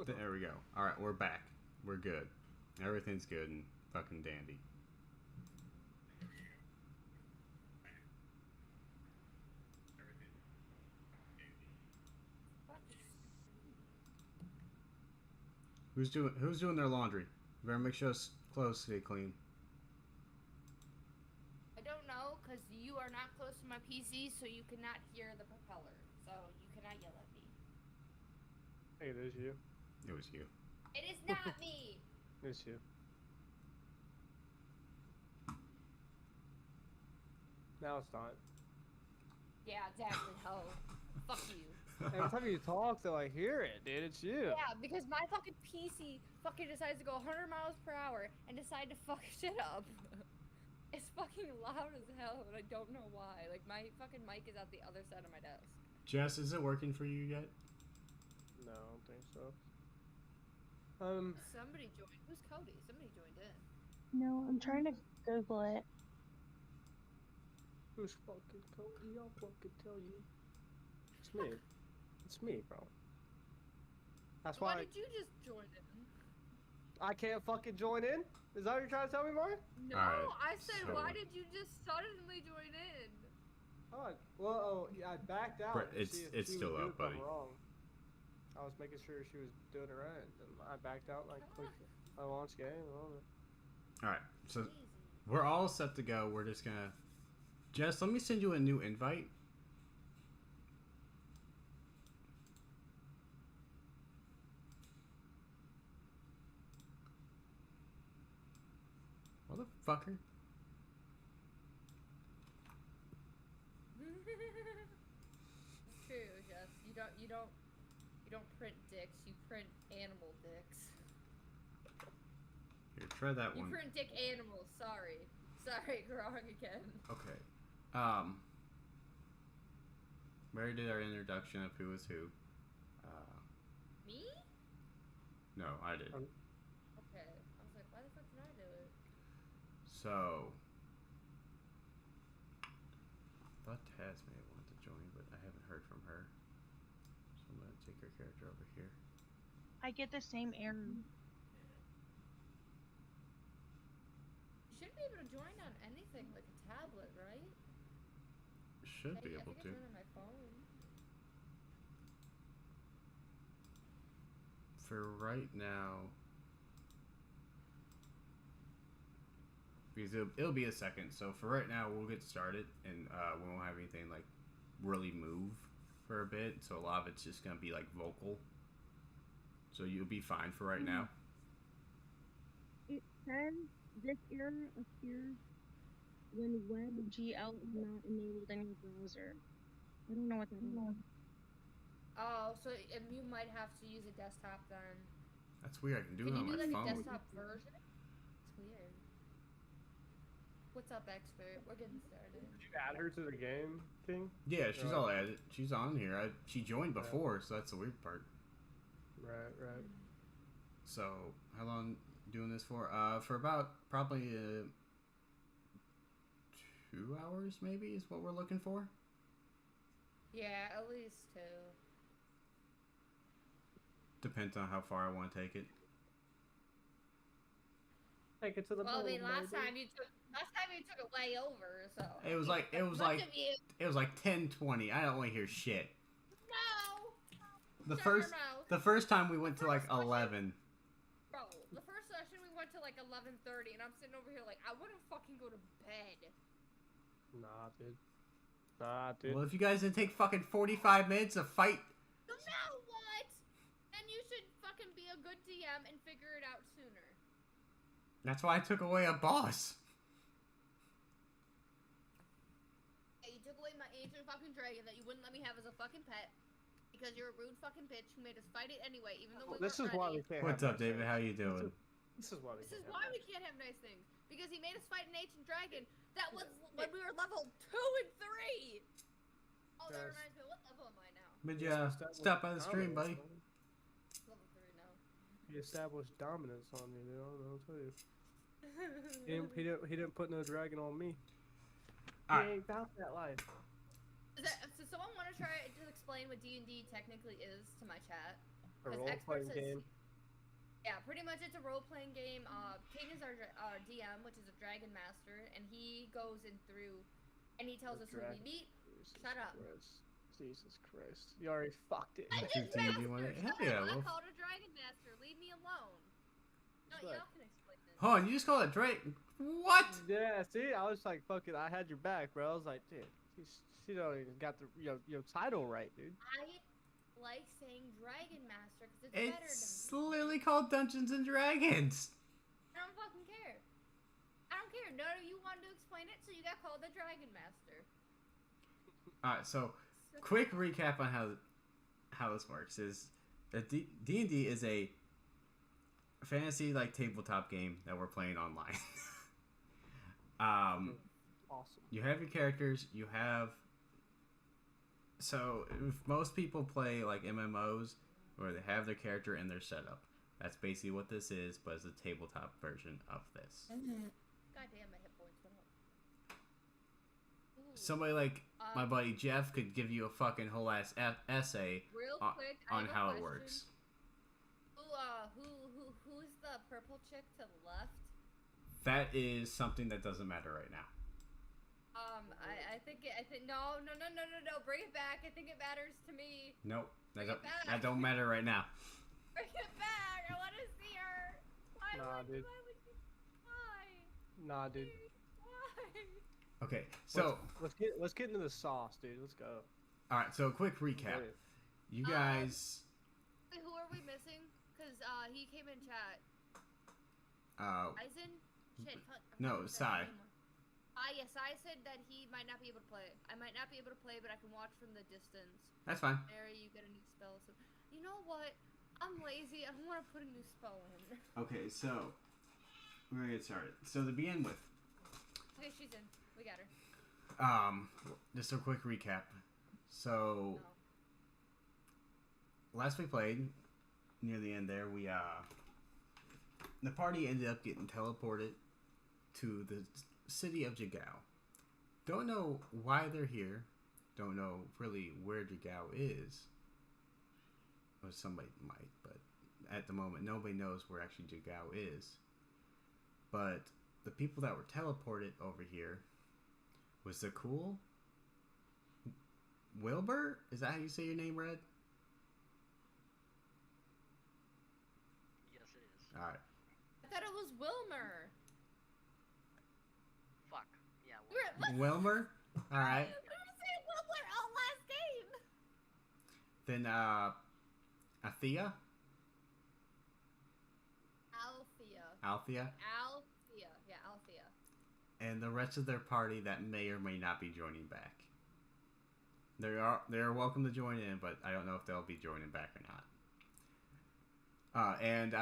There we go. All right, we're back. We're good. Everything's good and fucking dandy. Who's doing their laundry? Better make sure clothes stay clean. I don't know, because you are not close to my PC, so you cannot hear the propeller. So you cannot yell at me. Hey, it is you. It was you. It is not me! It's you. Now it's not. Yeah, exactly, ho. Fuck you. Every time you talk, though, I hear it, dude. It's you. Yeah, because my fucking PC fucking decides to go 100 miles per hour and decide to fuck shit up. It's fucking loud as hell, and I don't know why. Like, my fucking mic is at the other side of my desk. Jess, is it working for you yet? No, I don't think so. Somebody joined. Who's Cody? Somebody joined in. No, I'm trying to Google it. Who's fucking Cody? I'll fucking tell you. It's me. It's me, bro. That's Why why did you just join in? I can't fucking join in? Is that what you're trying to tell me, Mark? No, Alright, I said, so- why did you just suddenly join in? Oh, well, yeah, I backed out. Brett, to it's- see if it's she still was doing up, buddy. something wrong. I was making sure she was doing it right, and I backed out and I clicked I launched game and all that. All right, so Easy. we're all set to go. We're just gonna. Jess, let me send you a new invite. Motherfucker. It's true, Jess. You don't print dicks. You print animal dicks. Here, try that You one. print dick animals. Sorry, wrong again. Okay. We already did our introduction of who was who. Me? No, I did. Okay. I was like, why the fuck did I do it? So, I thought Taz may have wanted to join, but I haven't heard from her. So I'm gonna take her character over here. I get the same error. You should be able to join on anything like a tablet, right? Should be I able think I to. joined on my phone. For right now, because it'll be a second. So for right now, we'll get started, and we won't have anything like really move for a bit. So a lot of it's just gonna be like vocal. So you'll be fine for right now. It says this error appears when WebGL is not enabled in your browser. I don't know what that is. Oh, so you might have to use a desktop then. That's weird. I can do Can it you on do my like a phone. desktop version? It's weird. What's up, expert? We're getting started. Did you add her to the game thing? Yeah, she's all added. She's on here. She joined before, so that's the weird part. Right. So how long doing this for? For about probably 2 hours, maybe is what we're looking for. Yeah, at least 2. Depends on how far I want to take it. Take it to the Well, I mean, moon, last baby. time you took it way over, so. It was like Much of you. 10:20. I don't want to hear shit. No, The Shut your first mouth. the first time we went to like 11. bro. The first session we went to like 11:30, and I'm sitting over here like I wouldn't fucking go to bed. Nah, dude. Nah, dude. Well, if you guys didn't take fucking 45 minutes to fight, So now what? Then you should fucking be a good DM and figure it out sooner. that's why I took away a boss. Yeah, you took away my ancient fucking dragon that you wouldn't let me have as a fucking pet. Because you're a rude fucking bitch who made us fight it anyway, even though we This weren't is why ready. we can't. What's have up, nice David? things. How you doing? This is why we. This can't is have why nice we can't have nice things. Because he made us fight an ancient dragon that was when we were level 2 and 3! Oh, that Yes. reminds me, what level am I now? But yeah, stop by the stream, buddy. Level 3 now. He established dominance on you, dude. I'll tell you. He didn't put no dragon on me. Alright. He ain't about that life. So someone want to try to explain what D&D technically is to my chat? A 'Cause role experts playing is- game. Yeah, pretty much it's a role-playing game. King is our DM, which is a dragon master, and he goes in through, and he tells The us who we dragon- meet. Jesus Shut up. Christ. Jesus Christ. You already fucked it. I It's just 15, do you master. want it? Shut Hell up. yeah, I we'll- called a dragon master. Leave me alone. No, Right. y'all can explain this. Hold on, you just call it Drake? What? Yeah, see, I was like, fucking, I had your back, bro. I was like, dude, she don't even got the your title right, dude. I like saying dragon master because it's better It's than. literally called Dungeons and Dragons. I don't fucking care. I don't care. None of you wanted to explain it, so you got called the dragon master. Alright, so quick recap on how this works is that D&D is a fantasy like tabletop game that we're playing online. Awesome. You have your characters, you have so if most people play like MMOs where they have their character and their setup. That's basically what this is, but it's a tabletop version of this. God damn, my hit points went up. Ooh. Somebody like my buddy Jeff could give you a fucking whole ass essay Real on, quick, I on have a how it question. works. Who's the purple chick to the left? That is something that doesn't matter right now. I think no, bring it back. I think it matters to me. Nope, Bring it back. that don't matter right now. Bring it back. I want to see her. Why Nah, would dude. why? Nah, dude. Why? Okay, so let's get into the sauce, dude. Let's go. all right, so a quick recap. Wait. You guys, Wait, who are we missing? Cause he came in chat. Eisen? Shit, fuck. I No, forgot his Sai. name. Yes, Sai said that he might not be able to play. I might not be able to play, but I can watch from the distance. that's fine. Mary, you get a new spell. So, you know what? I'm lazy. I want to put a new spell in. Okay, so we're gonna get started. So to begin with, Okay, she's in. We got her. just a quick recap. So No. last we played, near the end there, we the party ended up getting teleported to the city of Jigao. Don't know why they're here. Don't know really where Jigao is. Or somebody might, but at the moment nobody knows where actually Jigao is. But the people that were teleported over here was the cool Wilbur? Is that how you say your name, Red? Yes, it is. Alright. I thought it was Wilmer. Fuck. Yeah. We were, what? Wilmer? Alright. We were saying Wilmer all last game. Then Althea? Althea. Yeah, Althea. And the rest of their party that may or may not be joining back. They are welcome to join in, but I don't know if they'll be joining back or not. And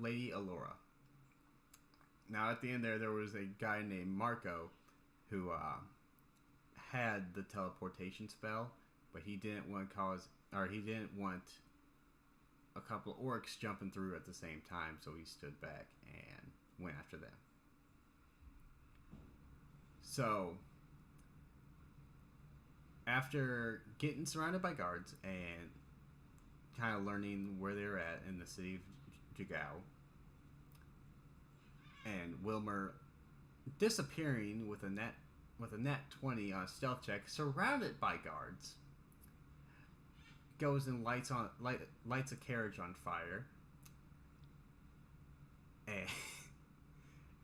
Lady Allura. Now at the end there was a guy named Marco who had the teleportation spell, but he didn't want a couple of orcs jumping through at the same time, so he stood back and went after them. So after getting surrounded by guards and kind of learning where they're at in the city of Jigao, and Wilmer disappearing with a net 20 on a stealth check, surrounded by guards, goes and lights a carriage on fire,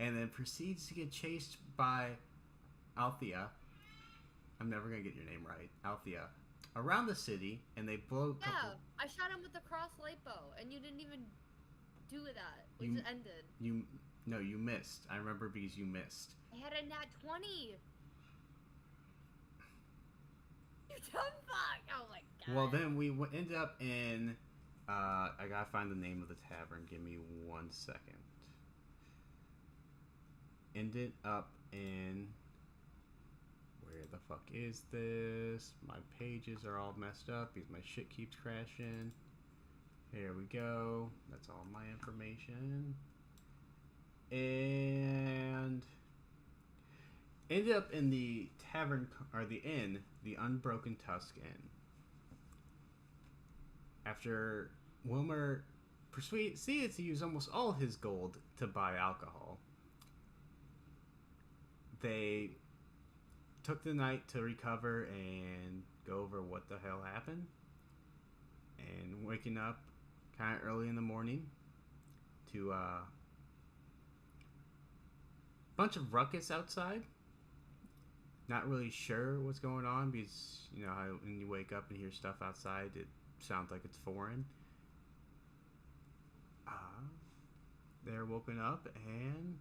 and then proceeds to get chased by Althea. I'm never gonna get your name right, Althea. Around the city, and they blow. Yeah, I shot him with the cross light bow, and you didn't even do that. We just ended. You missed. I remember because you missed. I had a nat 20. You dumb fuck. Oh my god. Well, then we ended up in. I gotta find the name of the tavern. Give me 1 second. Ended up in. Where the fuck is this? My pages are all messed up because my shit keeps crashing. Here we go. That's all my information. And ended up in the tavern, or the inn, the Unbroken Tusk Inn. After Wilmer proceeded to use almost all his gold to buy alcohol. They took the night to recover and go over what the hell happened. And waking up kind of early in the morning to bunch of ruckus outside. Not really sure what's going on because, you know, how when you wake up and hear stuff outside, it sounds like it's foreign. They're woken up and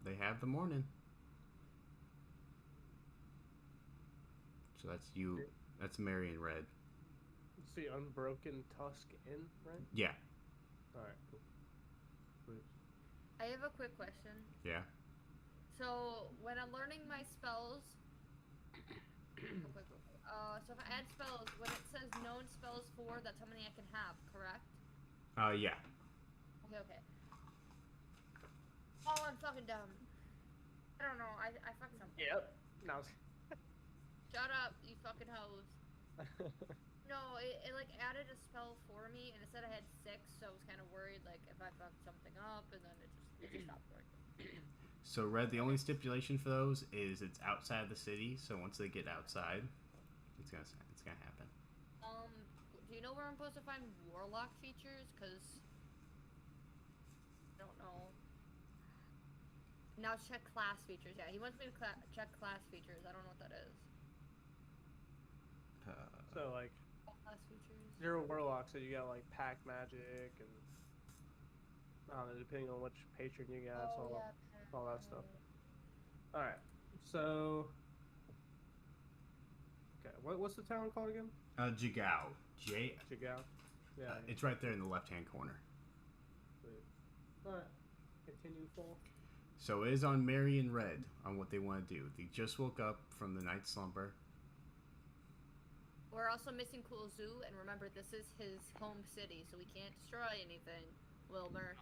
they have the morning. So that's you. That's Marion Red. It's the Unbroken Tusk Inn, right? Yeah. Alright, cool. Sweet. I have a quick question. Yeah. So when I'm learning my spells, so if I add spells, when it says known spells 4, that's how many I can have, correct? Yeah. Okay. Oh, I'm fucking dumb. I don't know. I fucked something. Yep. No. Shut up, you fucking hoes. No, it like added a spell for me, and it said I had 6, so I was kind of worried, like, if I fucked something up, and then it just stopped working. So Red, the only stipulation for those is it's outside the city. So once they get outside, it's gonna happen. Do you know where I'm supposed to find warlock features? Cause I don't know. Now check class features. Yeah, he wants me to check class features. I don't know what that is. So, like, Class features. you're a warlock, so you got, like, pack magic, and I don't know, depending on which patron you got, it's all that stuff. Alright, so... Okay, what's the town called again? Jigao. Jigao? Yeah. It's right there in the left-hand corner. Alright, continue, full. So it is on Marion Red on what they want to do. They just woke up from the night slumber. We're also missing Cool Zoo, and remember, this is his home city, so we can't destroy anything. Wilmer.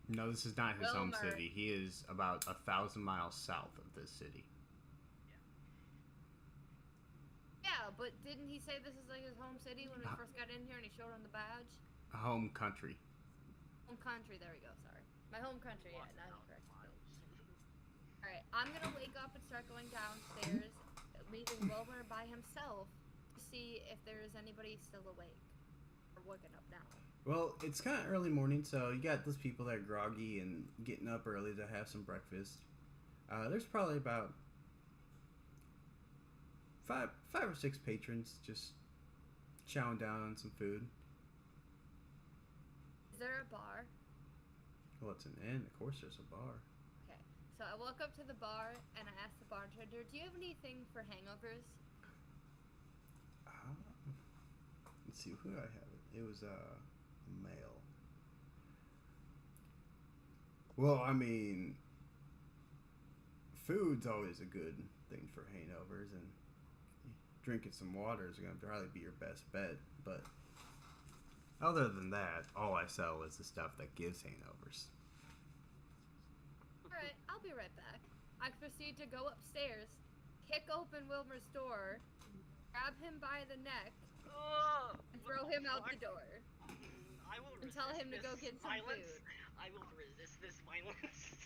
No, this is not his home Wilmer. city. He is about 1,000 miles south of this city. Yeah, but didn't he say this is like his home city when we first got in here and he showed him the badge? Home country. Home country, there we go, sorry. My home country, yeah, now you're correct. Alright, I'm gonna wake up and start going downstairs, leaving Wilmer by himself to see if there's anybody still awake. Or waking up now. Well, it's kind of early morning, so you got those people that are groggy and getting up early to have some breakfast. There's probably about five or six patrons just chowing down on some food. Is there a bar? Well, it's an inn. Of course there's a bar. Okay, so I walk up to the bar and I ask the bartender, do you have anything for hangovers? Let's see, who did I have it? It was male. Well, I mean, food's always a good thing for hangovers, and drinking some water is going to probably be your best bet. But other than that, all I sell is the stuff that gives hangovers. Alright, I'll be right back. I proceed to go upstairs, kick open Wilmer's door, grab him by the neck, and throw him out the door. I will And tell him to go get some violence. food. I will resist this violence.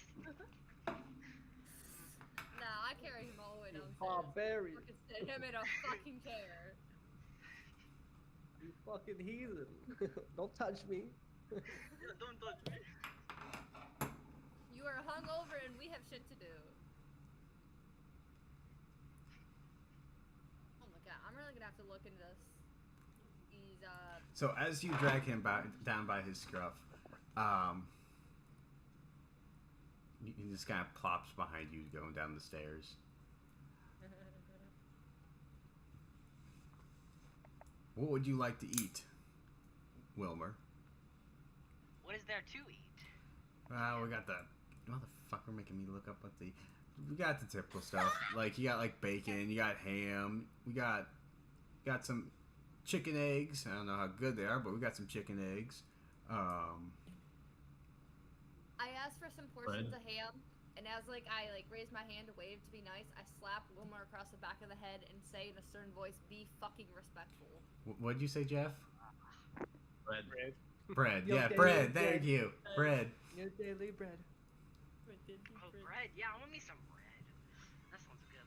Nah, I carry him all the way downstairs. Barbarian. Fucking sit him in a fucking chair. You fucking heathen. Don't touch me. Don't touch me. You are hungover and we have shit to do. Oh my god, I'm really gonna have to look into this. So as you drag him down by his scruff, he just kind of plops behind you going down the stairs. What would you like to eat, Wilmer? What is there to eat? Well, we got the motherfucker making me look up what we got the typical stuff. Like, you got like bacon, you got ham, we got some chicken eggs. I don't know how good they are, but we got some chicken eggs. I asked for some portions of ham, and as I raise my hand to wave to be nice, I slap Wilmer across the back of the head and say in a stern voice, "Be fucking respectful." What'd you say, Jeff? bread. Bread. Bread. Yo, Yeah, daily bread. bread. Thank you. Bread. Your daily bread. Oh, bread. Yeah, I want me some bread. That sounds good.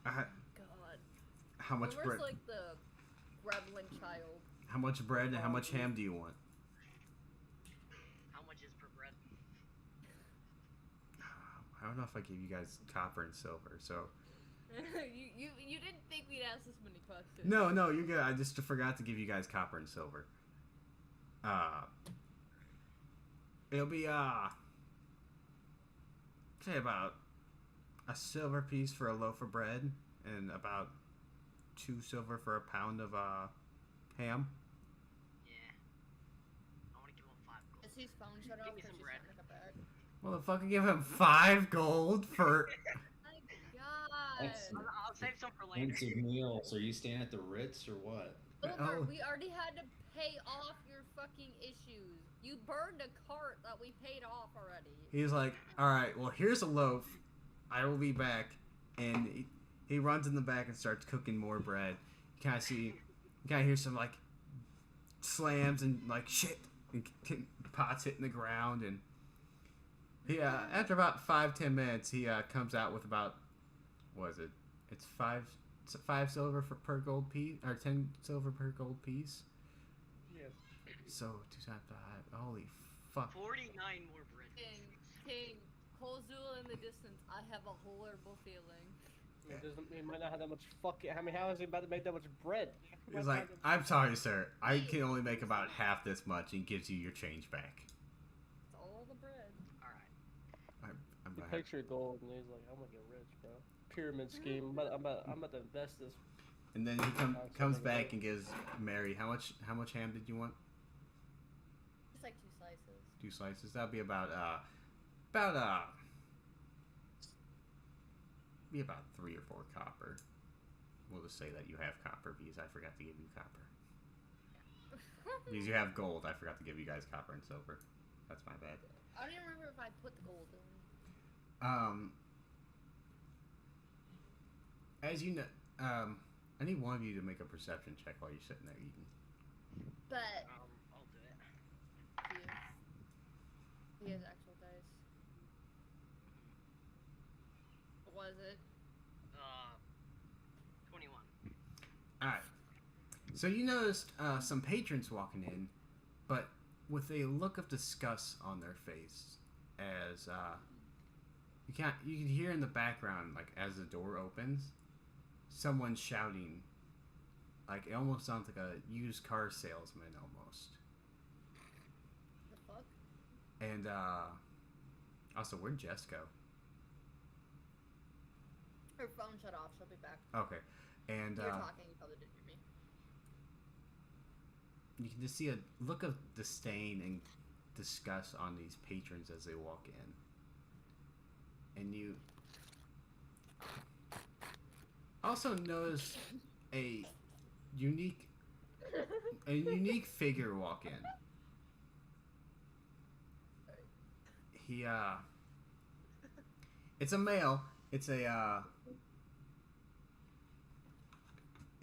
God. How much Homer's bread? like the gremlin child. How much bread and how much ham do you want? How much is per bread? I don't know if I gave you guys copper and silver, so. you didn't think we'd ask this many questions. No, you're good. I just forgot to give you guys copper and silver. It'll be say about a silver piece for a loaf of bread and about 2 silver for a pound of ham. Yeah. I want to give him 5 gold. Is his phone shut off? Give me 'Cause some she's bread. not in a bag? Motherfucker, give him 5 gold for. My God. That's I'll save some for later. Expensive meals. Are you staying at the Ritz or what? Homer, Oh. we already had to pay off your fucking issues. You burned a cart that we paid off already. He's like, alright, well, here's a loaf. I will be back. And he runs in the back and starts cooking more bread. You kind of hear some, like, slams and, like, shit. And pots hitting the ground. And he, after about 5-10 minutes, he comes out with about, what is it? It's 5 silver per gold piece, or 10 silver per gold piece. Yes. So 2 times 5. Holy fuck! 49 more bread. King, Kozul in the distance. I have a horrible feeling. It doesn't. He might not have that much fucking. I mean, how is he about to make that much bread? He's like, I'm sorry, sir. I can only make about half this much, and gives you your change back. It's all the bread. Alright. I'm He gonna pictured gold, and he's like, I'm gonna get rich, bro. Pyramid scheme. I'm about to invest this. and then he comes back and gives Mary how much ham did you want? It's like 2 slices. 2 slices. That'll be about be about 3 or 4 copper. We'll just say that you have copper because I forgot to give you copper. Because you have gold, I forgot to give you guys copper and silver. That's my bad. I don't even remember if I put the gold in. As you know, I need one of you to make a perception check while you're sitting there eating. But I'll do it. he has actual dice. What was it? 21. Alright. So you noticed some patrons walking in, but with a look of disgust on their face, as you can hear in the background, like as the door opens, someone shouting. Like it almost sounds like a used car salesman almost. The fuck? And also, where'd Jess go? Her phone shut off. She'll be back. Okay, and You're talking. You probably didn't hear me. you can just see a look of disdain and disgust on these patrons as they walk in. And you also notice a unique figure walk in. He it's a male. It's a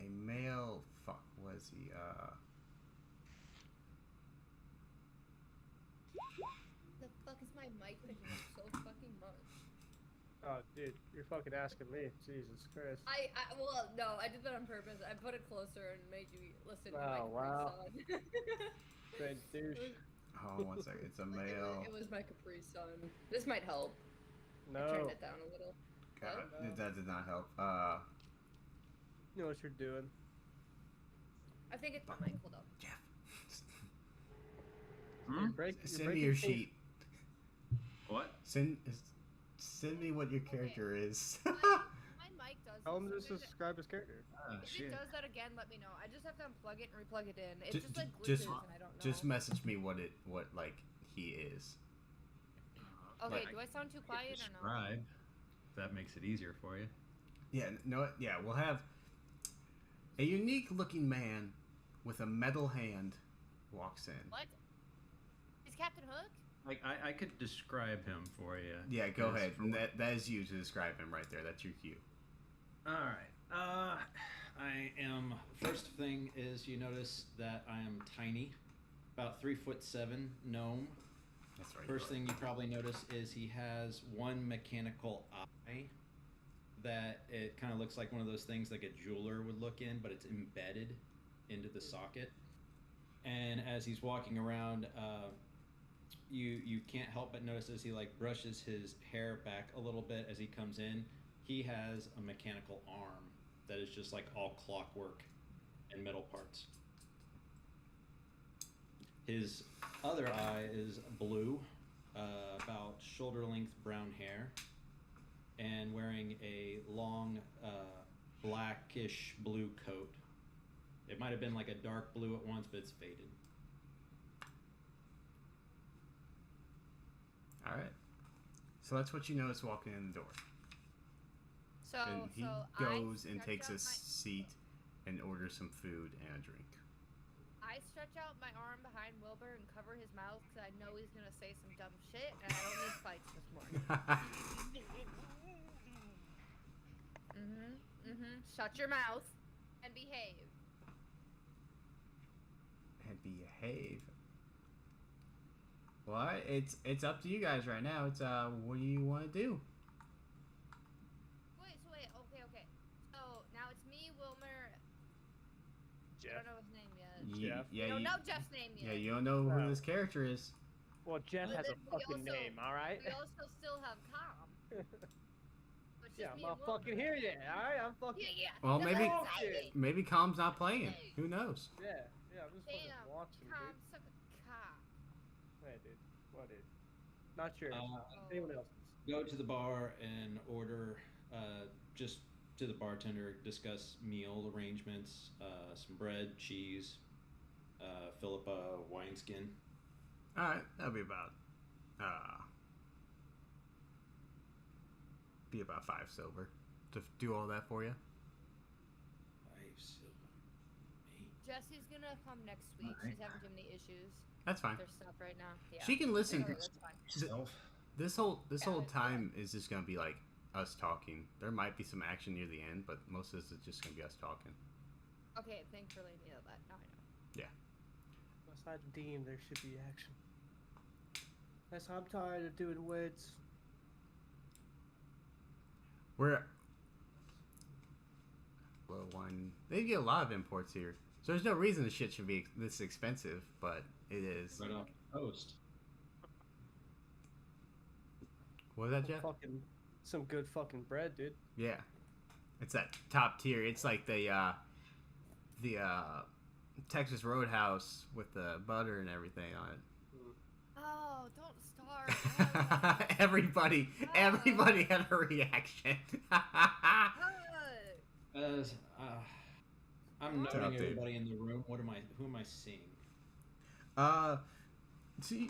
male. Fuck, was he? The fuck is my mic picking up so fucking much? Oh, dude, you're fucking asking me. Jesus Christ. Well, no, I did that on purpose. I put it closer and made you listen to my Oh, wow. Capri Sun. Great douche. Oh, one second. It's a male. It was my Capri Sun. This might help. I No. turned it down a little. God, No. that did not help. You know what you're doing. I think it's my mic. Hold up. Jeff, Hmm? You're send me your breaking things. sheet. What? Send me what your character is. My mic does. Tell him to something that- describe his character. Oh, If shit. it does that again, let me know. I just have to unplug it and replug it in. It's Ju- just like ju- glitches just- and I don't know. Just message me what like he is. Okay, like- do I sound too quiet or no? Describe. If that makes it easier for you. Yeah, no, yeah, we'll have a unique looking man with a metal hand walks in. What? Is Captain Hook? Like I could describe him for you. Yeah, go Yes, ahead. for And what- that is you to describe him right there. That's your cue. All right. I am. First thing is you notice that I am tiny. about 3'7" gnome. That's right. First thing you probably notice is he has one mechanical eye that it kind of looks like one of those things like a jeweler would look in, but it's embedded into the socket. And as he's walking around, you can't help but notice as he like brushes his hair back a little bit as he comes in, he has a mechanical arm that is just like all clockwork and metal parts. His other eye is blue, about shoulder length brown hair, and wearing a long blackish blue coat. It might have been like a dark blue at once, but it's faded. All right. So that's what you notice walking in the door. So, And he so goes I and stretch takes out a seat and orders some food and a drink. I stretch out my arm behind Wilbur and cover his mouth because I know he's gonna say some dumb shit, and I don't need fights this morning. Shut your mouth and behave. And behave. Well, it's up to you guys right now. It's what do you want to do? Wait. Okay. So now it's me, Wilmer. I Jeff. don't know his name yet. Jeff? You don't know Jeff's name Yeah, yet. you don't know who No. this character is. Well, Jeff has a We fucking also- name, all right? We also still have Calm. But just Yeah, me I'm and fucking Wilmer. here yet, all right? I'm fucking. Yeah. Well, That's maybe- exciting. Maybe Calm's not playing. Who knows? Yeah, I'm just fucking Damn, watching, Calm, dude. suck a cock. Hey, dude. What, dude? Not sure. Oh. Anyone else's? Go to the bar and order, just to the bartender, discuss meal arrangements, some bread, cheese, fill up a wineskin. All right, that'll be about 5 silver to do all that for you. 5 silver. 8. Jesse's gonna come next week. She's having too many issues That's fine. with her stuff right now. Yeah. She can listen. Okay, that's fine. This whole Yeah, that's time is just gonna be like us talking. There might be some action near the end, but most of this is just gonna be us talking. Okay, thanks for letting me know that. Now I know. Besides Dean, there should be action. Yes, I'm tired of doing wits. We're one. They get a lot of imports here, so there's no reason the shit should be this expensive, but it is. Right off the coast. What was that, Jeff? Some good fucking bread, dude. Yeah, it's that top tier. It's like the Texas Roadhouse with the butter and everything on it. Oh, don't start. everybody had a reaction. As I'm What's noting up, dude? everybody in the room. Who am I seeing? See,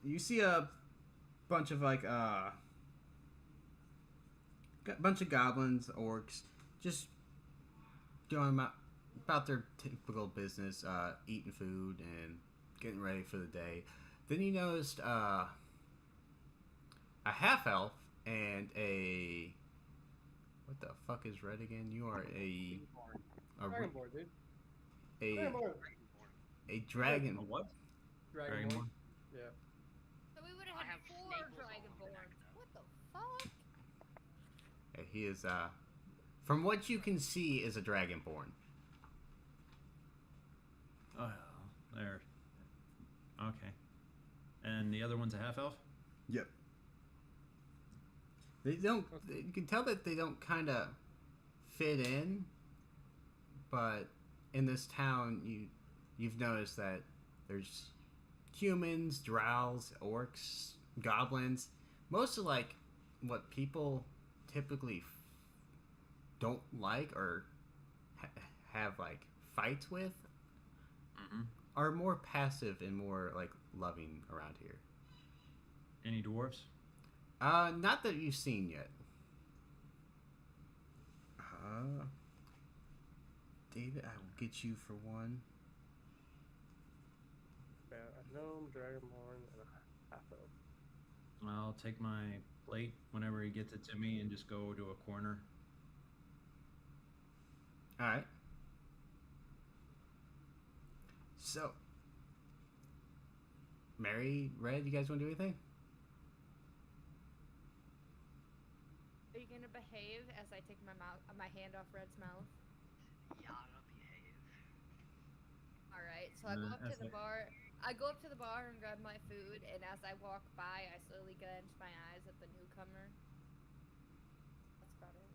you see a bunch of like bunch of goblins, orcs, just going about their typical business, eating food and getting ready for the day. Then you noticed a half elf and a what the fuck is red again? You are a Dragonborn, dude. a Dragonborn. a dragon. A what? Dragonborn. Yeah. So we would I have have had 4 staples all Dragonborns. What the fuck? He is from what you can see is a dragonborn. Oh, there. Okay. And the other one's a half elf? Yep. They don't. You can tell that they don't kind of fit in, but in this town, you've noticed that there's humans, drows, orcs, goblins, most of like what people typically don't like or have like fights with Mm-hmm. are more passive and more like loving around here. Any dwarves? Not that you've seen yet. David, I will get you for one. Yeah, a gnome, dragonborn, and a half elf. I'll take my plate whenever he gets it to me and just go to a corner. All right. So, Mary, Red, you guys want to do anything? Are you gonna behave as I take my hand off Red's mouth? Yeah, I'll behave. All right. So I go up to as the I- bar. I go up to the bar and grab my food, and as I walk by, I slowly glance my eyes at the newcomer. That's about it.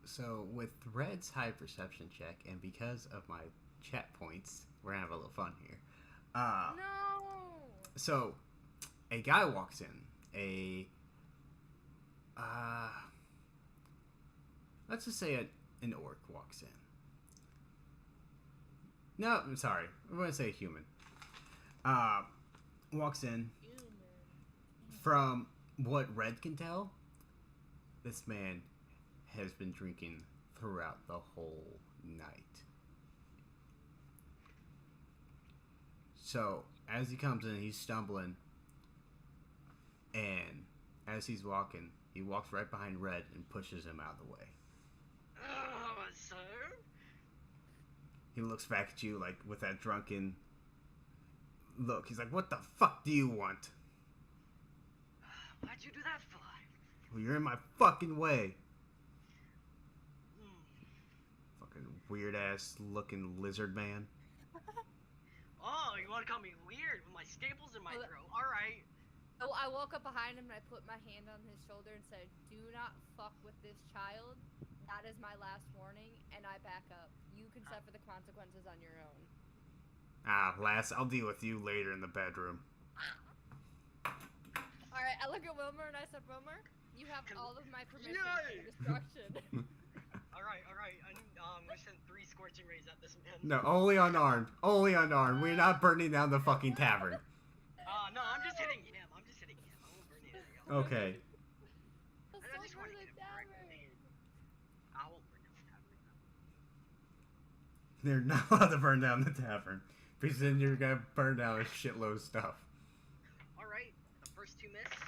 So with Red's high perception check, and because of my chat points, we're gonna have a little fun here. No. So a guy walks in. Let's just say an orc walks in. No, I'm sorry. I'm gonna say a human. Walks in. Human. From what Red can tell, this man has been drinking throughout the whole night. So, as he comes in, he's stumbling. And as he's walking, he walks right behind Red and pushes him out of the way. So? He looks back at you like with that drunken look. He's like, "What the fuck do you want?" Why'd you do that for? Well, you're in my fucking way. Fucking weird ass looking lizard man. Oh, you want to call me weird with my staples in my Well, throat? Alright. So I walk up behind him and I put my hand on his shoulder and said, "Do not fuck with this child. That is my last warning." And I back up. You can suffer the consequences on your own. Ah, lass, I'll deal with you later in the bedroom. All right. I look at Wilmer and I said, "Wilmer, you have all of my permission Yay! for destruction." Alright. I'm gonna send 3 scorching rays at this man. No, only unarmed. Only unarmed. We're not burning down the fucking tavern. No, I'm just hitting him. I won't burn anything else. Okay. Let's I go just for wanna the hit him directly. tavern. I won't burn down the tavern. They're not allowed to burn down the tavern. Because then you're gonna burn down a shitload of stuff. Alright, the first 2 miss.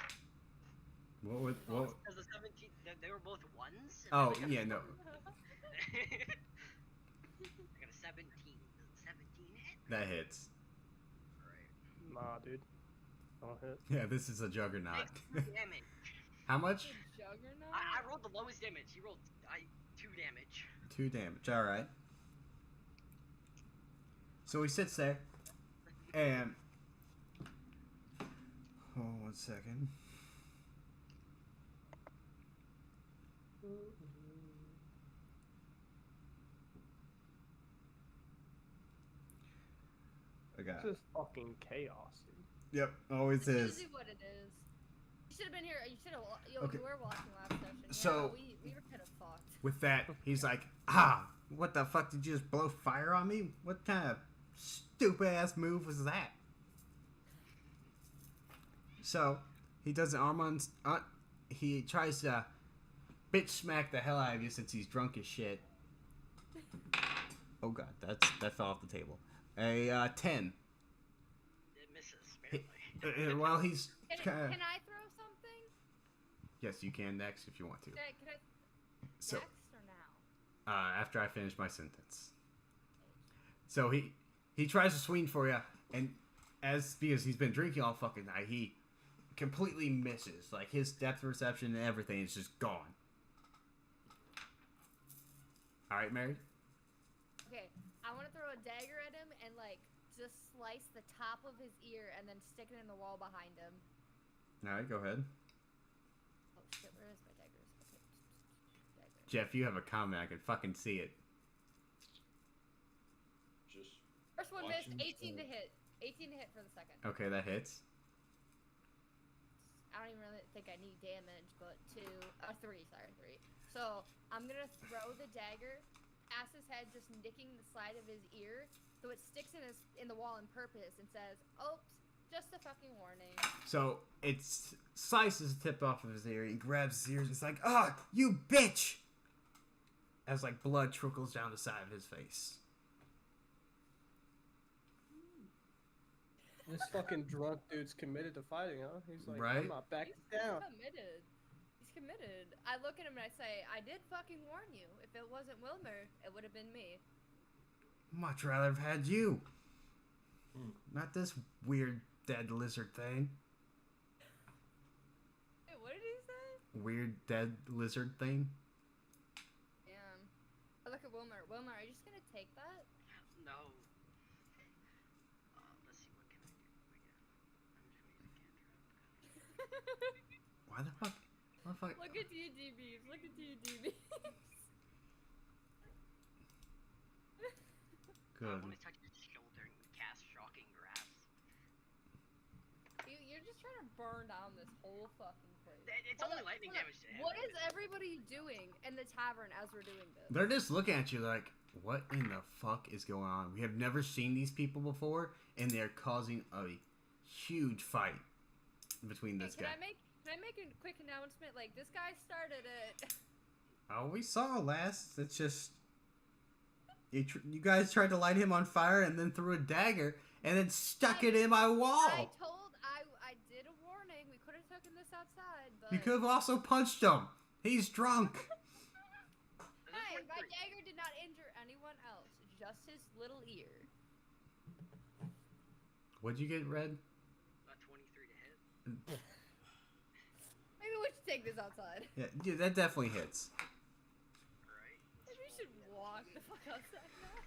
What would, what? Because the 17, they were both 1s. and Oh, then I got yeah, no. I got a 17. Does a 17 hit? That hits. Alright. Nah, dude. Don't hit. Yeah, this is a juggernaut. Takes 2 damage. How much? Juggernaut. I rolled the lowest damage. He rolled 2 damage. 2 damage. Alright. So he sits there. And... Oh, 1 second. I got This is fucking chaos, dude. Yep, always It's is. usually what it is. You should have been here. You should have. Okay. You were watching last session. Yeah, So- we were kind of fucked. With that, he's like, what the fuck, did you just blow fire on me? What kind of stupid ass move was that? So, he does an arm on, he tries to bitch smack the hell out of you since he's drunk as shit. Oh god, that fell off the table. A 10. It misses, barely. While he's Can I throw something? yes, you can next if you want to. Can I So, next or now? after I finish my sentence. So he tries to swing for you, and because he's been drinking all fucking night, he completely misses. Like his depth perception and everything is just gone. All right, Mary. Okay, I want to throw a dagger at him and like just slice the top of his ear and then stick it in the wall behind him. All right, go ahead. Oh shit, where is my daggers? Okay, dagger. Jeff, you have a comment. I can fucking see it. Just First one missed. watching 18 to hit. 18 to hit for the second. Okay, that hits. I don't even really think I need damage, but 3. Sorry, 3. So I'm gonna throw the dagger past his head, just nicking the side of his ear, so it sticks in the wall on purpose and says, "Oops, just a fucking warning." So it slices the tip off of his ear. He grabs his ears. It's like, you bitch! As like blood trickles down the side of his face. This fucking drunk dude's committed to fighting, huh? He's like, Right? I'm not backing down. Committed. He's committed. I look at him and I say, "I did fucking warn you. If it wasn't Wilmer, it would have been me." Much rather have had you. Not this weird dead lizard thing. Wait, what did he say? Weird dead lizard thing. Damn. I look at Wilmer. Wilmer, are you just gonna take that? No. Let's see, what can I do again? I'm just gonna use a cantrip. Why the fuck? What the fuck? Look at D&D beams. Look at D&D beams. Good. When I touch his shoulder and cast Shocking Grasp. You're just trying to burn down this whole fucking place. It's only lightning damage to him. What is everybody doing in the tavern as we're doing this? They're just looking at you like, what in the fuck is going on? We have never seen these people before, and they're causing a huge fight between this Can guy. I make a quick announcement? Like, this guy started it. Oh, we saw last. It's just you guys tried to light him on fire and then threw a dagger and then stuck it in my wall. I did a warning. We could have taken this outside, but You could have also punched him. He's drunk. hey, my dagger did not injure anyone else, just his little ear. What'd you get, Red? 23 to hit. Maybe we should take this outside. Yeah, that definitely hits. Right. Maybe we should walk the fuck outside now.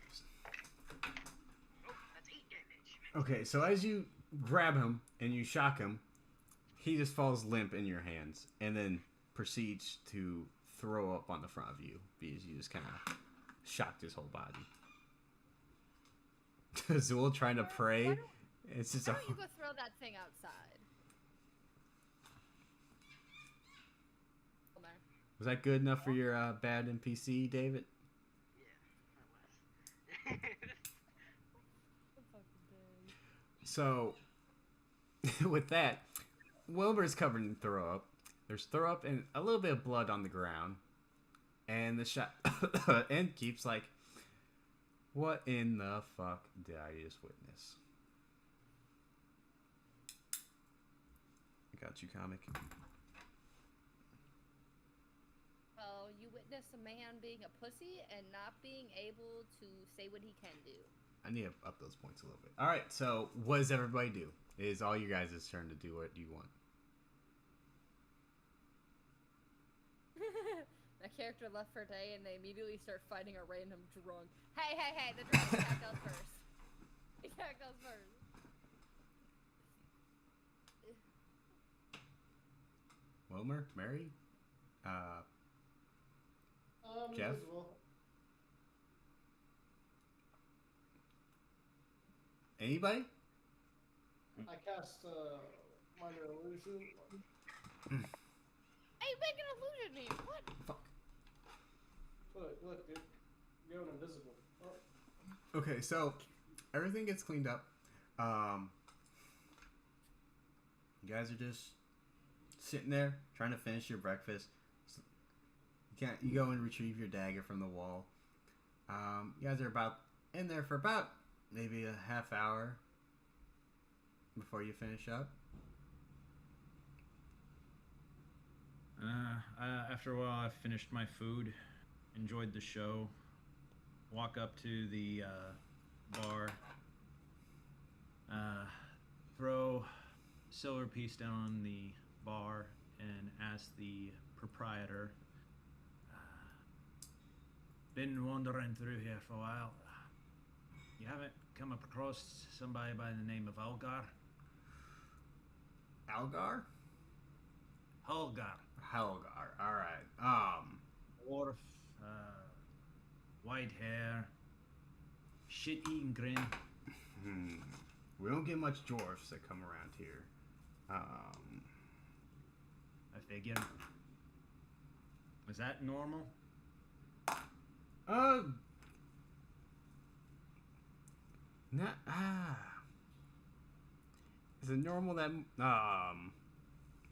Oh, that's 8 damage. Okay, so as you grab him and you shock him, he just falls limp in your hands and then proceeds to throw up on the front of you because you just kind of shocked his whole body. Zool trying to pray. It's just Why don't you go throw that thing outside? Was that good enough for your bad NPC, David? Yeah, So, with that, Wilbur's covered in throw up. There's throw up and a little bit of blood on the ground. And the shot and keeps like, what in the fuck did I just witness? I got you, comic. Well, you witness a man being a pussy and not being able to say what he can do. I need to up those points a little bit. All right, so what does everybody do? It is all you guys' turn to do what you want. My character left for a day and they immediately start fighting a random drunk. Hey, the drunk attacked us first. He attacked us first. Wilmer, Mary, Jeff? Invisible. Anybody? I cast minor illusion. Hey, make an illusion me. What? Fuck. Look, dude, you're going invisible. Oh. Okay, so everything gets cleaned up. You guys are just sitting there trying to finish your breakfast. You go and retrieve your dagger from the wall. You guys are about in there for about maybe a half hour before you finish up. After a while, I finished my food, enjoyed the show, walk up to the bar, throw a silver piece down on the bar, and ask the proprietor, been wandering through here for a while. You haven't come across somebody by the name of Algar? Algar? Holgar. Helgar. Alright. Dwarf, white hair, shit-eating grin. We don't get much dwarfs that come around here. I figure. Is that normal? Not, is it normal that,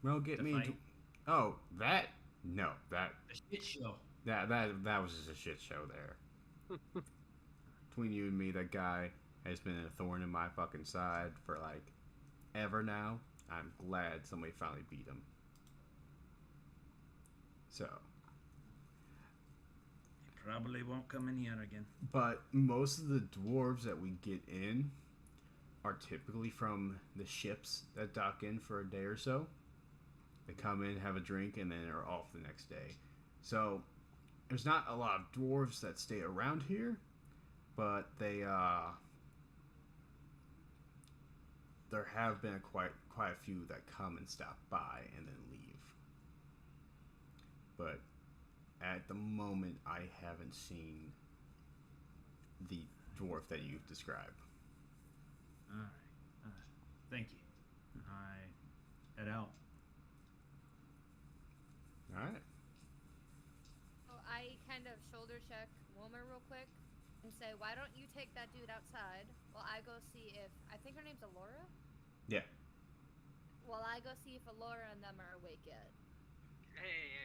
will get To me, fight? oh, that, no, A shit show. that was just a shit show there. Between you and me, that guy has been a thorn in my fucking side for, like, ever now. I'm glad somebody finally beat him. So. Probably won't come in here again. But most of the dwarves that we get in are typically from the ships that dock in for a day or so. They come in, have a drink, and then are off the next day. So there's not a lot of dwarves that stay around here, but there have been quite a few that come and stop by and then leave. But at the moment, I haven't seen the dwarf that you've described. All right. Thank you. I head out. All right. So I kind of shoulder check Wilmer real quick and say, why don't you take that dude outside while I go see if, I think her name's Alora? Yeah. While I go see if Alora and them are awake yet. Hey,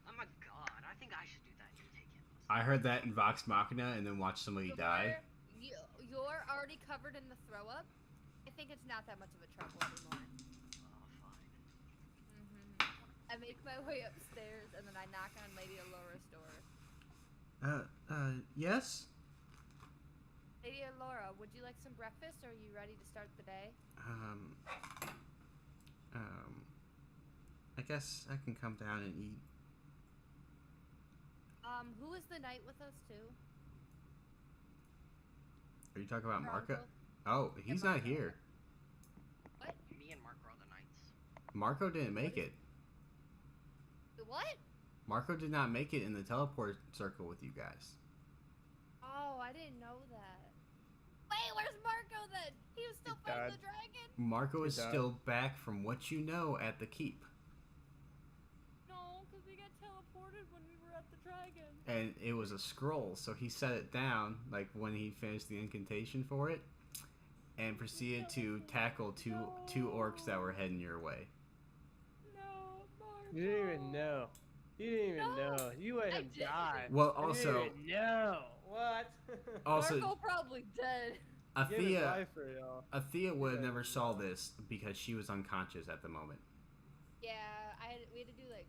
I'm a god. I think I should do that. You take him. I heard that in Vox Machina and then watched somebody die. You're already covered in the throw up. I think it's not that much of a trouble anymore. Oh, fine. I make my way upstairs and then I knock on Lady Alora's door. Yes? Lady Alora, would you like some breakfast or are you ready to start the day? I guess I can come down and eat. Who is the knight with us too? Are you talking about Her Marco? uncle? Oh, he's not here. What? Me and Mark are the knights. Marco didn't make it. What? Marco did not make it in the teleport circle with you guys. Oh, I didn't know that. Wait, where's Marco then? He was still He fighting died. the dragon? Marco is He died. still back from what you know at the keep. No, because we got teleported when we were at the dragon. And it was a scroll, so he set it down, like when he finished the incantation for it, and proceeded to tackle two orcs that were heading your way. No, Marco. You didn't even know. You didn't even No, know. You let I him didn't. die. Well, You also, didn't even know. What? also, Marco probably dead. Give his Athea, life for y'all. Athea would have Yeah. never saw this because she was unconscious at the moment. Yeah, we had to do like,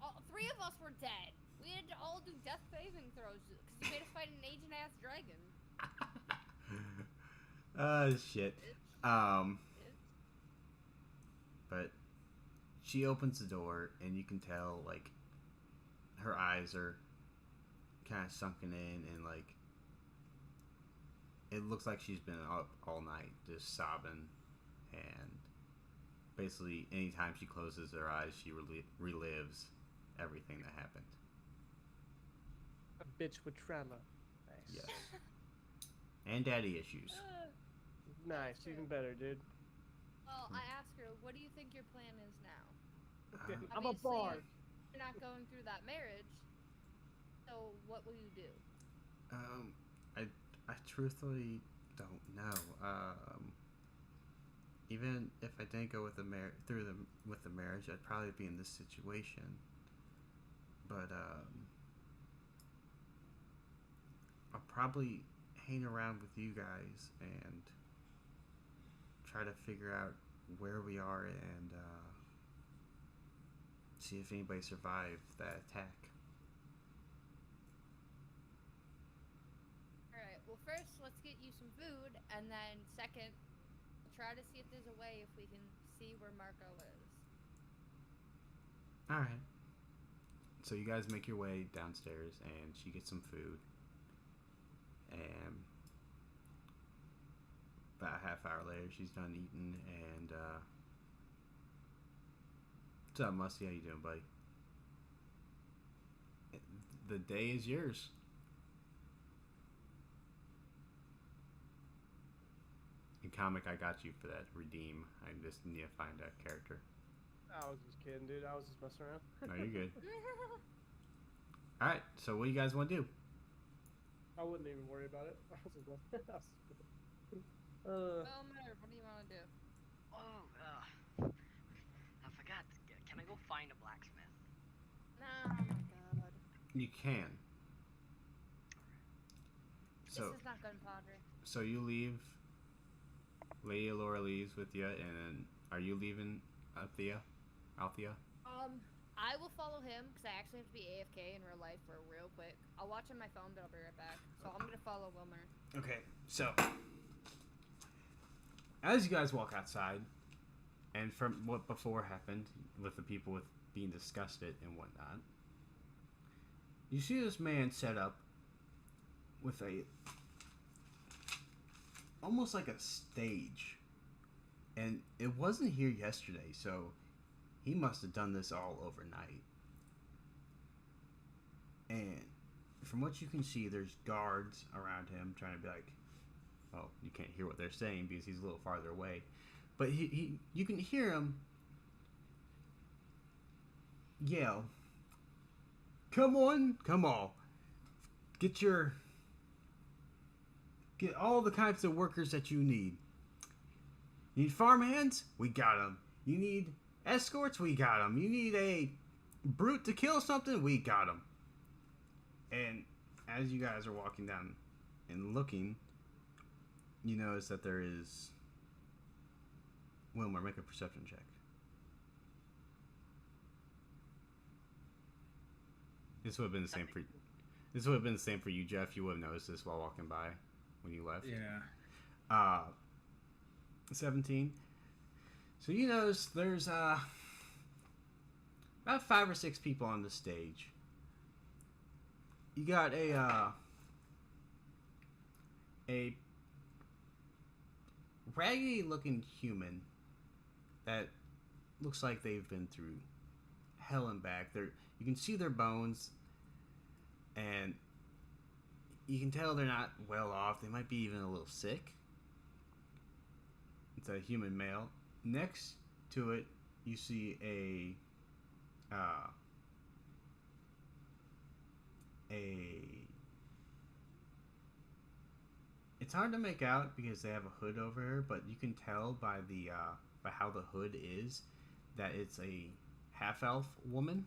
all, 3 of us were dead. We had to all do death saving throws because you made us fight an ancient ass dragon. Shit. But she opens the door and you can tell, like, her eyes are kind of sunken in and, like, it looks like she's been up all night just sobbing, and basically anytime she closes her eyes she relives everything that happened. A bitch with trauma. Nice. Yes. And daddy issues. Nice. Even better, dude. Well, I asked her, what do you think your plan is now? I'm a Obviously, bard. You're not going through that marriage, so what will you do? I truthfully don't know. Even if I didn't go with the marriage, I'd probably be in this situation. But I'll probably hang around with you guys and try to figure out where we are and see if anybody survived that attack. Alright, well first, let's get you some food, and then second, we'll try to see if there's a way if we can see where Marco is. Alright. So you guys make your way downstairs and she gets some food. And about a half hour later she's done eating and what's up, Musty? How you doing, buddy? The day is yours. In comic, I got you for that redeem. I just need to find that character. I was just kidding, dude. I was just messing around. No, you're good. Alright, so what do you guys want to do? I wouldn't even worry about it. I was just messing around. Wilmer, what do you want to do? Oh, I forgot. Can I go find a blacksmith? No, oh my god. You can. So, This is not good, Padre. so you leave. Lady Alora leaves with you, and then are you leaving Althea? I will follow him because I actually have to be AFK in real life for real quick. I'll watch on my phone, but I'll be right back. So I'm gonna follow Wilmer. Okay, so as you guys walk outside, and from what before happened with the people with being disgusted and whatnot, you see this man set up with a almost like a stage, and it wasn't here yesterday, so he must have done this all overnight. And from what you can see, there's guards around him trying to be like, well, you can't hear what they're saying because he's a little farther away, but you can hear him yell, come on, get all the kinds of workers that you need. You need farmhands? We got them. You need escorts? We got them. You need a brute to kill something? We got them. And as you guys are walking down and looking, you notice that there is... Wilmer, make a perception check. This would have been the same for... This would have been the same for you, Jeff. You would have noticed this while walking by when you left. Yeah. 17. So you notice there's about 5 or 6 people on the stage. You got a raggedy looking human that looks like they've been through hell and back. You can see their bones, and you can tell they're not well off. They might be even a little sick. It's a human male. Next to it, you see it's hard to make out because they have a hood over her, but you can tell by by how the hood is that it's a half-elf woman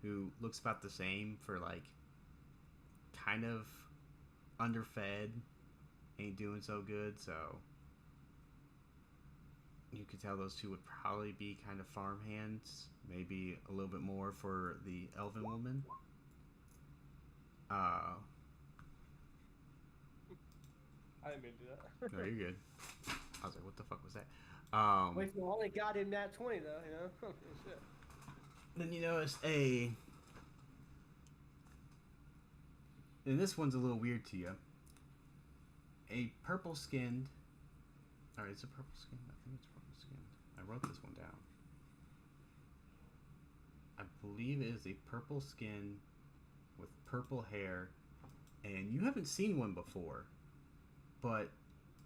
who looks about the same, for like kind of underfed, ain't doing so good, so you could tell those two would probably be kind of farmhands, maybe a little bit more for the elven woman. I didn't mean to do that. No, you're good. I was like, what the fuck was that? Wait, well, only got him that 20 though, you know? Shit. Then you notice and this one's a little weird to you. A purple skinned. Alright, it's a purple skinned. I think it's purple skinned. I wrote this one down. I believe it is a purple skin with purple hair, and you haven't seen one before, but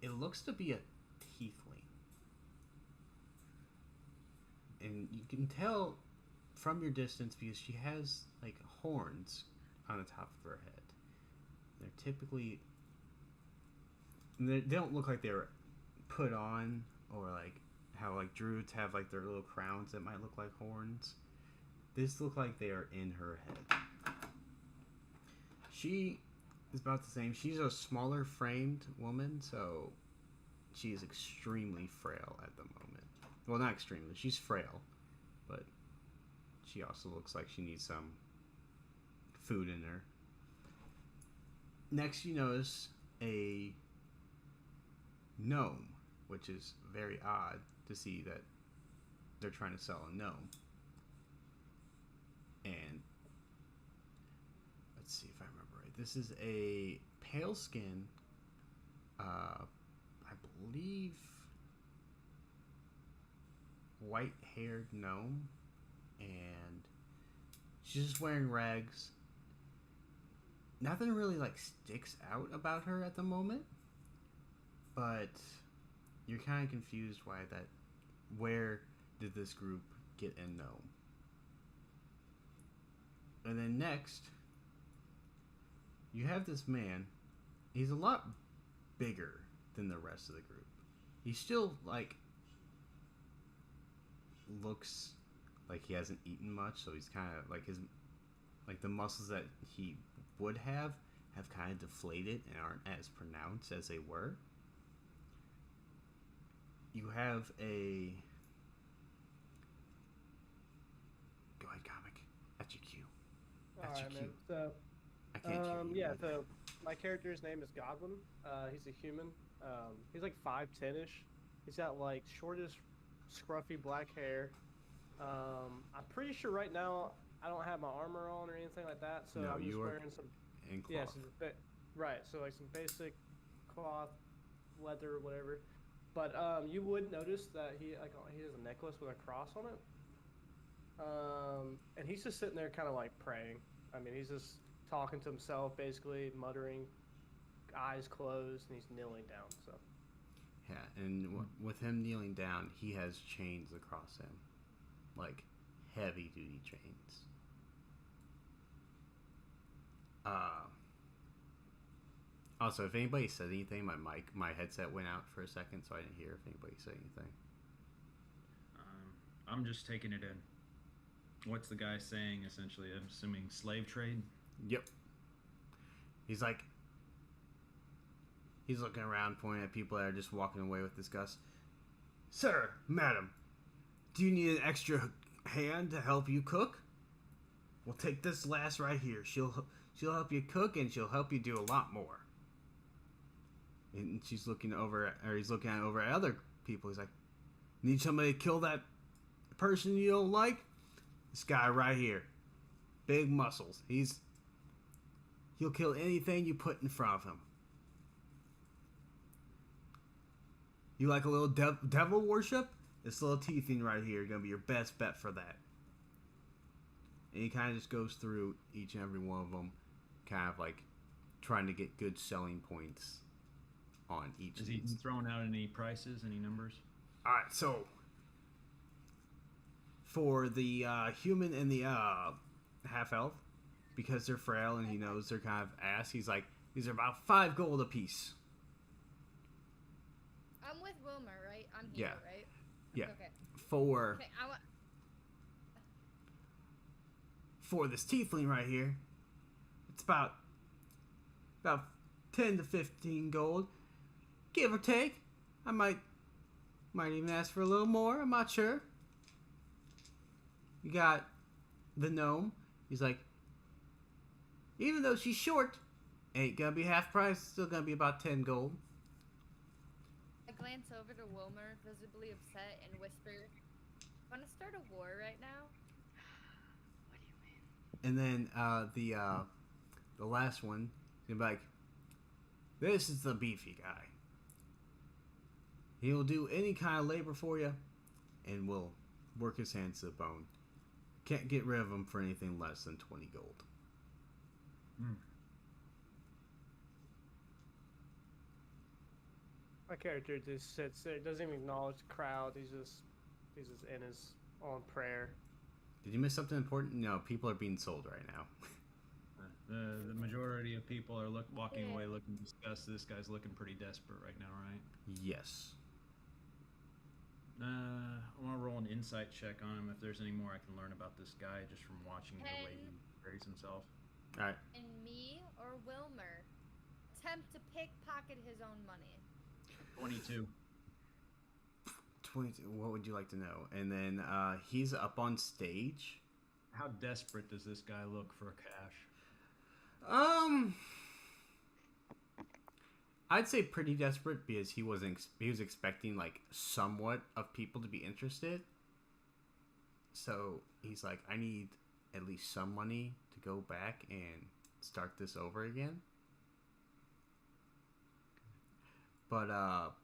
it looks to be a tiefling. And you can tell from your distance because she has like horns on the top of her head. They're typically, they don't look like they were put on, or like how like druids have like their little crowns that might look like horns. This look like they are in her head. She is about the same. She's a smaller framed woman, so she is extremely frail at the moment. Well, not extremely. She's frail, but she also looks like she needs some food in her. Next, you notice a gnome, which is very odd to see that they're trying to sell a gnome. And let's see if I remember right. This is a pale skin, I believe, white haired gnome, and she's just wearing rags. Nothing really like sticks out about her at the moment, but you're kind of confused where did this group get a gnome? And then next, you have this man. He's a lot bigger than the rest of the group. He still like looks like he hasn't eaten much, so he's kind of like the muscles that he would have kind of deflated and aren't as pronounced as they were. You have a... Go ahead, comic. That's your cue. That's your cue. So, I can't hear you. Yeah, so my character's name is Godwin. He's a human. He's like 5'10"-ish. He's got like shortish, scruffy black hair. I'm pretty sure right now I don't have my armor on or anything like that, so No, I'm just you are wearing some. in Yeah, cloth. right. So like some basic cloth, leather, whatever. But you would notice that he has a necklace with a cross on it. And he's just sitting there, kind of like praying. I mean, he's just talking to himself, basically muttering, eyes closed, and he's kneeling down. So. Yeah, and with him kneeling down, he has chains across him, like heavy duty chains. Also, if anybody said anything, my headset went out for a second, so I didn't hear if anybody said anything. I'm just taking it in. What's the guy saying? Essentially, I'm assuming slave trade. Yep. He's looking around, pointing at people that are just walking away with disgust. Sir, madam, do you need an extra hand to help you cook? Well, take this lass right here. She'll help you cook, and she'll help you do a lot more. And he's looking over at other people. He's like, need somebody to kill that person you don't like? This guy right here. Big muscles. He'll kill anything you put in front of him. You like a little devil worship? This little teething right here is going to be your best bet for that. And he kind of just goes through each and every one of them, kind of like trying to get good selling points on each. Is he throwing out any prices, any numbers? Alright, so for the human and the half-elf, because they're frail and he knows they're kind of ass, he's like, these are about 5 gold apiece. I'm with Wilmer, right? I'm here, Yeah. right? Yeah. Okay. For Okay, for this tiefling right here, it's about 10 to 15 gold, give or take. I might even ask for a little more. I'm not sure. You got the gnome. He's like, even though she's short, ain't gonna be half price. Still gonna be about 10 gold. I glance over to Wilmer, visibly upset, and whisper, "Want to start a war right now?" What do you mean? And then the last one, he's gonna be like, this is the beefy guy. He'll do any kind of labor for you, and will work his hands to the bone. Can't get rid of him for anything less than 20 gold. My character just sits there, doesn't even acknowledge the crowd. He's just in his own prayer. Did you miss something important? No, people are being sold right now. The majority of people are walking away looking disgusted. This guy's looking pretty desperate right now, right? Yes. I want to roll an insight check on him if there's any more I can learn about this guy just from watching the way he carries himself. All right. And me or Wilmer attempt to pickpocket his own money. 22. 22. What would you like to know? And then he's up on stage. How desperate does this guy look for cash? I'd say pretty desperate because he was expecting like somewhat of people to be interested. So he's like, I need at least some money to go back and start this over again. But I'll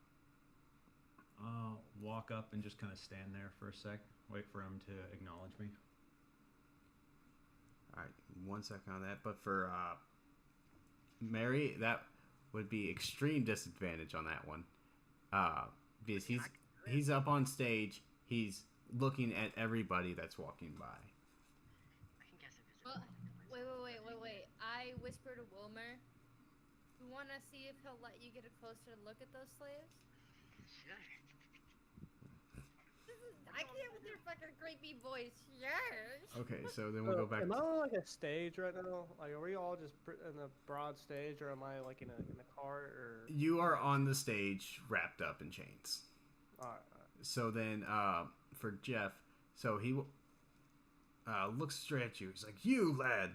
walk up and just kind of stand there for a sec, wait for him to acknowledge me. all right, 1 second on that. But for Mary, that would be extreme disadvantage on that one. Because he's up on stage, he's looking at everybody that's walking by. I can guess if it's Well, wait. I whisper to Wilmer, "You want to see if he'll let you get a closer look at those slaves?" I can't with your fucking creepy voice. Yes. Okay, so then we'll go back. Am I on like a stage right now? Like, are we all just in a broad stage, or am I like in a cart, or? You are on the stage, wrapped up in chains. All right. So then, for Jeff, so he looks straight at you. He's like, "You lad,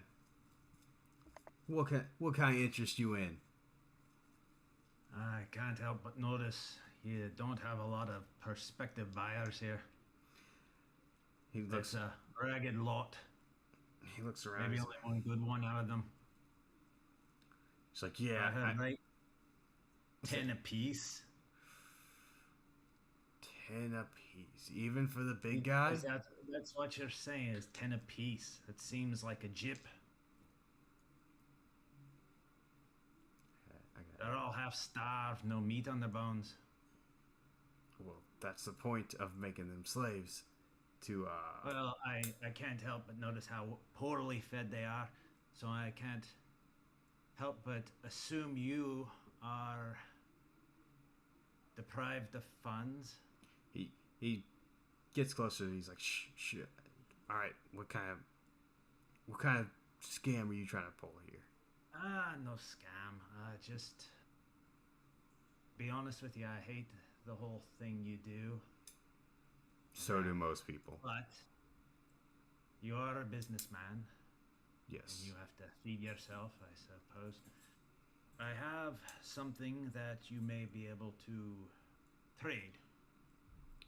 what kind of interest you in? I can't help but notice you don't have a lot of prospective buyers here. He looks. It's a ragged lot. He looks around. Maybe He's only one good one out of them. like, yeah, I heard right. 10 apiece. 10 apiece, even for the big guys. That's what you're saying is 10 apiece. It seems like a jip. They're all half starved, no meat on their bones. Well, that's the point of making them slaves. To Well, I can't help but notice how poorly fed they are, so I can't help but assume you are deprived of funds. he gets closer. He's like, shh. All right, what kind of scam are you trying to pull here? No scam. Just be honest with you. I hate the whole thing you do, So do most people. but you are a businessman. Yes. And you have to feed yourself, I suppose. I have something that you may be able to trade.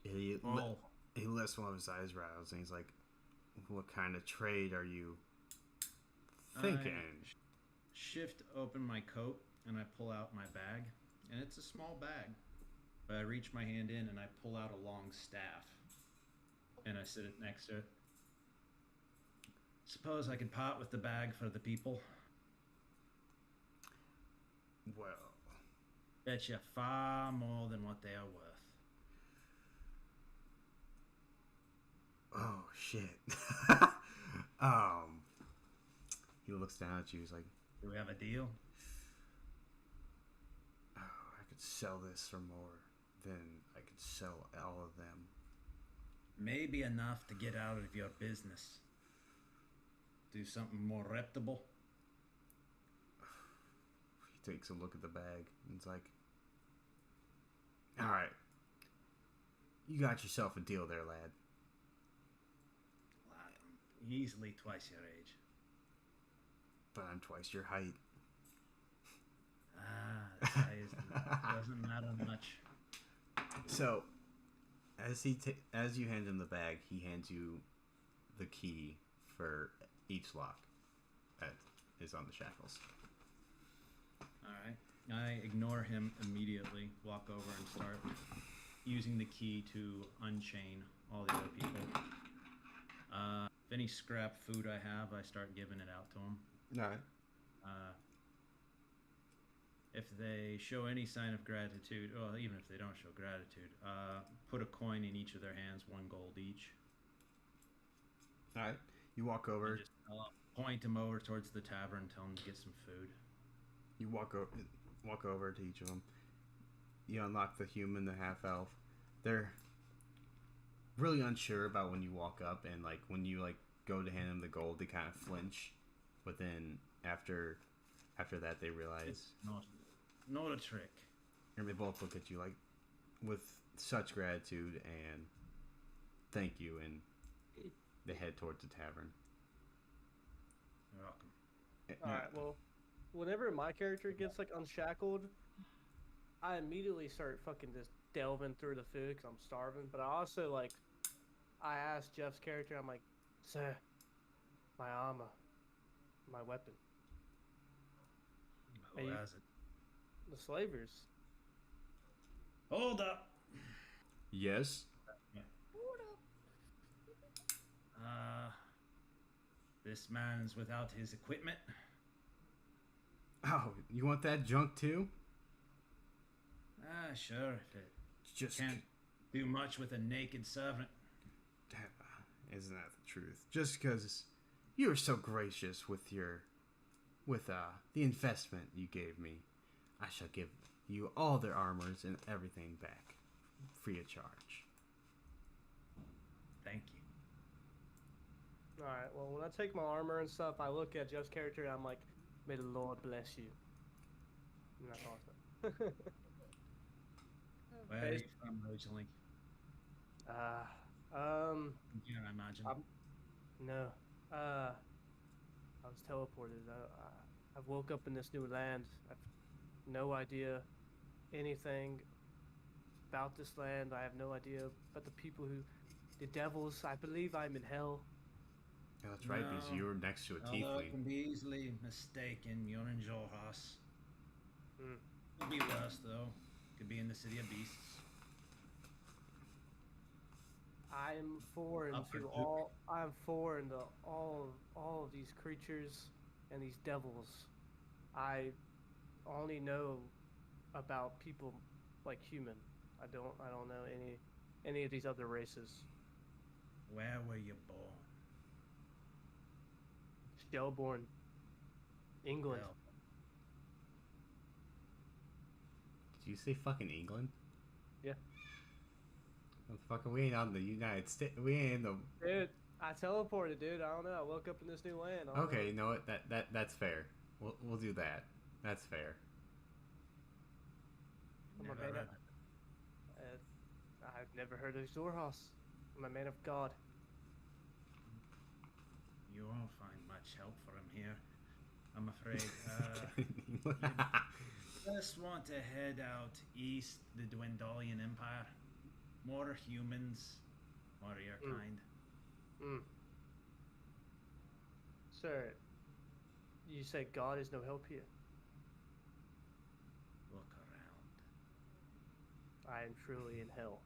He Well, lifts one of his eyebrows and he's like, "What kind of trade are you thinking?" shift open my coat and I pull out my bag, and it's a small bag. But I reach my hand in and I pull out a long staff, and I sit it next to it. Suppose I could part with the bag for the people. Well, Bet you far more than what they are worth. oh shit. He looks down at you. He's like, Do we have a deal? "Oh, I could sell this for more than I could sell all of them." Maybe enough to get out of your business. Do something more reputable. He takes a look at the bag and he's like, "All right, you got yourself a deal there, lad." I'm easily twice your age. But I'm twice your height. The size doesn't matter much. So, as you hand him the bag, he hands you the key for each lock that is on the shackles. Alright. I ignore him immediately, walk over and start using the key to unchain all the other people. If any scrap food I have, I start giving it out to them. Alright. If they show any sign of gratitude, well, even if they don't show gratitude, put a coin in each of their hands, 1 gold each. Alright. You walk And over. just point them over towards the tavern, tell them to get some food. You walk over to each of them. You unlock the human, the half elf. They're really unsure about when you walk up, and like when you like go to hand them the gold, they kind of flinch. But then after that, they realize, It's not a trick. and they both look at you like with such gratitude and thank you, and they head towards the tavern. You're welcome. Alright, well, whenever my character gets, like, unshackled, I immediately start fucking just delving through the food because I'm starving. But I also, like, I asked Jeff's character, I'm like, "Sir, my armor, my weapon, Who Hey, has it? the slavers." Hold up! Yes. Hold up. This man's without his equipment. Oh, you want that junk too? Sure, if it Just can't do much with a naked servant. Isn't that the truth? Just because you were so gracious with the investment you gave me, I shall give you all their armors and everything back, free of charge. Thank you. Alright, well, when I take my armor and stuff, I look at Jeff's character and I'm like, "May the Lord bless you." And that's all I say. Where are you from originally? Yeah, I imagine. No. I was teleported. I've woke up in this new land. I've no idea anything about this land. I have no idea about the people who, the devils. I believe I'm in hell. Yeah, that's right, because No. you're next to a Although it tiefling. can be easily mistaken, you're in Jorhas. Mm. Could be worse though. Could be in the City of Beasts. I'm foreign Upper to Duke. all. I'm foreign to all of these creatures and these devils. I only know about people like human. I don't know any of these other races. Where were you born? Shelbourne, England. Hell, Did you say fucking England? Yeah. Motherfucker, we ain't on the United States. We ain't in the. Dude, I teleported, dude. I don't know. I woke up in this new land. I don't Okay, know. you know what? That's fair. We'll do that. That's fair. I'm a never man heard of, I've never heard of Zorhas. I'm a man of God. You won't find much help from here, I'm afraid. Just want to head out east, the Dwendalian Empire. More humans, more your Mm. kind. Mm. Sir, you say God is no help here. Look around. I am truly in hell.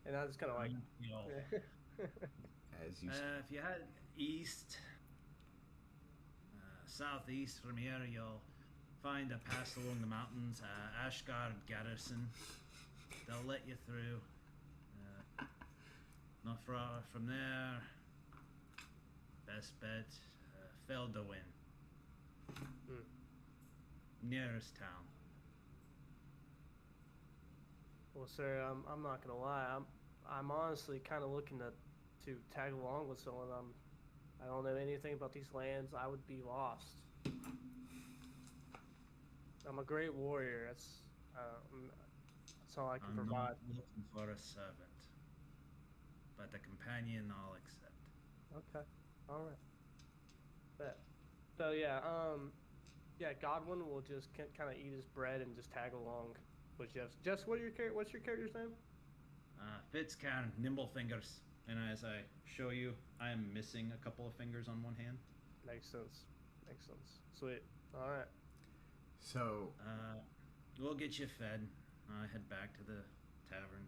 And I was kind of like, Yo. As you. If you head east, southeast from here, you'll find a pass along the mountains, Ashgard Garrison. They'll let you through. Not far from there. Best bet, Felderwin. Mm. Nearest town. well, sir, I'm not gonna lie. I'm honestly kind of looking to tag along with someone. I don't know anything about these lands. I would be lost. I'm a great warrior. That's all I can I'm provide. not looking for a servant, but a companion I'll accept. Okay. All right. Bet. So yeah, Godwin will just kind of eat his bread and just tag along with Jeff's. Jess, what's your character's name? Fitzcairn, Nimble Fingers. And as I show you, I am missing a couple of fingers on one hand. Makes sense. Makes sense. Sweet. All right. So. We'll get you fed. Head back to the tavern.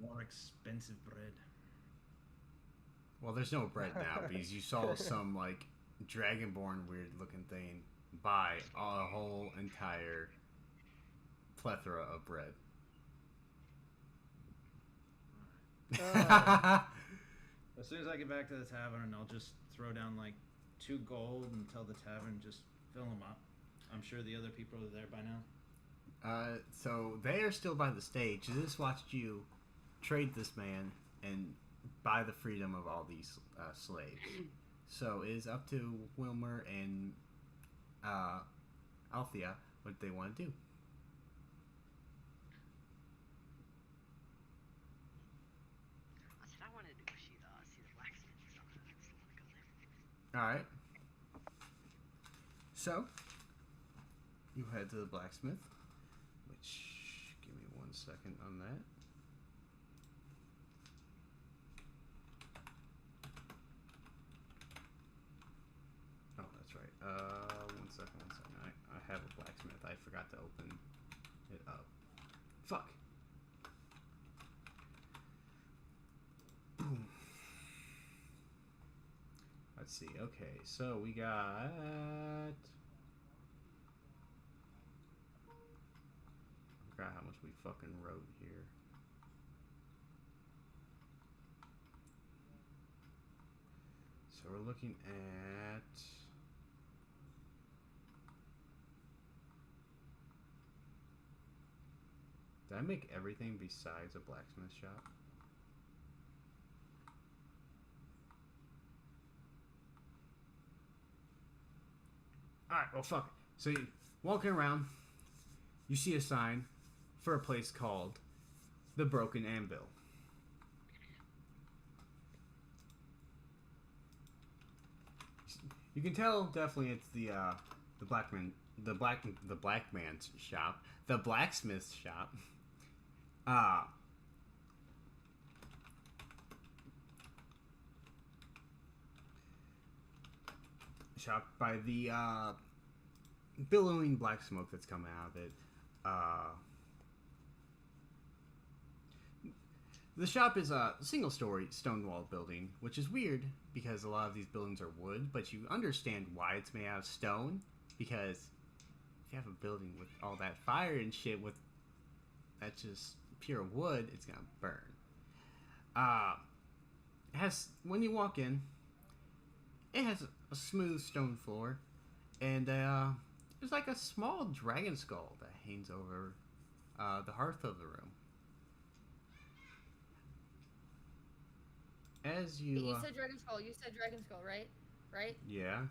More expensive bread. Well, there's no bread now because you saw some like dragonborn weird looking thing buy a whole entire plethora of bread. As soon as I get back to the tavern, I'll just throw down like 2 gold and tell the tavern just fill them up. I'm sure the other people are there by now. So they are still by the stage. They just watched you trade this man and buy the freedom of all these slaves. So it is up to Wilmer and Althea what they want to do. I said I wanted to go see the blacksmith and stuff. I still want to go there. All right. So you head to the blacksmith, which give me 1 second on that. Oh, that's right. 1 second. I have a blacksmith. I forgot to open it up. Fuck. Boom. Let's see. Okay, so we got. I forgot how much we fucking wrote here. So we're looking at. Did I make everything besides a blacksmith shop? Alright, well, fuck it. So you walking around, you see a sign for a place called the Broken Anvil. You can tell definitely it's the black man's shop, the blacksmith's shop. Shop by the billowing black smoke that's coming out of it. The shop is a single-story stone-walled building, which is weird because a lot of these buildings are wood, but you understand why it's made out of stone, because if you have a building with all that fire and shit with that's just pure wood, it's gonna burn. It has, when you walk in, it has a smooth stone floor, and there's like a small dragon skull that hangs over the hearth of the room. As you You said Dragon Skull. You said Dragon Skull, right? Right? yeah,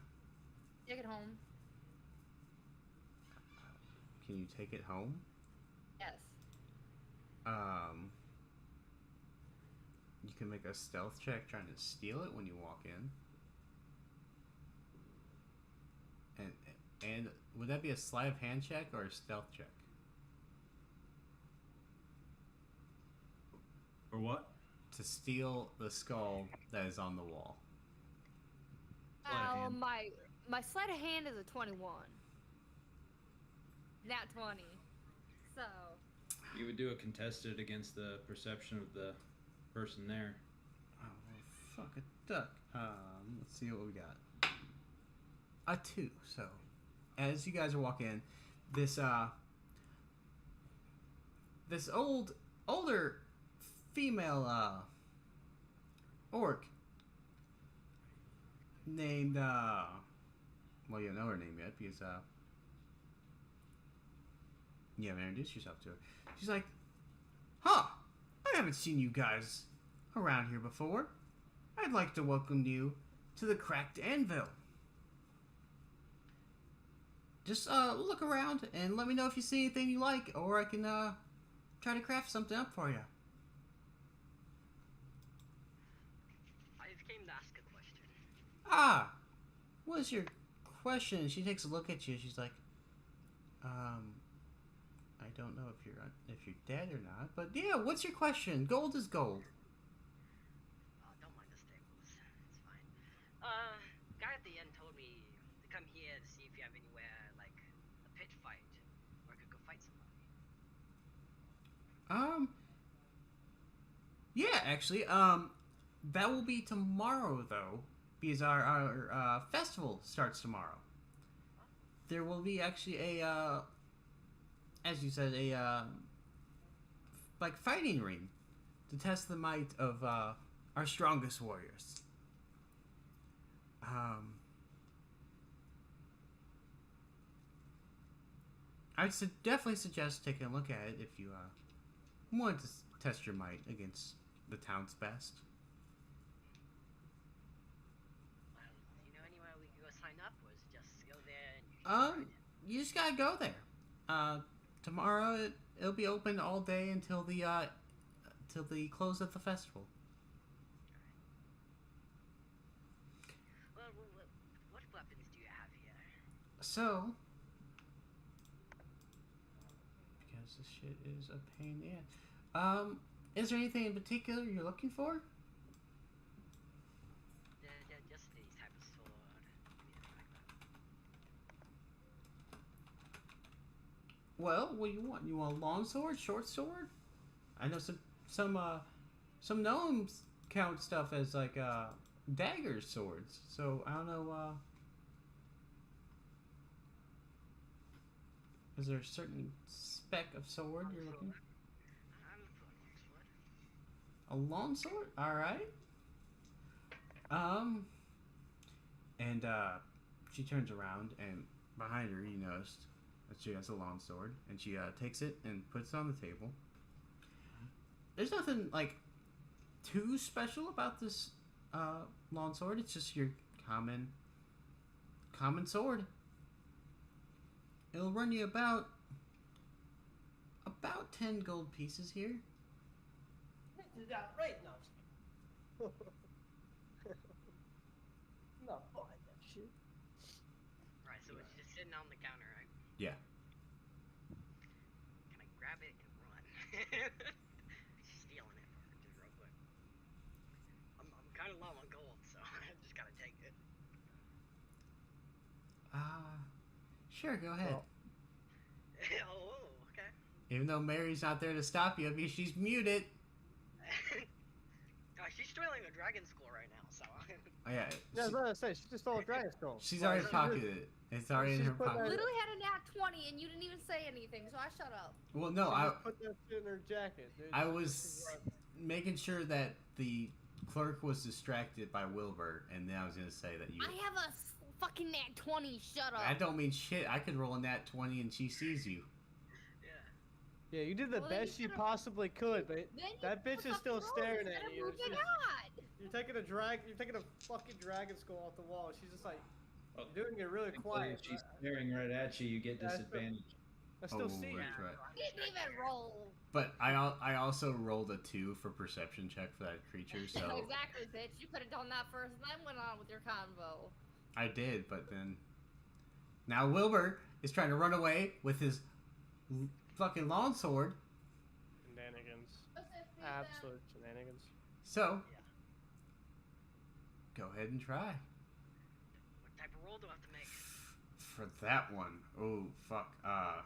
Take it home. can you take it home? Yes. You can make a stealth check trying to steal it when you walk in. And would that be a sleight of hand check or a stealth check? For what? To steal the skull that is on the wall. Sleight of hand. My sleight of hand is a 21. Nat 20. So. You would do a contested against the perception of the person there. Oh, well, fuck a duck. Let's see what we got. A 2. So, as you guys are walking in, this older female orc named well, you don't know her name yet because you haven't introduced yourself to her. She's like, huh, I haven't seen you guys around here before. I'd like to welcome you to the Cracked Anvil. Just look around and let me know if you see anything you like, or I can try to craft something up for you. I came to ask a question. Ah, what's your question? She takes a look at you. She's like, I don't know if you're dead or not, but yeah, what's your question? Gold is gold. Don't mind the staples. It's fine. Guy at the end told me to come here to see if you have anywhere like a pit fight where I could go fight somebody. Yeah, actually, that will be tomorrow though, because our festival starts tomorrow. There will be actually a, as you said, a like fighting ring to test the might of our strongest warriors. I'd definitely suggest taking a look at it if you wanted to test your might against the town's best. Well, do you know anywhere we can go sign up, or is it just go there and you can find it? You just gotta go there. Tomorrow it'll be open all day until the close of the festival. Well, what weapons do you have here? So, because this shit is a pain in the ass. Is there anything in particular you're looking for? Yeah, just any type of sword, anything like that. Well, what do you want? You want a long sword, short sword? I know some gnomes count stuff as like dagger swords. So I don't know. Is there a certain spec of sword you're looking? I'm looking for a long sword. A long sword? All right. And she turns around, and behind her, you noticed that she has a long sword, and she takes it and puts it on the table. There's nothing like too special about this long sword. It's just your common sword. It'll run you about 10 gold pieces here. This is outright now. Not buying that shit. Yeah. Can I grab it and run? Stealing it for just real quick. I'm kind of low on gold, so I just gotta take it. Sure, go ahead. Well, Oh, okay. Even though Mary's not there to stop you, I mean, she's muted. She's stealing a dragon skull right now, so. Oh, yeah. yeah, I was about to say, she just stole a dragon skull. She's Like, already she pocketed it. It's already in she's her put that- pocket. Literally had a nat 20 and you didn't even say anything, so I shut up. Well, just- no, she I just put that shit in her jacket, dude. I was making sure that the clerk was distracted by Wilbur, and then I was gonna say that you. I have a fucking nat 20, shut up. That don't mean shit. I could roll a nat 20 and she sees you. Yeah. Yeah, you did the Well, then best you you could've- possibly could, but Then you that bitch fucking is still rolled staring instead at of you. moving She's- on. You're taking a fucking dragon skull off the wall. She's just like Oh, doing it really quiet. If she's staring right at you, you get That's disadvantage. I still Oh, see you. that's right. Didn't even roll. But I also rolled a 2 for perception check for that creature, so Exactly, bitch. You could have done that first and then went on with your convo. I did. But then now Wilbur is trying to run away with his fucking longsword. Shenanigans. What's this thing Absolute shenanigans. So Yeah. go ahead and try What type of roll do I have to make? for that one. Oh fuck. Oh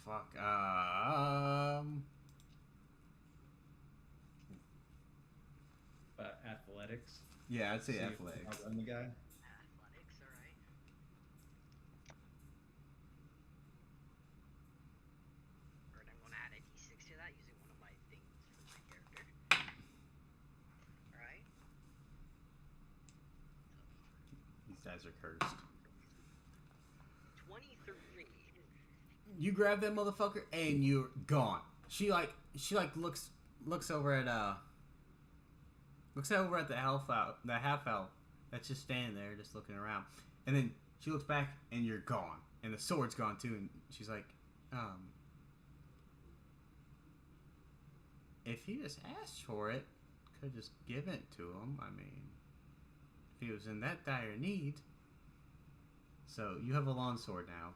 fuck. Athletics. Yeah, I'd say See if athletics. I'll run the guy. Athletics, alright. Alright, I'm gonna add a d6 to that using one of my things for my character. Alright. These guys are cursed. 23. You grab that motherfucker and you're gone. She looks over at the half elf that's just standing there just looking around, and then she looks back and you're gone, and the sword's gone too, and she's like, if he just asked for it, could just give it to him. I mean, if he was in that dire need. So you have a long sword now.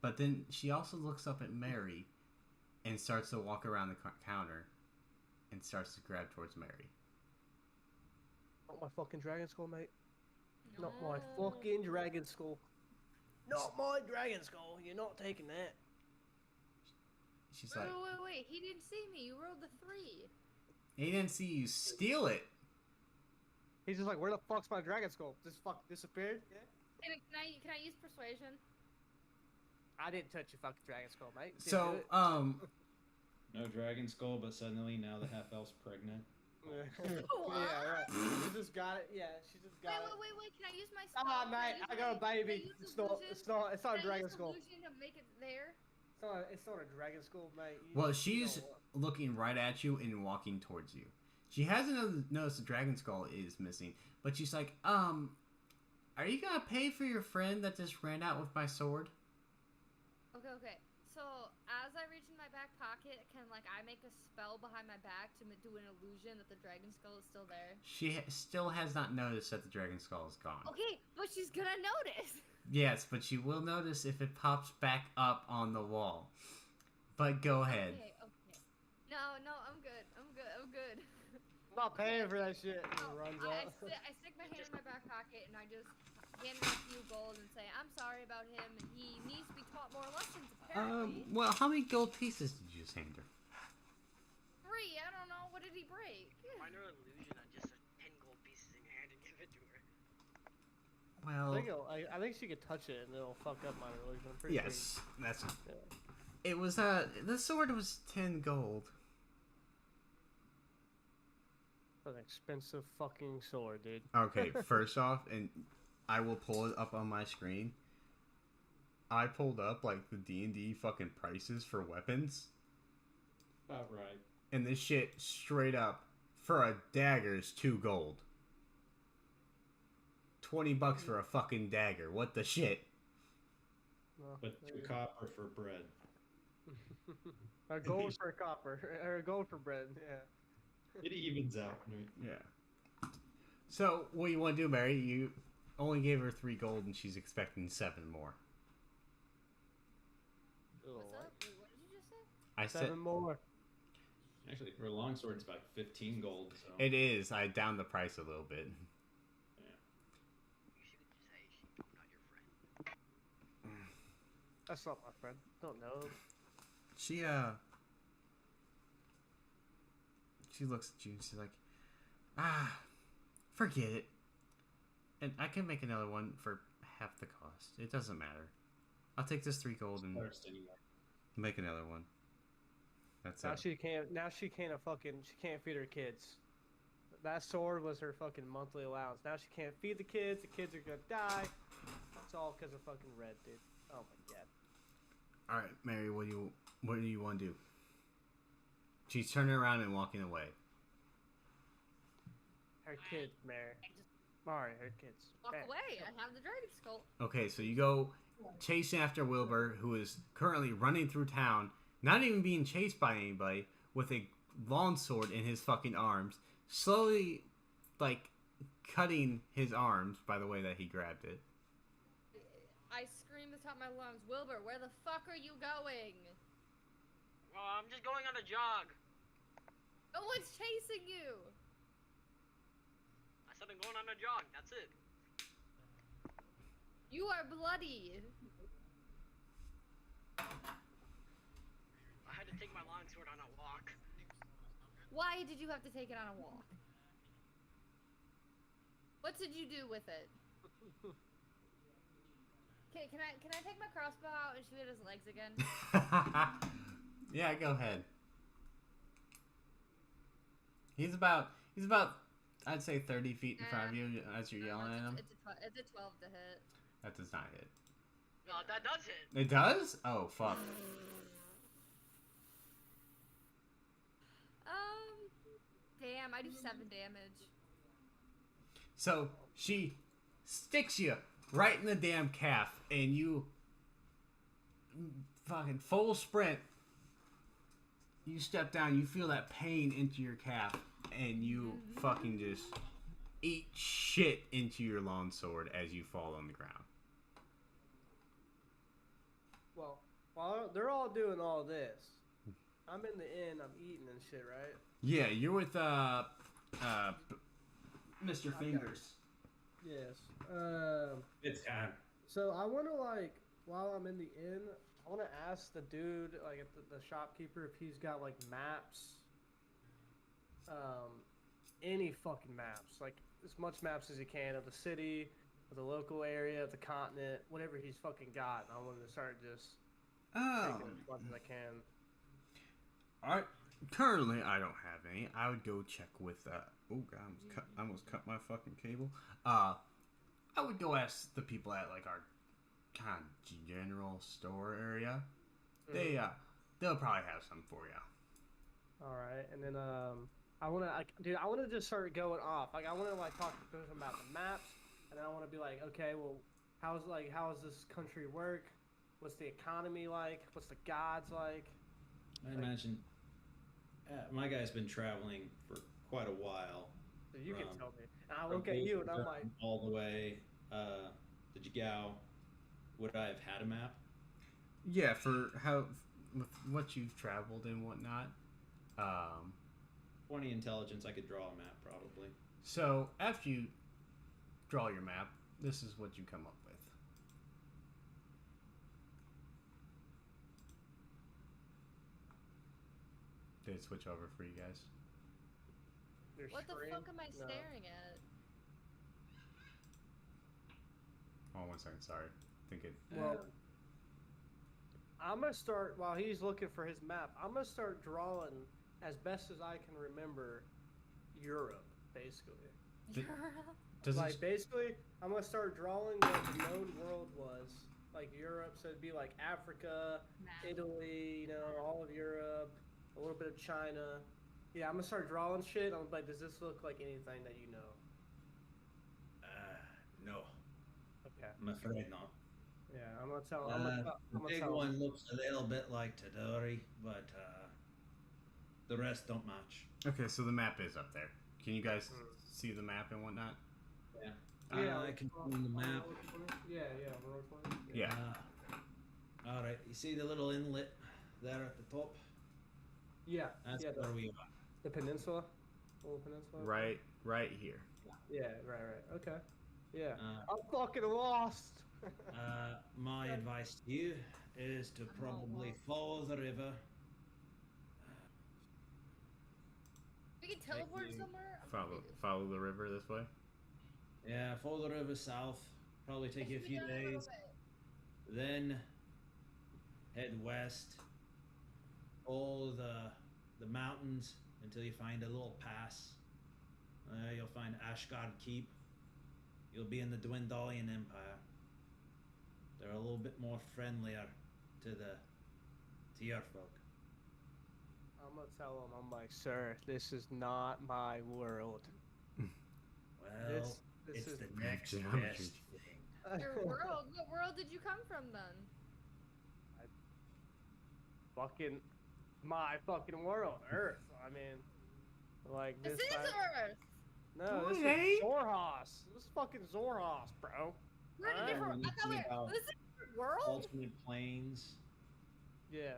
But then she also looks up at Mary and starts to walk around the counter and starts to grab towards Mary. Not my fucking dragon skull, mate. No. Not my fucking dragon skull. Not my dragon skull. You're not taking that. She's Wait, like, wait. He didn't see me. You rolled the 3. he didn't see you steal it. He's just like, where the fuck's my dragon skull? This fuck disappeared? Yeah. Can I use persuasion? I didn't touch your fucking dragon skull, mate. Didn't So, do it. No dragon skull, but suddenly now the half elf's pregnant. What? Yeah, right. She just got it. Yeah, she just got it. Wait. Can I use my spell? Ah, Can mate, use I got a my- can I baby. use It's not a Can I dragon use skull. illusion to make it there? It's not a dragon skull, mate. well, she's looking right at you and walking towards you. She hasn't noticed the dragon skull is missing, but she's like, are you gonna pay for your friend that just ran out with my sword? Okay. So, as I reach in my back pocket, can, I make a spell behind my back to do an illusion that the dragon skull is still there? She still has not noticed that the dragon skull is gone. Okay, but she's gonna notice! Yes, but she will notice if it pops back up on the wall. But go ahead. Okay. No, I'm good. I'm good. I'm not paying for that shit. And No, he runs I out. stick my hand in my back pocket and I just hand him a few gold and say, I'm sorry about him and he needs to be taught more lessons, apparently. Well, how many gold pieces did you just hand her? 3, I don't know. What did he break? Minor illusion on just 10 gold pieces in your hand and give it to her. Well, I think she could touch it and it'll fuck up my illusion. I'm pretty yes, that's. Sure. It was the sword was 10 gold. An expensive fucking sword, dude. Okay, first off, and I will pull it up on my screen. I pulled up like the D&D fucking prices for weapons, About right. and this shit straight up for a dagger is 2 gold. $20 for a fucking dagger. What the shit? Well, But there 2 you copper for bread. go. A gold for a copper, or a gold for bread. Yeah. It evens out. Right? Yeah. So, what you want to do, Mary? You only gave her 3 gold, and she's expecting 7 more. What's up? Wait, what did you just say? I said 7 more. Actually, for a longsword, it's about 15 gold. So. it is. I downed the price a little bit. You should just say she's not your friend. That's not my friend. Don't know. She looks at you and she's like, forget it. And I can make another one for half the cost. It doesn't matter. I'll take this 3 gold and make another one. That's Now it. she can't. Now she can't She can't feed her kids. That sword was her fucking monthly allowance. Now she can't feed the kids. The kids are gonna die. It's all because of fucking Red, dude. Oh my god. All right, Mary. What do you want to do? She's turning around and walking away. Her kids, Mary. Mari, her kids. Walk Bam. away. I have the dragon skull. Okay, so you go chasing after Wilbur, who is currently running through town, not even being chased by anybody, with a longsword in his fucking arms, slowly, like, cutting his arms by the way that he grabbed it. I scream at the top of my lungs, Wilbur, where the fuck are you going? Well, I'm just going on a jog. No one's chasing you. I said I'm going on a jog. That's it. You are bloody. I had to take my longsword on a walk. Why did you have to take it on a walk? What did you do with it? Can I take my crossbow out and shoot at his legs again? Yeah, go ahead. He's about I'd say 30 feet in front of you as you're yelling at him. It's a 12 to hit. That does not hit. No, that does hit. It does? Oh, fuck. Damn, I do 7 damage. So she sticks you right in the damn calf, and you fucking full sprint. You step down, you feel that pain into your calf, and you fucking just eat shit into your longsword as you fall on the ground. Well, while they're all doing all this, I'm in the inn. I'm eating and shit, right? Yeah, you're with Mr. Fingers. Yes. It's time. So I want to, like, while I'm in the inn, I want to ask the dude, like, at the shopkeeper, if he's got, like, maps. Any fucking maps, like as much maps as he can of the city, of the local area, of the continent, whatever he's fucking got. And I want to start just taking as much as I can. Alright. Currently, I don't have any. I would go check with, oh god, I almost cut my fucking cable. I would go ask the people at, like, our kind of general store area. They'll probably have some for you. Alright, and then, I want to just start going off. Like, I want to, like, talk to them about the maps, and then I want to be like, okay, well, how does this country work? What's the economy like? What's the gods like? I imagine my guy's been traveling for quite a while. So you can tell me. And I look at you and I'm like, all the way to Jigao. Would I have had a map? Yeah, for with what you've traveled and whatnot. 20 intelligence, I could draw a map probably. So after you draw your map, this is what you come up with. Did it switch over for you guys? your What the screen? fuck am I No. staring at? Oh, 1 second. Sorry. I think it. Well, I'm gonna start while he's looking for his map. I'm gonna start drawing as best as I can remember Europe, basically. Did- Does Like it, basically, I'm gonna start drawing what the known world was, like Europe. So it'd be like Africa, Map. Italy, you know, all of Europe, a little bit of China. Yeah, I'm gonna start drawing shit. I'm like, does this look like anything that you know? No, Okay. I'm afraid not. Yeah, I'm gonna tell. I'm gonna The tell big him. one looks a little bit like Tadori, but the rest don't match. okay, so the map is up there. Can you guys see the map and whatnot? Yeah. Yeah, I can find the map. Yeah, roll 20. Yeah. All right. You see the little inlet there at the top? Yeah, That's yeah, where we are. the peninsula, little peninsula. Right here. Yeah, right. Okay. Yeah. Uh, I'm fucking lost. My advice to you is to probably follow the river. We can teleport you. somewhere. I'm confused. Follow the river this way. Yeah, follow the river south. Probably take you a few Just a little days. bit. Then head west. Follow the mountains until you find a little pass. You'll find Ashgard Keep. You'll be in the Dwendalian Empire. They're a little bit more friendlier to your folk. I'm gonna tell him. I'm like, sir, this is not my world. Well, This it's is the next geometry. best thing. Your world? What world did you come from then? fucking my fucking world, Earth. I mean, like This this. is Earth. No, this it ain't. is Zorhas. This is fucking Zorhas, bro. We're in a Alright. different. I thought Anything about this is a different world. Alternate planes. Yeah,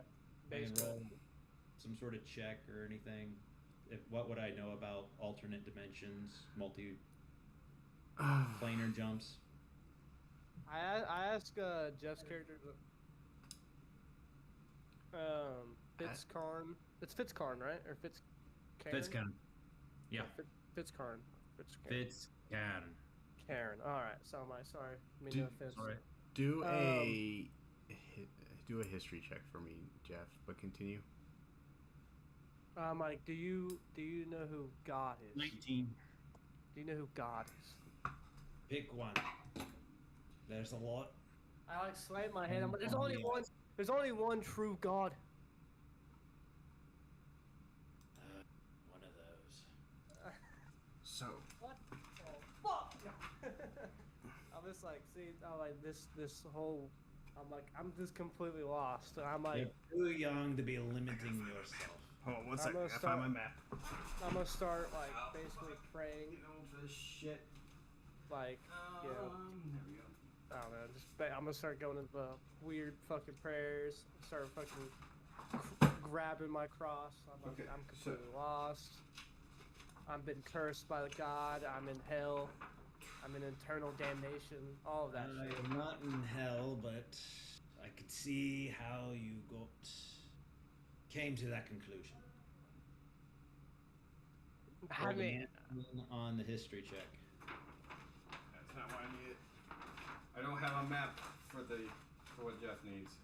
I can basically. roll some sort of check or anything. What would I know about alternate dimensions, multi-planar jumps? I asked Jeff's character. Fitzcarn. It's Fitzcarn, right? Or Fitzcairn? Fitzcairn. Yeah. Fitzcarn. Fitzcairn. Karen. All right. So am I? Sorry. I mean, no offense. Sorry. Do a history check for me, Jeff. But continue. Mike, do you know who God is? 19. Do you know who God is? Pick one. There's a lot. I like slammed my head. I'm like, there's Oh, only yes. one. There's only one true God. One of those. So What? Oh, fuck! I'm just like, see, I'm like this whole. I'm like, I'm just completely lost. And I'm like, You're too young to be limiting yourself. hold on one I'm second. gonna I start- found my map. I'm gonna start like basically praying, for this shit. like, you know, There we go. I don't know. I'm gonna start going into the weird fucking prayers. Start fucking grabbing my cross. I'm like, Okay, I'm so- completely lost. I've been cursed by the God. I'm in hell. I'm in eternal damnation. All of that I shit. am not in hell, but I could see how you came to that conclusion. I Roll mean, the 19 on the history check. That's not what I need. I don't have a map for what Jeff needs.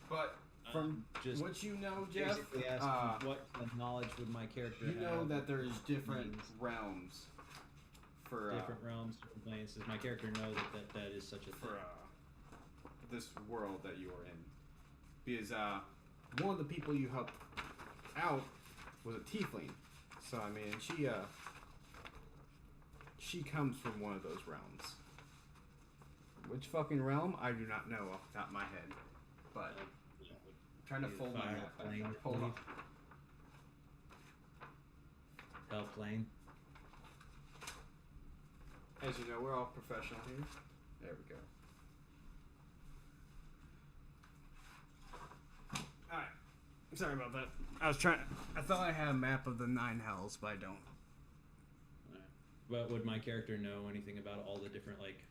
But from Just what you know, Jeff, basically asking what knowledge would my character you know have? that there's different means. realms for Different realms, different planes. Does my character know that is such a for thing? this world that you are in, because one of the people you helped out was a tiefling. So I mean, she comes from one of those realms. Which fucking realm? I do not know off the top of my head. But I'm trying to Either fold my fire map back. plane, Hold on. Hell plane. As you know, we're all professional here. There we go. Alright. Sorry about that. I thought I had a map of the 9 hells, but I don't. But would my character know anything about all the different, like,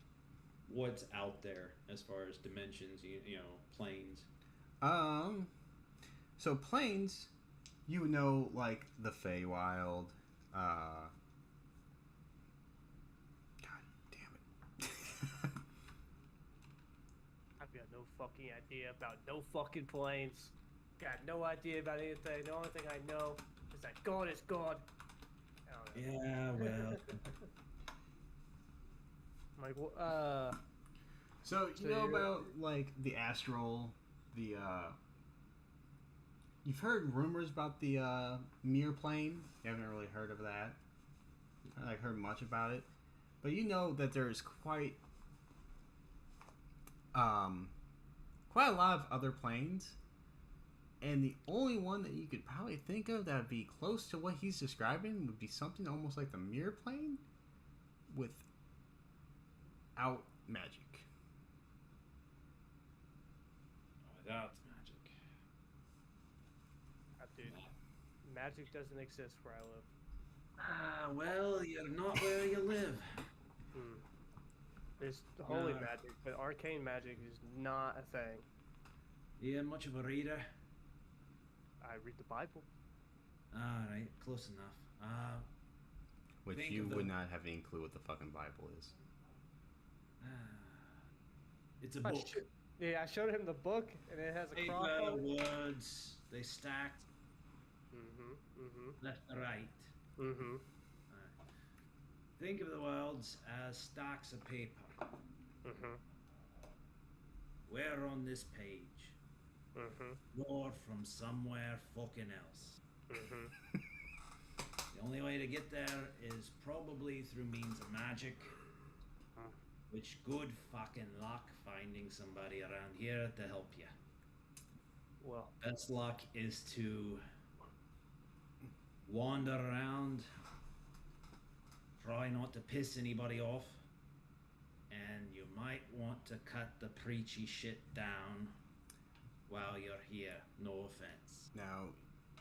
what's out there as far as dimensions, you know, planes? So planes, you know, like the Feywild, God damn it. I've got no fucking idea about no fucking planes. Got no idea about anything. The only thing I know is that God is God. I don't know. Yeah, well, I'm like, So you So know you're- about like the astral, you've heard rumors about the Mir plane. You haven't really heard of that. Like heard much about it, but you know that there's quite a lot of other planes And the only one that you could probably think of that would be close to what he's describing would be something almost like the mirror plane without magic. Without magic. Dude, magic doesn't exist where I live. Ah, well, you're not where you live. There's holy No. magic, but arcane magic is not a thing. You much of a reader? I read the Bible. Alright, close enough. Which Think you of the- would not have any clue what the fucking Bible is. It's a I book. Yeah, I showed him the book, and it has a 8 cross letter on it. words. They stacked left to right. Alright. Think of the words as stacks of paper. We're on this page. You're from somewhere fucking else. The only way to get there is probably through means of magic. Which good fucking luck finding somebody around here to help you. Well, Best luck is to wander around, try not to piss anybody off, and you might want to cut the preachy shit down while you're here. No offense. Now,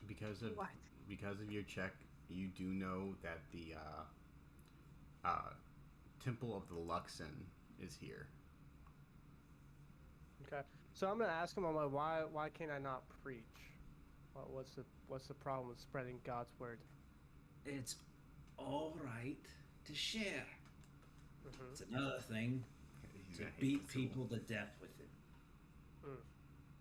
because of your check, you do know that the Temple of the Luxon is here. okay. So I'm gonna ask him, I'm like, why can't I not preach? What's the problem with spreading God's word? It's all right to share. It's another thing He's to gonna hate beat this little- people to death with it.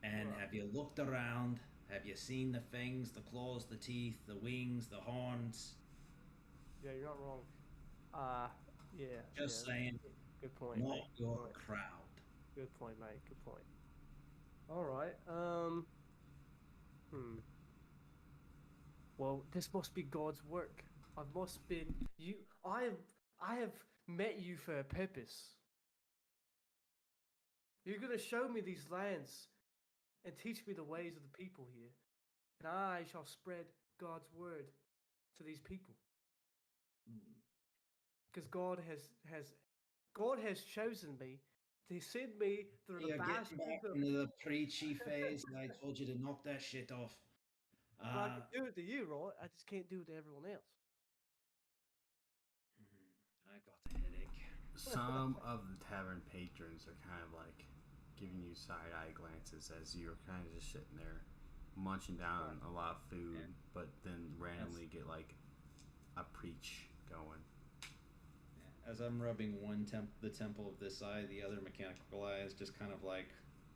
And Right. have you looked around? Have you seen the fangs, the claws, the teeth, the wings, the horns? Yeah, you're not wrong. Yeah. Just yeah. saying, Good point. not mate. Good your point. crowd. Good point, mate. Good point. All right. Well, this must be God's work. I must been you. I have met you for a purpose. You're gonna show me these lands and teach me the ways of the people here, and I shall spread God's word to these people. Because God has chosen me to send me through the You're getting bastards back of. into the preachy phase, and I told you to knock that shit off. Well, I can do it to you, right? I just can't do it to everyone else. I got a headache. Some of the tavern patrons are kind of like giving you side-eye glances as you're kind of just sitting there munching down a lot of food, but then randomly get like a preach going. As I'm rubbing the temple of this eye, the other mechanical eye is just kind of like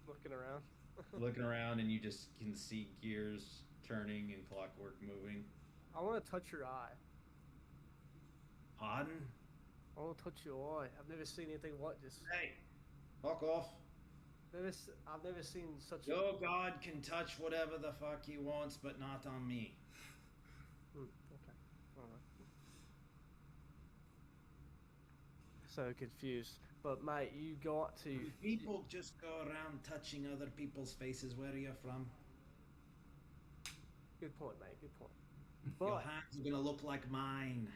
Looking around. looking around, and you just can see gears turning and clockwork moving. I want to touch your eye. Pardon? I want to touch your eye. I've never seen anything like this. Hey, fuck off. I've never seen such. Your God can touch whatever the fuck he wants, but not on me. Okay. All right. So confused, but mate, you got to. People just go around touching other people's faces. Where are you from? Good point, mate. Good point. Your But hands are gonna look like mine.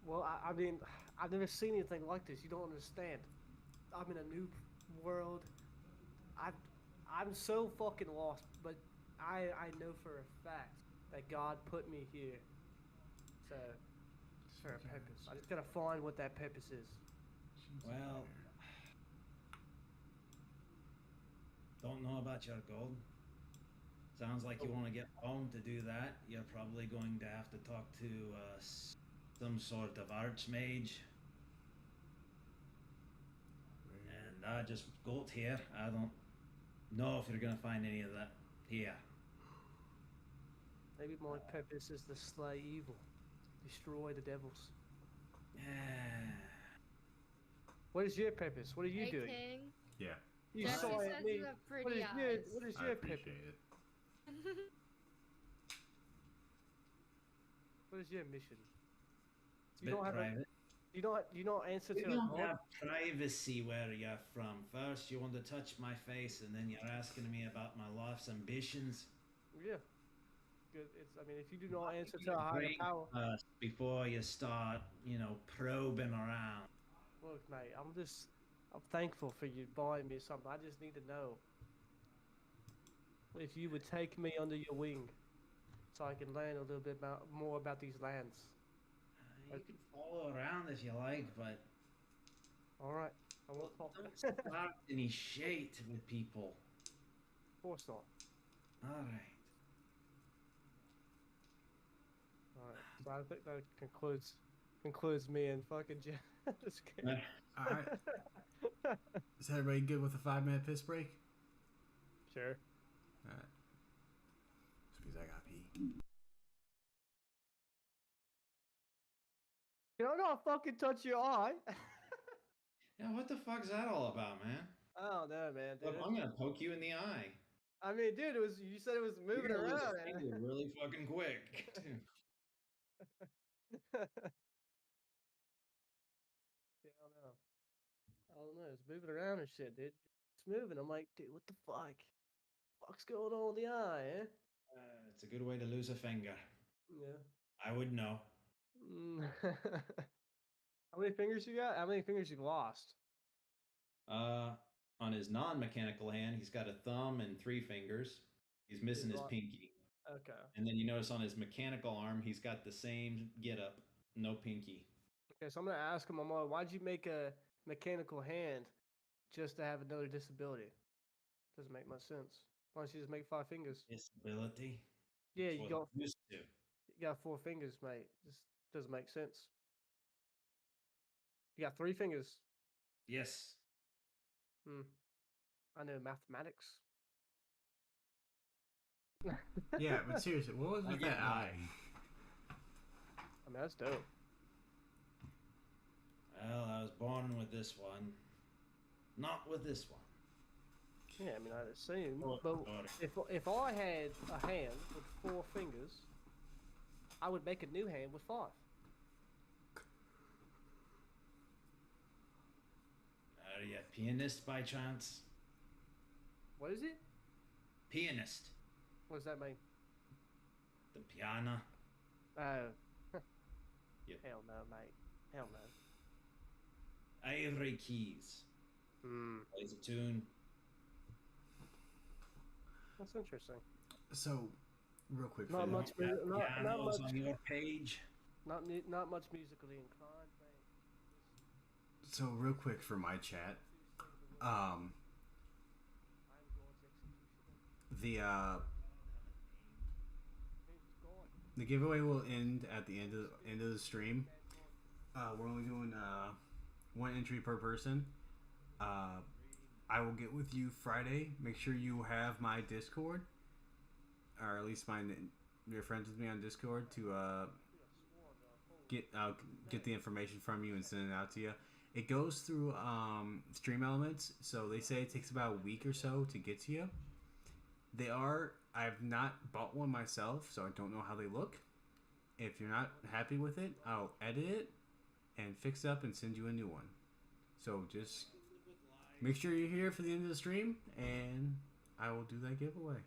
well, I mean, I've never seen anything like this. You don't understand. I'm in a new world. I'm so fucking lost, but I know for a fact that God put me here to for a purpose. I just gotta find what that purpose is. Well, don't know about your gold. Sounds like you want to get home to do that. You're probably going to have to talk to some sort of archmage. And I just got here. I don't know if you're going to find any of that here. Maybe my purpose is to slay evil, destroy the devils. What is your purpose? What are you Hey, doing? King. Yeah, You Jesse saw says at me. you have What pretty is eyes. your What is I your appreciate purpose? it. What is your mission? You Bit don't have a, private. You don't answer We to the don't call. have privacy where you're from. First, you want to touch my face, and then you're asking me about my life's ambitions. Yeah. Good. I mean, if you do not answer to a higher Drink power, first before you start, probing around. look, mate, I'm thankful for you buying me something. I just need to know if you would take me under your wing, so I can learn a little bit more about these lands. You can follow around if you like, but All right. I won't don't follow. start any shit with people. Of course not. All right. All right. So I think that concludes me and fucking Jeff. Just kidding. All right. Is everybody good with a 5-minute piss break? Sure. All right. Just because I got pee. Can I not fucking touch your eye? Yeah, what the fuck's that all about, man? I don't know, man. Dude. Look, I'm gonna poke you in the eye. I mean, dude, you said it was moving You're gonna lose around. a finger really fucking quick. Yeah, I don't know. It's moving around and shit, dude. It's moving. I'm like, dude, what the fuck? Fuck's going on with the eye, eh? It's a good way to lose a finger. Yeah. I would know. How many fingers you got? How many fingers you lost? On his non-mechanical hand, he's got a thumb and 3 fingers. He's missing his pinky. Okay. And then you notice on his mechanical arm, he's got the same get-up, no pinky. Okay, so I'm gonna ask him, Mama, why'd you make a mechanical hand just to have another disability? Doesn't make much sense. Why don't you just make 5 fingers? Disability. Yeah, That's you what got I'm used to. 4 fingers, mate. Just doesn't make sense. You got 3 fingers. Yes. I know mathematics. Yeah, but seriously, what was with get that eye? I mean, that's dope. Well, I was born with this one. Not with this one. Yeah, I mean, I'd assume. Oh, But sorry. if I had a hand with 4 fingers, I would make a new hand with 5. Are you a pianist by chance? What is it? Pianist. What does that mean? The piano. Oh. Yep. Hell no, mate. Hell no. Ivory keys. Plays a tune. That's interesting. So, real quick. Not for much. that, Not Pianos much. on your page. Not much musically inclined, mate. So, real quick for my chat. The giveaway will end at the end of the stream. We're only doing 1 entry per person. I will get with you Friday. Make sure you have my Discord, or at least your friends with me on Discord to get the information from you and send it out to you. It goes through Stream Elements, so they say it takes about a week or so to get to you. I've not bought one myself, so I don't know how they look. If you're not happy with it, I'll edit it and fix it up and send you a new one. So just make sure you're here for the end of the stream, and I will do that giveaway.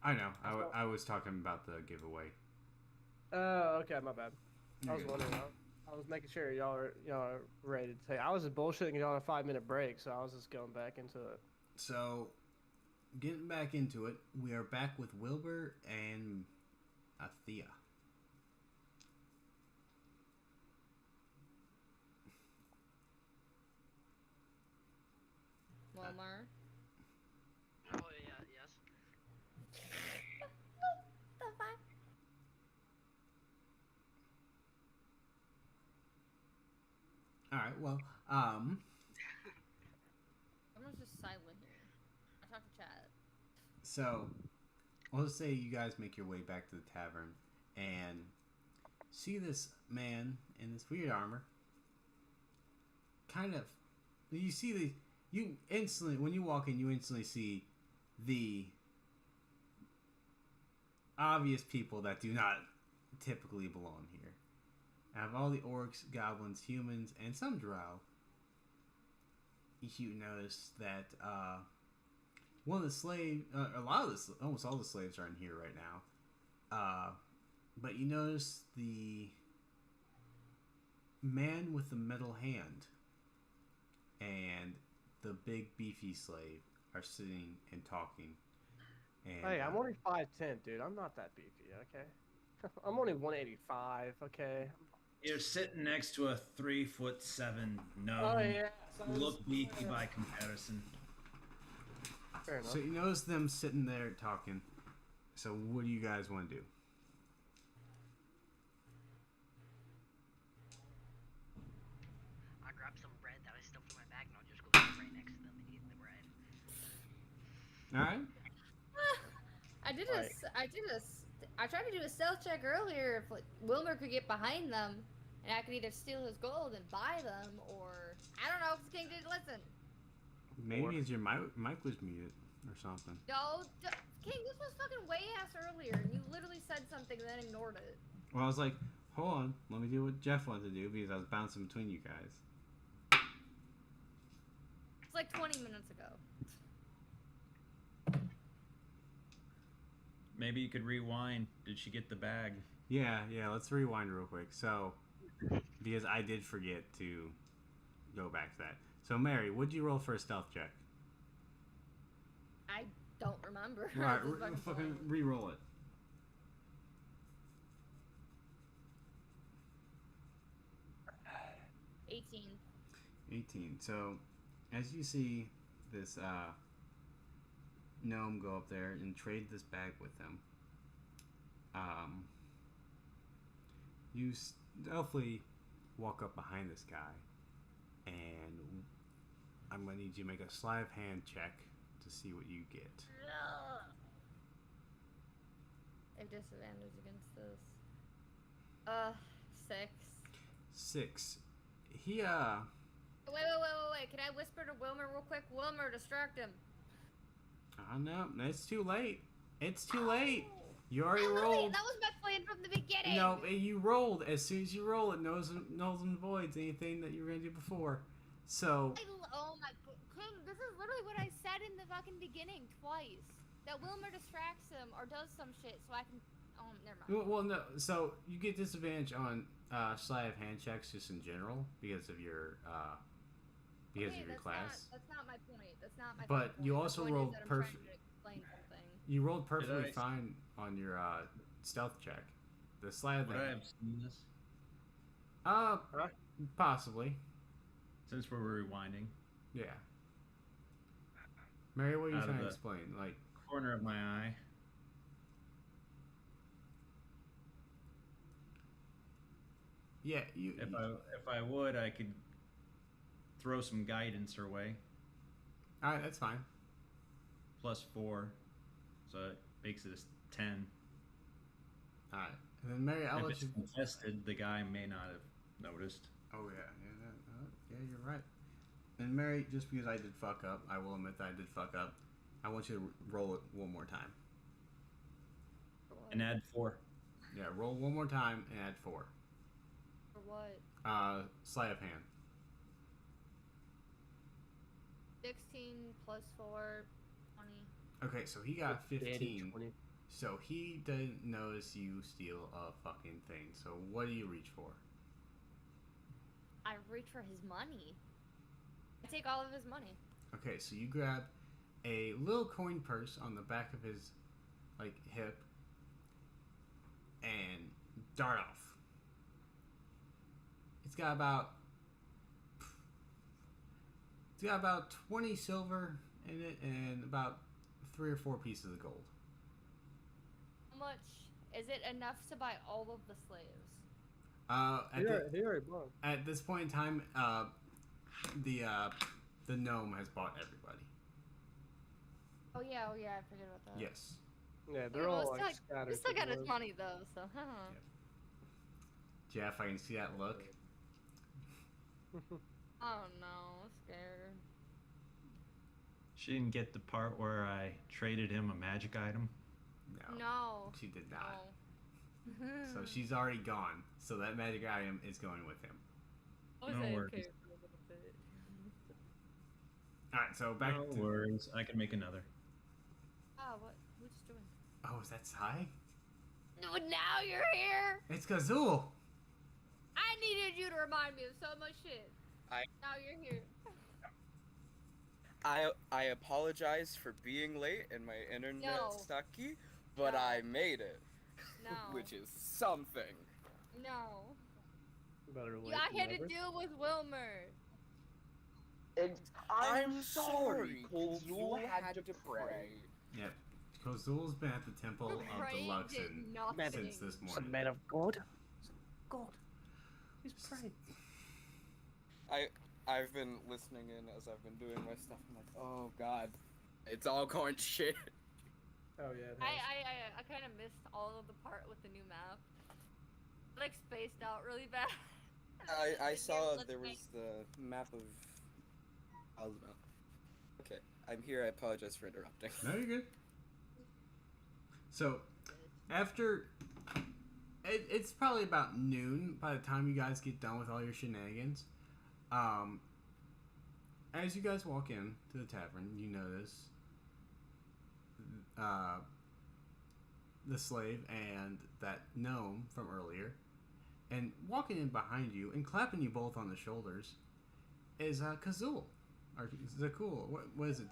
I know. I was talking about the giveaway. Oh, okay, my bad. You're I was good. wondering. I was making sure y'all are ready to take. I was just bullshitting y'all on a 5-minute break, so I was just going back into it. So, getting back into it, we are back with Wilbur and Athea. Wilmer. Oh yeah, yes. The fuck? All right. Well, Everyone's just silent here. I talk to chat. so I'll just say you guys make your way back to the tavern and see this man in this weird armor. Kind of, you instantly, when you walk in, you instantly see the obvious people that do not typically belong here. Out of all the orcs, goblins, humans, and some drow, you notice that one of the slaves, almost all the slaves are in here right now. But you notice the man with the metal hand and the big beefy slave are sitting and talking. And, Hey, I'm only 5'10", dude. I'm not that beefy, okay? I'm only 185, okay? You're sitting next to a 3'7" gnome. Oh, yeah. You look beefy by comparison. Fair enough. So you notice them sitting there talking. So what do you guys want to do? I grab some bread that I stuffed in my bag and I'll just go sit right next to them and eat the bread. All right. I tried to do a stealth check earlier if like, Wilmer could get behind them, and I could either steal his gold and buy them, or I don't know. Cause King didn't listen. Maybe it's your mic was muted or something. No, King, this was fucking way ass earlier, and you literally said something and then ignored it. Well, I was like, hold on, let me do what Jeff wanted to do because I was bouncing between you guys. It's like 20 minutes ago. Maybe you could rewind. Did she get the bag? Yeah, let's rewind real quick. So, because I did forget to go back to that. So, Mary, what'd you roll for a stealth check? I don't remember. Right, At this fucking fucking point. re-roll it. 18. So, as you see this gnome go up there and trade this bag with him, you stealthily walk up behind this guy, and I'm gonna need you to make a sleight of hand check to see what you get. I have disadvantage against this. 6. 6. He Wait. Can I whisper to Wilmer real quick? Wilmer, distract him. Oh no, it's too late. It's too late. You already That rolled. was my plan from the beginning. No, you rolled. As soon as you roll, it knows and voids anything that you were gonna do before. So. Oh my King, this is literally what I said in the fucking beginning twice. That Wilmer distracts him or does some shit so I can. Oh, never mind. Well, no. So you get disadvantage on sleight of hand checks just in general because of your class. That's not my point. That's not my. But point. you The also point is rolled that I'm trying perfect. to explain something. You rolled perfectly I- fine on your stealth check. The sleight of Would I hand. have seen this? Possibly. Since we're rewinding. Yeah. Mary, what are you Out of trying to the- explain? Like, Corner of my eye. yeah, you. If I would, I could throw some guidance her way. All right, that's fine. +4, so it makes it a 10. All right, and then Mary, I'll If let it's you. contested, the guy may not have noticed. Oh yeah, you're right. And Mary, just because I did fuck up, I will admit that I did fuck up. I want you to roll it one more time. And add 4. Yeah, roll one more time and add 4. For what? Sleight of hand. 16 plus 4, 20. Okay, so he got 15. 20. So he didn't notice you steal a fucking thing. So what do you reach for? I reach for his money. I take all of his money. Okay, so you grab a little coin purse on the back of his, like, hip and dart off. It's got about 20 silver in it and about 3 or 4 pieces of gold. How much? Is it enough to buy all of the slaves? He already bought. At this point in time, the gnome has bought everybody. Oh yeah, I forget about that. Yes. Yeah, they're Well, all it's like he scattered. still got his through. money though, so Jeff, I can see that look. Oh no, I'm scared. She didn't get the part where I traded him a magic item. No, No. she did not. So she's already gone. So that magic item is going with him. I was No AFK worries. for a little bit. All right. So back No to. worries. I can make another. Ah, what? Who just joined? Oh, is that Sai? No, now you're here. It's Kazul. I needed you to remind me of so much shit. I- Now you're here. I apologize for being late and my internet No. sucky, but No. I made it, No. which is something. No. Better late I than had to never. deal with Wilmer. And I'm sorry, cause you had to pray. Yep. Kazul's been at the Temple The of the praying Luxon did nothing. since this He's a morning. man of God. God. He's praying. I've been listening in as I've been doing my stuff. I'm like, oh god, it's all going to shit. Oh yeah. It I has. kind of missed all of the part with the new map. Like spaced out really bad. I The saw game there looked was the map of. I don't know. Okay, I'm here. I apologize for interrupting. No, you're good. So, after it's probably about noon by the time you guys get done with all your shenanigans. As you guys walk in to the tavern, you notice the slave and that gnome from earlier, and walking in behind you and clapping you both on the shoulders is Kazul or Zakul. What is it?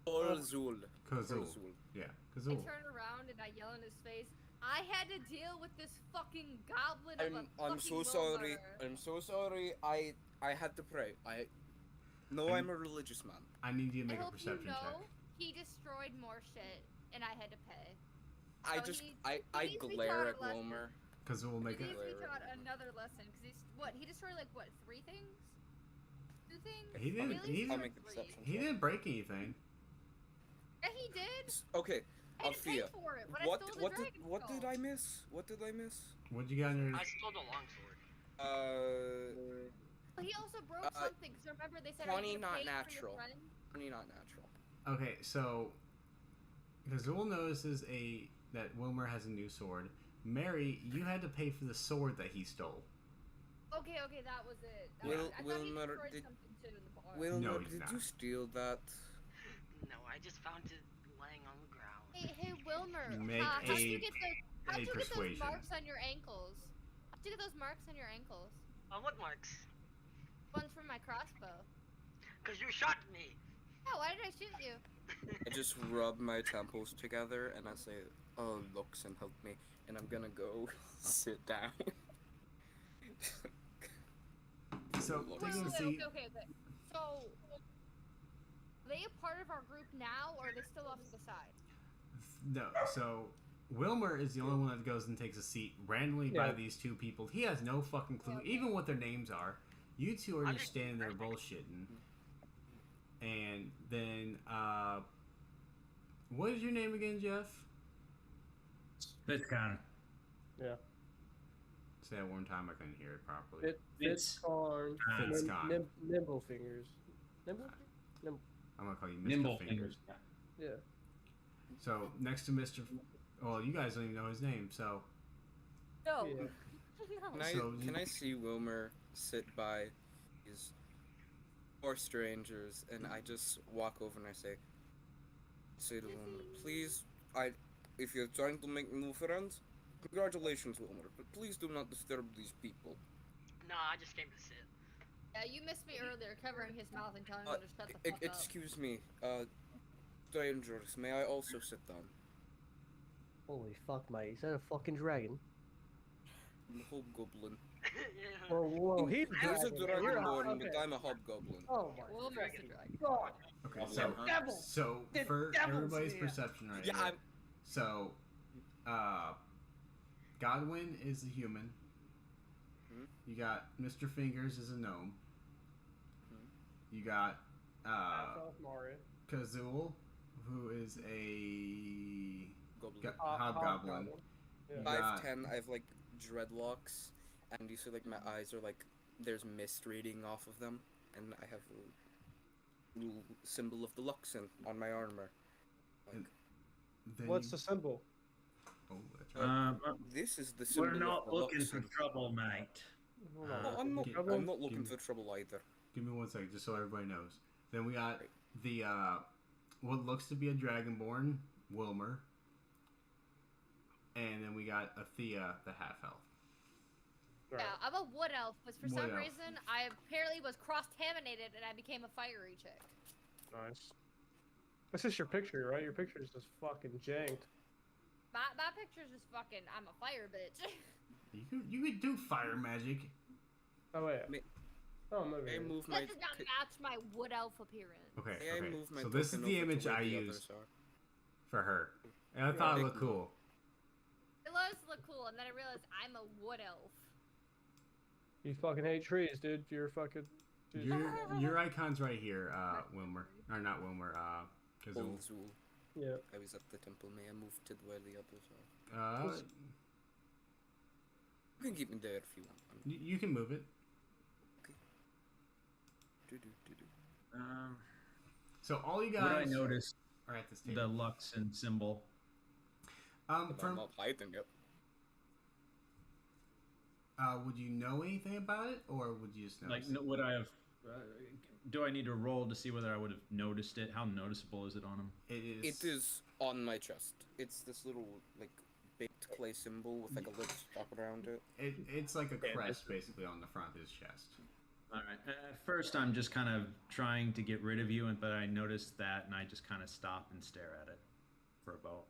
Orzul. Kazul. Orzul. Yeah, I Kazul. turn around and I yell in his face. I had to deal with this fucking goblin of a I'm fucking so sorry. Wilmer. I'm so sorry. I had to pray. I'm a religious man. I need you to I make a hope perception you know check. he destroyed more shit, and I had to pay. I So just he I needs to be glare taught at a lesson. Wilmer. Because we'll make He it. needs to be Hilarious. taught another lesson because he's what he destroyed like what 3 things, 2 things. He didn't. Really? He I'll didn't. make the perception. He didn't break anything. Yeah, he did. Okay, I had to pay Althea. for it when What I stole the what did dragon what did skull. I miss? What did I miss? What'd you got in your? I stole the longsword. But he also broke Uh, something. So remember they said 20 I need to not pay natural. For your friend? Honey, not natural. Okay, so Kazul notices that Wilmer has a new sword. Mary, you had to pay for the sword that he stole. Okay, that was it. That Will- was it. I thought he Wilmer, destroyed did- something too in the bar. Wilmer, No, he did did not. you steal that? No, I just found it laying on the ground. Hey Wilmer, Make how'd you get a those persuasion. marks on your ankles? How'd you get those marks on your ankles? What marks? One's from my crossbow. Cause you shot me. Oh, why did I shoot you? I just rub my temples together and I say, "Oh, looks and help me," and I'm gonna go sit down. So Wait, taking a Wait, seat. okay. So, are they a part of our group now, or are they still off to the side? No, so Wilmer is the only one that goes and takes a seat randomly by Yeah. these two people. He has no fucking clue, Okay. even what their names are. You two are I'm just just- standing there bullshitting. And then, what is your name again, Jeff? Bitcon. Yeah. Say that one time. I couldn't hear it properly. Fitz- Fitzcarn. Fitzcarn. Nimble fingers. Nimble? I'm gonna call you Mr. Nimble Fingers. fingers. Yeah. So next to Mr. Well, you guys don't even know his name. So No. Yeah. Can I So can you- I see Wilmer sit by these 4 strangers and I just walk over and I say to Wilmer, please, if you're trying to make new friends, congratulations, Wilmer, but please do not disturb these people. No, I just came to sit. Yeah, you missed me earlier, covering his mouth and telling Uh, him to shut the fuck up. Excuse me, strangers, may I also sit down? Holy fuck, mate. Is that a fucking dragon? I'm a hobgoblin. Yeah. Whoa, he's There's a dragon. You're dragonborn, okay. but I'm a hobgoblin. Oh my Wilmer's the dragon. god. okay, Well, so yeah, Devil! so The for devil's everybody's here. perception right Yeah, here. I'm. So, Godwin is a human. Mhm. You got Mr. Fingers is a gnome. Mhm. You got South Mario. Kazul, who is a Goblin. hobgoblin. Yeah. You 5'10", I have like dreadlocks, and you see like my eyes are like there's mist radiating off of them, and I have a little symbol of the Luxon on my armor. Like, Then What's you- the symbol? Oh, that's This is the symbol We're of not the looking for Luxon. trouble, mate. Hold Uh, on. No, I'm not. Trouble? I'm not looking Give- for trouble either. Give me 1 second, just so everybody knows. Then we got the what looks to be a dragonborn, Wilmer, and then we got Athea, the half elf. Right. Yeah, I'm a wood elf, but for Wood some elf. reason I apparently was cross-contaminated and I became a fiery chick. Nice. That's just your picture, right? Your picture is just fucking janked. My picture's just fucking. I'm a fire bitch. You could do fire magic. Oh wait. May- Oh, I'm over May I here. move my? That does not match my wood elf appearance. Okay, May I okay. move my So this is token the over to image where I the used others are? for her, and I thought it looked cool. It does look cool, and then I realized I'm a wood elf. You fucking hate trees, dude. You're fucking. dude. Your icon's right here, Wilmer, or not Wilmer, Kazul. Olzul. Yeah. I was at the temple. May I move to where the others are? You can keep me there if you want. You can move it. Do-do-do-do. So all you What I guys noticed are at this the table. Luxon symbol. But I'm From not hiding it. would you know anything about it, or would you just know? Like, would I have? Do I need to roll to see whether I would have noticed it? How noticeable is it on him? It is. It is on my chest. It's this little like baked clay symbol with like a little strap around it. It's like a crest basically on the front of his chest. All right. At first, I'm just kind of trying to get rid of you, but I noticed that, and I just kind of stop and stare at it for about.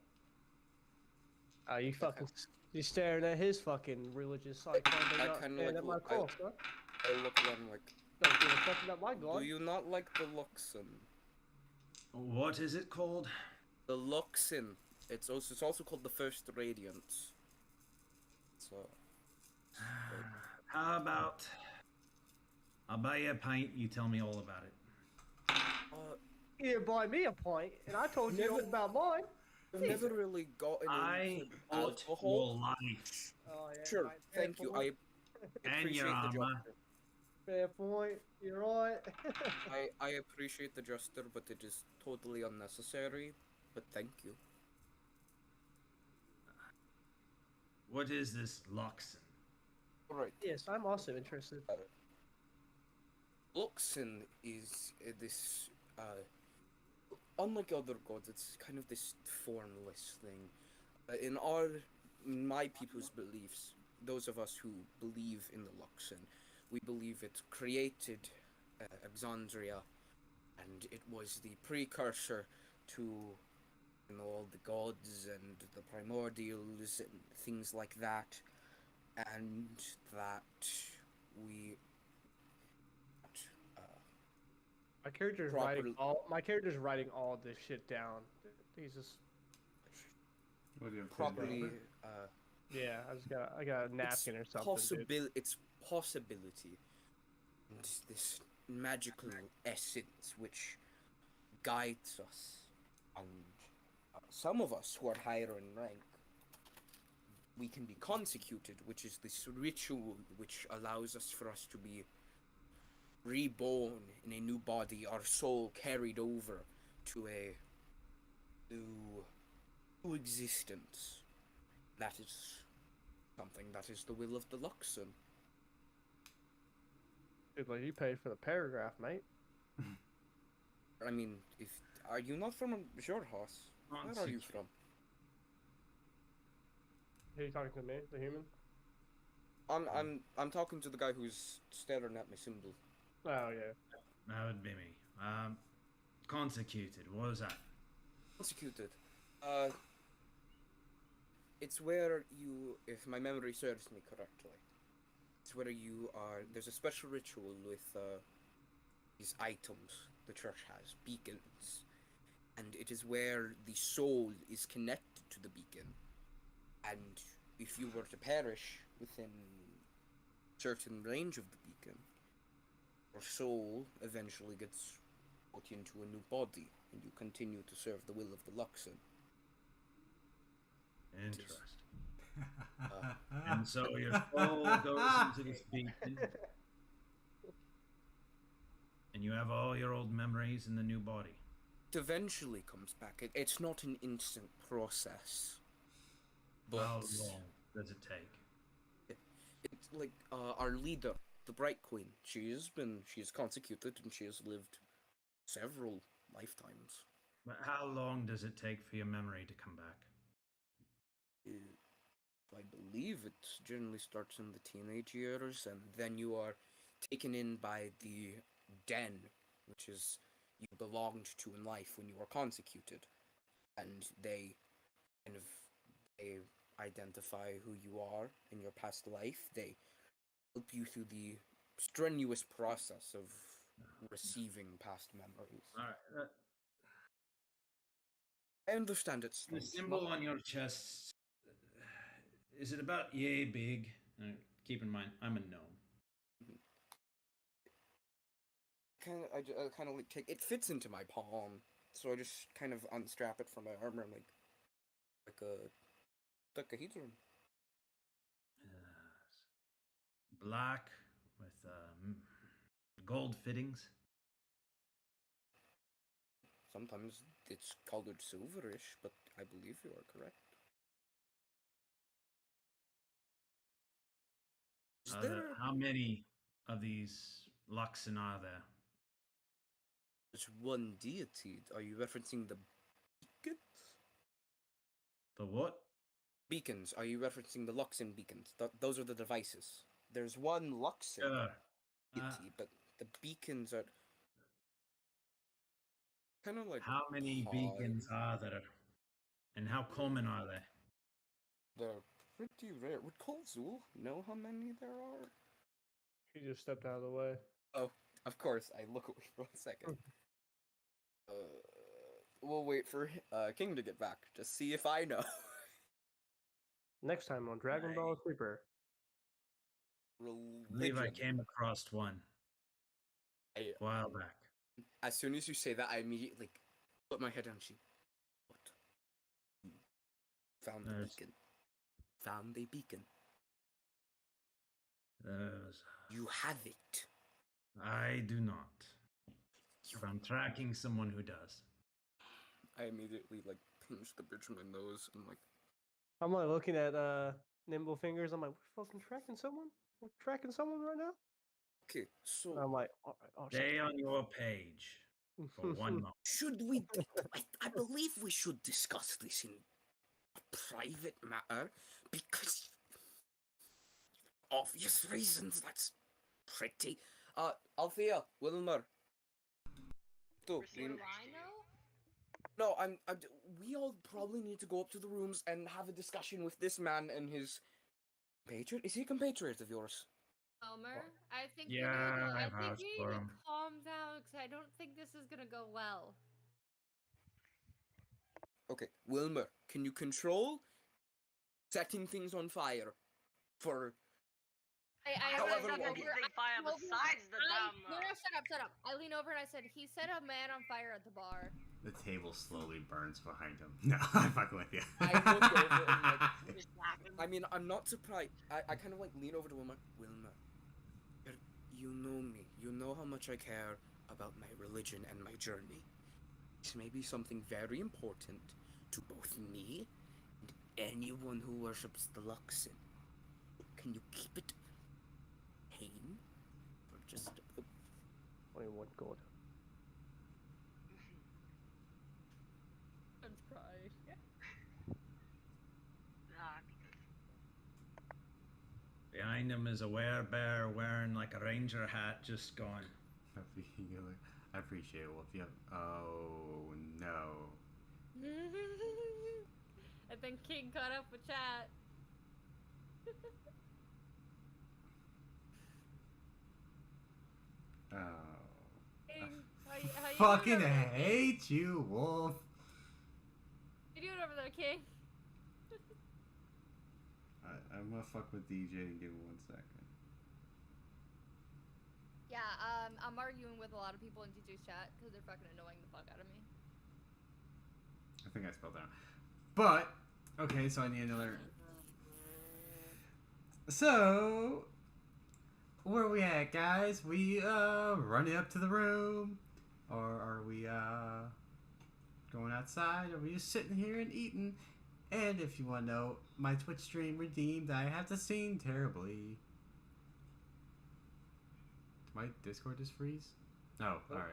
You fucking. You staring at his fucking religious icon. but I not kinda staring like at my look- cross, huh? I look at him like, Don't give a fuck about my god. do you not like the Luxon? What is it called? The Luxon. It's also called the First Radiance. So How about I'll buy you a pint. You tell me all about it. You didn't buy me a pint, and I told you all Never- about mine. I've never really gotten I into bought alcohol. your life. Oh, yeah, Sure, right, thank fair you. point. I And appreciate your the armor. gesture. Fair point. You're right. I appreciate the gesture, but it is totally unnecessary. But thank you. What is this Luxon? Alright. Yes, I'm also interested. Luxon is this, unlike other gods, it's kind of this formless thing. In my people's beliefs, those of us who believe in the Luxon, we believe it created Exandria, and it was the precursor to, you know, all the gods and the primordials and things like that, and that we. My character's writing all this shit down. He's just. What do you have to Properly, Yeah, I got a napkin or something. Dude. It's possibility, and this magical essence which guides us, and some of us who are higher in rank, we can be consecuted, which is this ritual which allows for us to be reborn in a new body, our soul carried over to a new existence. That is something that is the will of the Luxon. Dude, like you paid for the paragraph, mate. I mean, are you not from Jorhas? Where are you from? Who are you talking to me, the human? I'm talking to the guy who's staring at my symbol. Oh yeah. That would be me. Consecuted. What was that? Consecuted. It's where you, if my memory serves me correctly, it's where you are. There's a special ritual with these items the church has, beacons, and it is where the soul is connected to the beacon. And if you were to perish within certain range of the beacon, your soul eventually gets put into a new body, and you continue to serve the will of the Luxon. Interesting. And so your soul goes into this beacon, and you have all your old memories in the new body. It eventually comes back. It's not an instant process. How But long does it take? it's like our leader, the Bright Queen. She's consecuted and she has lived several lifetimes. But how long does it take for your memory to come back? I believe it generally starts in the teenage years, and then you are taken in by the den, which is you belonged to in life when you were consecuted, and they kind of they identify who you are in your past life. They help you through the strenuous process of receiving past memories. All right. I understand it's The strange. symbol on your chest, is it about yay big? Keep in mind, I'm a gnome. I kind of like take it fits into my palm, so I just kind of unstrap it from my armor, and like a dodecahedron. Black with gold fittings. Sometimes it's colored silverish, but I believe you are correct. Is there How many of these Luxon are there? just one deity? Are you referencing the beacons? The what? Beacons. Are you referencing the Luxon beacons? Those are the devices. There's one Luxon deity, but the beacons are kind of like How many beacons are there? And how common are they? they're pretty rare. Would Kolzul know how many there are? He just stepped out of the way. Oh, of course. I look away for 1 second. We'll wait for King to get back to see if I know. Next time on Dragon Ball Super. I believe I Religion. came across one I- a while back. As soon as you say that, I immediately put my head down. What? Found the There's- beacon. Found a beacon. There's... You have it. I do not. But I'm tracking someone who does. I immediately pinch the bridge of my nose and I'm like looking at Nimble Fingers. I'm like, we're fucking tracking someone? We're tracking someone right now? okay. So I'm like, all right, oh, Stay on your page for 1 month. should we? I believe we should discuss this in a private matter because obvious reasons. That's pretty. Althea, Wilmer. What do I know? No, we all probably need to go up to the rooms and have a discussion with this man and his compatriot. Is he a compatriot of yours? Elmer, I think Yeah, I I've think asked we for need to him. calm down because I don't think this is gonna go well. Okay, Wilmer, can you control setting things on fire for? I However lean long- over- Anything fire over- besides the damn. No, shut up. I lean over and I said, he set a man on fire at the bar. The table slowly burns behind him. No, I'm fucking with you. I look over and Just laughing. I mean, I'm not surprised. I kind of lean over to Wilmer. Wilmer, you know me. You know how much I care about my religion and my journey. This may be something very important to both me and anyone who worships the Luxon. Can you keep it tame for just a 21 gold. I'm crying. Behind him is a werebear wearing like a ranger hat, just going. I appreciate it. Well, if you have, oh no. And then King caught up with chat. Oh. King, how you Fucking doing over there, King? hate you, Wolf. What you doing over there, King? I'm gonna fuck with DJ and give him 1 second. Yeah, I'm arguing with a lot of people in DJ's chat because they're fucking annoying the fuck out of me. I think I spelled that. But okay, so I need another. So where we at, guys? We running up to the room, or are we going outside? Are we just sitting here and eating And if you want to know, my Twitch stream redeemed. I have to sing terribly. Did my Discord just freeze? No. Nope. Alright.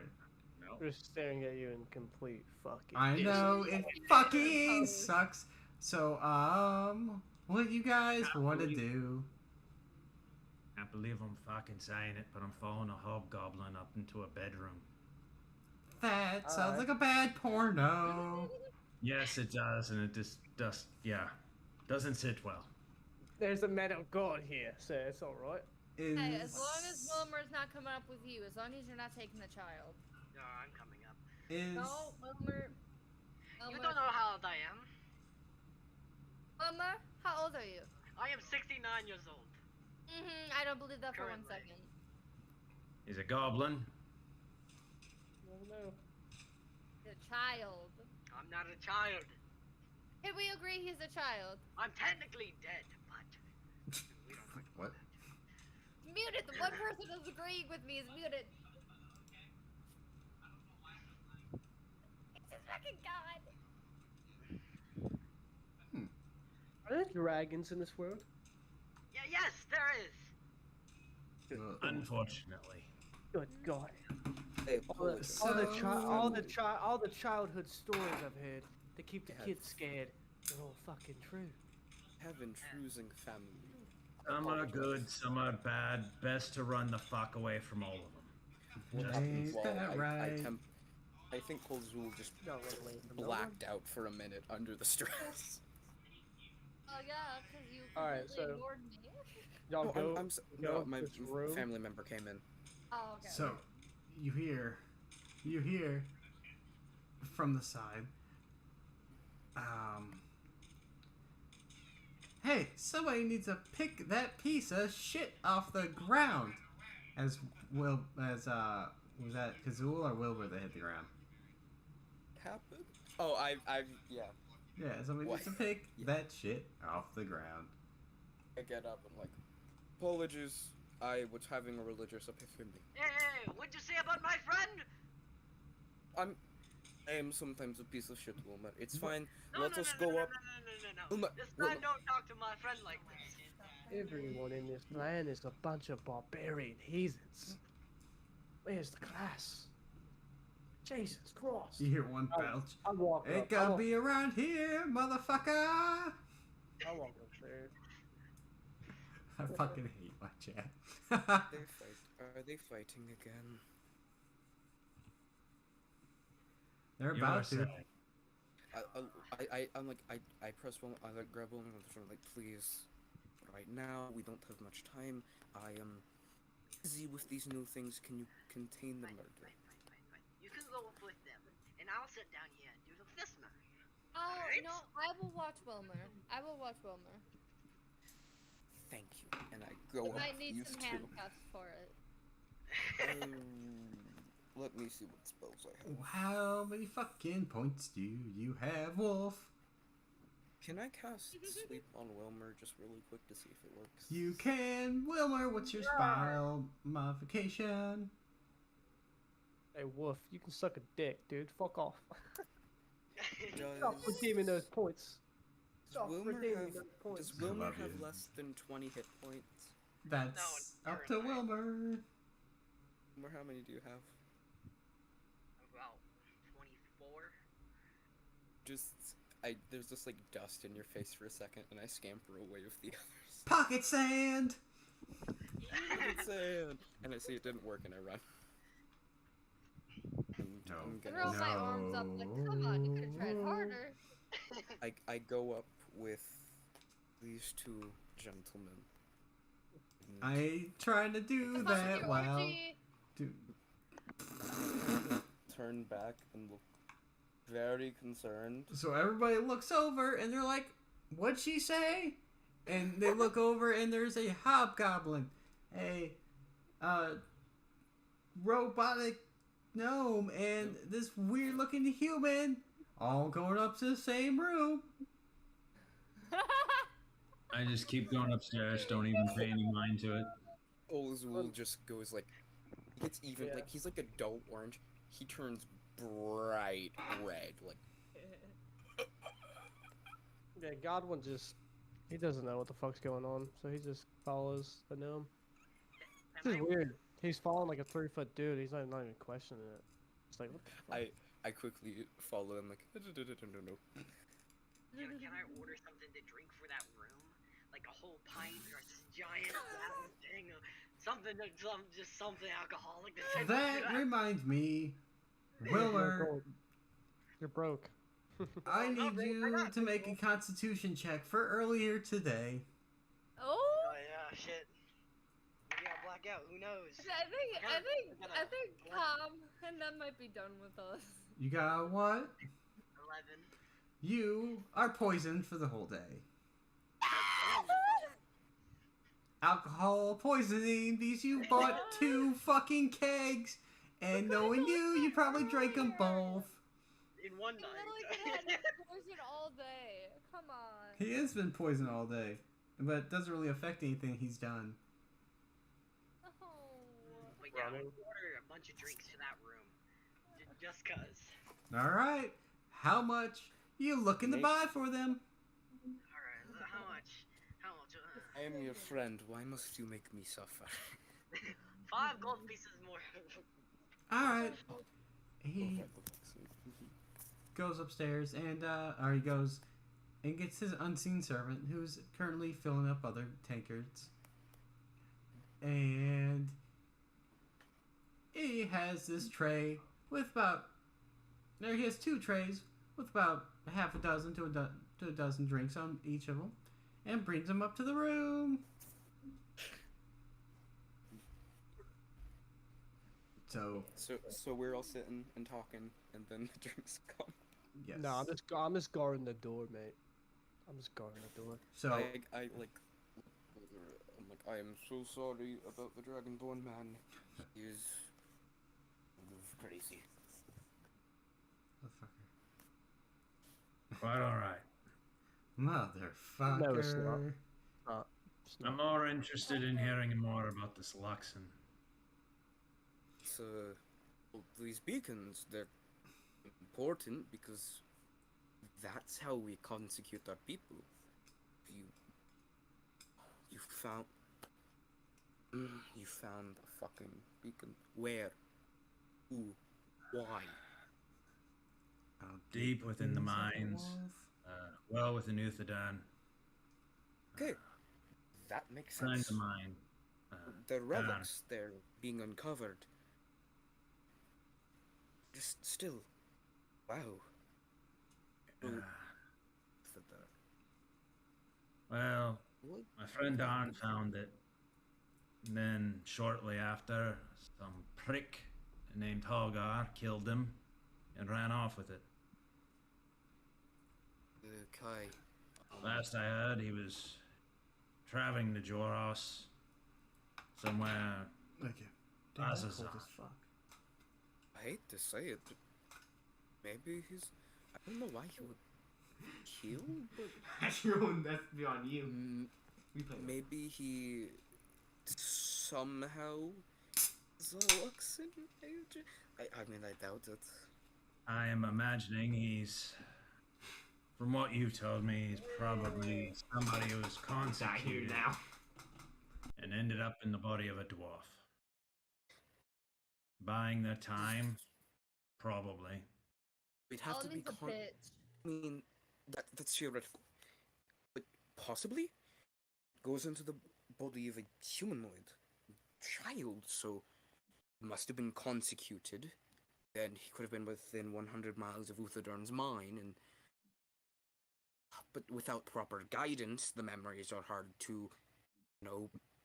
No. Just staring at you in complete fucking. I know it fucking sucks. So, what you guys want to do? Can't believe I'm fucking saying it, but I'm following a hobgoblin up into a bedroom. That sounds like a bad porno. Yes, it does, and it just doesn't sit well. There's a metal god here, so it's all right. Hey, as long as Wilmer's not coming up with you, as long as you're not taking the child. No, I'm coming up. No, Wilmer. You don't know how old I am. Wilmer, how old are you? I am 69 years old. I don't believe that for 1 Currently. second. He's a goblin. No. The child. I'm not a child. Can we agree he's a child? I'm technically dead, but we don't talk about What? that. Muted. The one person who's agreeing with me is muted. It's a fucking god. Are there dragons in this world? Yeah, yes, there is. Unfortunately. Good God. Hey, All the childhood stories I've heard that keep the Yeah. kids scared, they're all fucking true. have intruding family. Some are good, some are bad. Best to run the fuck away from all of them. What Just- happened? Ain't that right? I think Kolzul just No, wait, no blacked out for a minute under the stress. Oh yeah, because you Alright, completely so- ignored me. Y'all go. No, go my to this room. family member came in. Oh, okay. So, you hear from the side, hey, somebody needs to pick that piece of shit off the ground. Was that Kazul or Wilbur that hit the ground? Happened? Oh, yeah. Yeah, somebody needs to What? pick Yeah. that shit off the ground. I get up and like, apologies. I was having a religious epiphany. Hey, what'd you say about my friend? I am sometimes a piece of shit, Wilmer. It's fine. No, Let no, us no, go no, up. No. Wilmer, This Wilmer. man don't talk to my friend like this. Everyone in this land is a bunch of barbarian heathens. Where's the class? Jesus Christ. You hear one Oh, belch. I walk It up. gotta be around here, motherfucker! I walk upstairs. I fucking hate my chat. Are they fighting again? They're You about are to. sad. I'm like, I press one, I like grab one, and I'm like, please, right now, we don't have much time. I am busy with these new things. Can you contain the murder? Right. You can go with them, and I'll sit down here and do the fist mark. Oh Alright. no, I will watch Wilmer. I will watch Wilmer. Thank you. And I go You up might need these some two. handcuffs for it. Let me see what spells I have. How many fucking points do you have, Wolf? Can I cast Sleep on Wilmer just really quick to see if it works? You can. Wilmer, what's your spell modification? Hey, Wolf, you can suck a dick, dude. Fuck off. Does, Stop redeeming those points. does Stop Wilmer redeeming have, those points. does Wilmer love have you. less than 20 hit points? That's up to currently. Wilmer. Wilmer, how many do you have? About 24. There's just like dust in your face for a second, and I scamper away with the others. Pocket sand! It's and I see it didn't work, and I run. And No. I'm I gonna- roll my arms up like, come on, you could have tried harder. I go up with these two gentlemen. And I ain't trying to do It's not that your while. orgy. Dude, turn back and look very concerned. so everybody looks over and they're like, what'd she say? And they look over and there's a hobgoblin, a robotic gnome, and this weird looking human all going up to the same room. I just keep going upstairs, don't even pay any mind to it. Olazul just goes like, it's even Yeah. like he's like a dull orange. He turns bright red. Like Yeah, Godwin he doesn't know what the fuck's going on, so he just follows the gnome. Am This is I- weird. He's following like a 3-foot dude. He's not even questioning it. It's like, what the fuck? I quickly follow him like no. Can I order something to drink for that room? Like a whole pint or this giant fountain thing, or something, just something alcoholic. To send That to reminds me, You're Willer, broke. You're broke. I No, need bro, you we're not to make a constitution check for earlier today. Oh. Oh yeah, shit. Maybe I'll black out. Who knows? I think Tom and them might be done with us. You got what? 11. You are poisoned for the whole day. Alcohol poisoning because you bought 2 fucking kegs, and knowing you probably drank them both. In one He night. literally could have had poison all day. Come on. He has been poisoned all day, but it doesn't really affect anything he's done. Oh. But yeah, Running. we'll order a bunch of drinks to that room. Just cause. All right, how much you looking to buy for them? Alright, how much? How much? I am your friend. Why must you make me suffer? 5 gold pieces more. All right. He goes upstairs and or he goes and gets his unseen servant who's currently filling up other tankards, and he has this tray with he has 2 trays with about half a dozen to a dozen drinks on each of them, and brings them up to the room. So So we're all sitting and talking, and then the drinks come. yes. No, I'm just guarding the door, mate. I'm just guarding the door. So I like. I'm like, I am so sorry about the Dragonborn man. He is crazy. motherfucker. Quite alright. Motherfucker. No, it's not. It's not. I'm more interested in hearing more about this Luxon. So, well, these beacons, they're important because that's how we consecute our people. You found a fucking beacon. Where? Who? Why? I'll Deep get within the things like a mines. wolf. Well within Uthodurn. Okay, that makes Friends sense. of mine. The relics, they're being uncovered. Just still, wow. Uh, For the- well, What? my friend Darn found it. And then shortly after, some prick named Hogar killed him and ran off with it. Kai. Last I heard, he was traveling to Joros, somewhere. Okay. Damn, that's Azazar. cold as fuck. I hate to say it, but maybe he's. I don't know why he would kill, but That's your own. That's beyond you. We play. maybe he somehow is a Luxon agent. I mean, I doubt it. I am imagining he's. From what you've told me, he's probably somebody who was Die here consecrated now. and ended up in the body of a dwarf. Buying their time? Probably. We'd have All to be needs a pitch. I mean, that's theoretical. But possibly goes into the body of a humanoid child, so he must have been consecuted. Then he could have been within 100 miles of Uthodurn's mine, and but without proper guidance, the memories are hard to,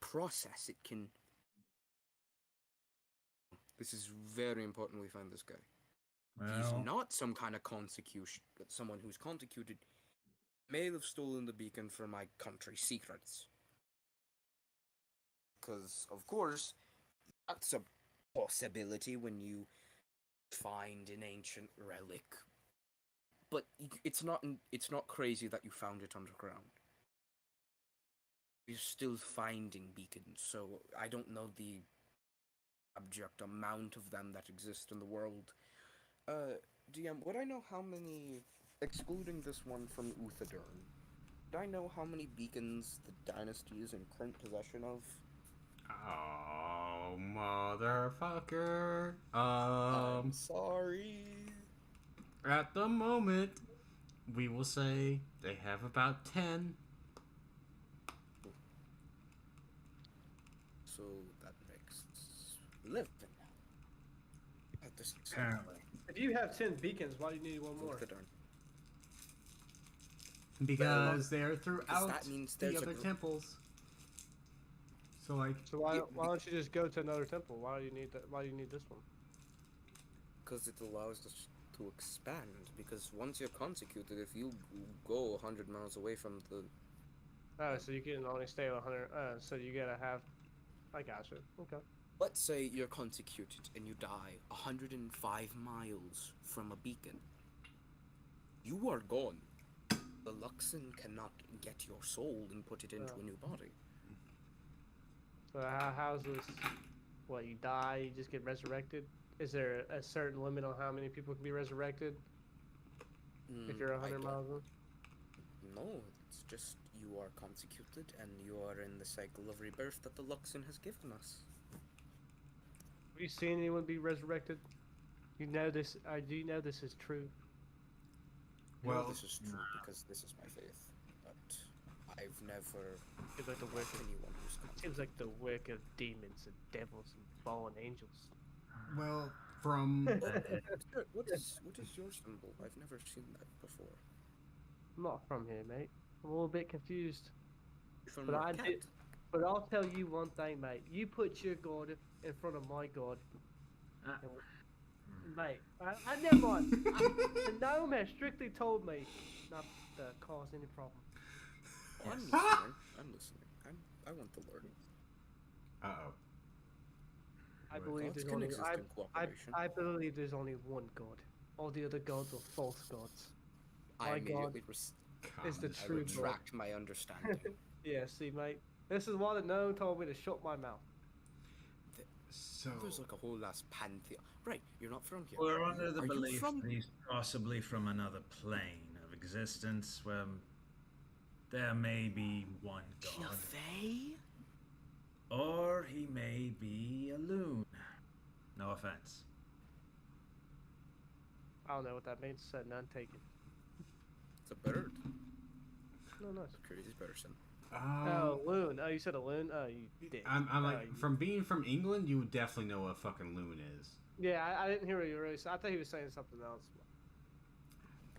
process. It can. This is very important. We find this guy. He's Well, not some kind of consecution, but someone who's consecuted may have stolen the beacon for my country's secrets. Because, of course, that's a possibility when you find an ancient relic. But it's not crazy that you found it underground. You're still finding beacons, so I don't know the abject amount of them that exist in the world. DM, would I know how many, excluding this one from Uthodurn, Do I know how many beacons the dynasty is in current possession of? Oh, motherfucker. I'm sorry. At the moment, we will say they have about 10. So that makes 11. This is Apparently. If you have 10 beacons, why do you need one more? the darn. Because they're throughout that means the there's a other group. temples. So, like, So why don't you just go to another temple? Why do you need that? Why do you need this one? Because it allows us to expand. Because once you're consecuted, if you go 100 miles away from the... Oh, so you can only stay 100. So you gotta have. I gotcha. Okay. Let's say you're consecuted and you die 105 miles from a beacon. You are gone. The Luxon cannot get your soul and put it into a new body. So how's this? What, you die, you just get resurrected? Is there a certain limit on how many people can be resurrected if you're 100 miles in? No, it's just you are consecuted and you are in the cycle of rebirth that the Luxon has given us. Have you seen anyone be resurrected? You know this. Do you know this is true? Well, this is true because this is my faith, but I've never Seems like the met work. anyone who's Seems like the work of demons and devils and fallen angels. well, from... What is your symbol? I've never seen that before. I'm not from here, mate. I'm a little bit confused. From But I Cat. did. But I'll tell you one thing, mate. You put your god in front of my god. Mate, I never mind. The gnome has strictly told me not to cause any problem. I'm listening. I'm listening. I want to learn. Uh-oh. I What? believe Gods there's can only exist in cooperation. I believe there's only one god. All the other gods are false gods. I my immediately Is the I true god. retract my understanding. Yeah, see, mate. This is why the gnome told me to shut my mouth. So... There's like a whole last pantheon. Right, you're not from here. We're under the Are you belief from- that he's possibly from another plane of existence where there may be one god. Clefairy? Or he may be a loon. No offense. I don't know what that means. Said none taken. It's a bird. No, nice. It's a crazy person. Oh, loon. Oh, you said a loon? Oh, you did. I'm like, from being from England, you would definitely know what a fucking loon is. Yeah, I didn't hear what you really said. I thought he was saying something else.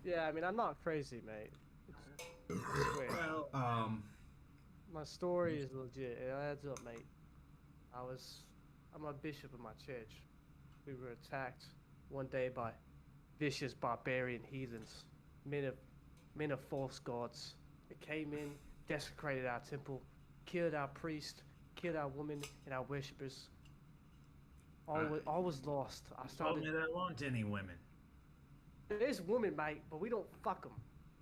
Yeah, I mean, I'm not crazy, mate. It's weird. Well, My story is legit. It adds up, mate. I'm a bishop of my church. We were attacked one day by vicious barbarian heathens, men of false gods. They came in, desecrated our temple, killed our priest, killed our women and our worshippers. All was lost. I told me started. there weren't any women. There's women, mate, but we don't fuck them.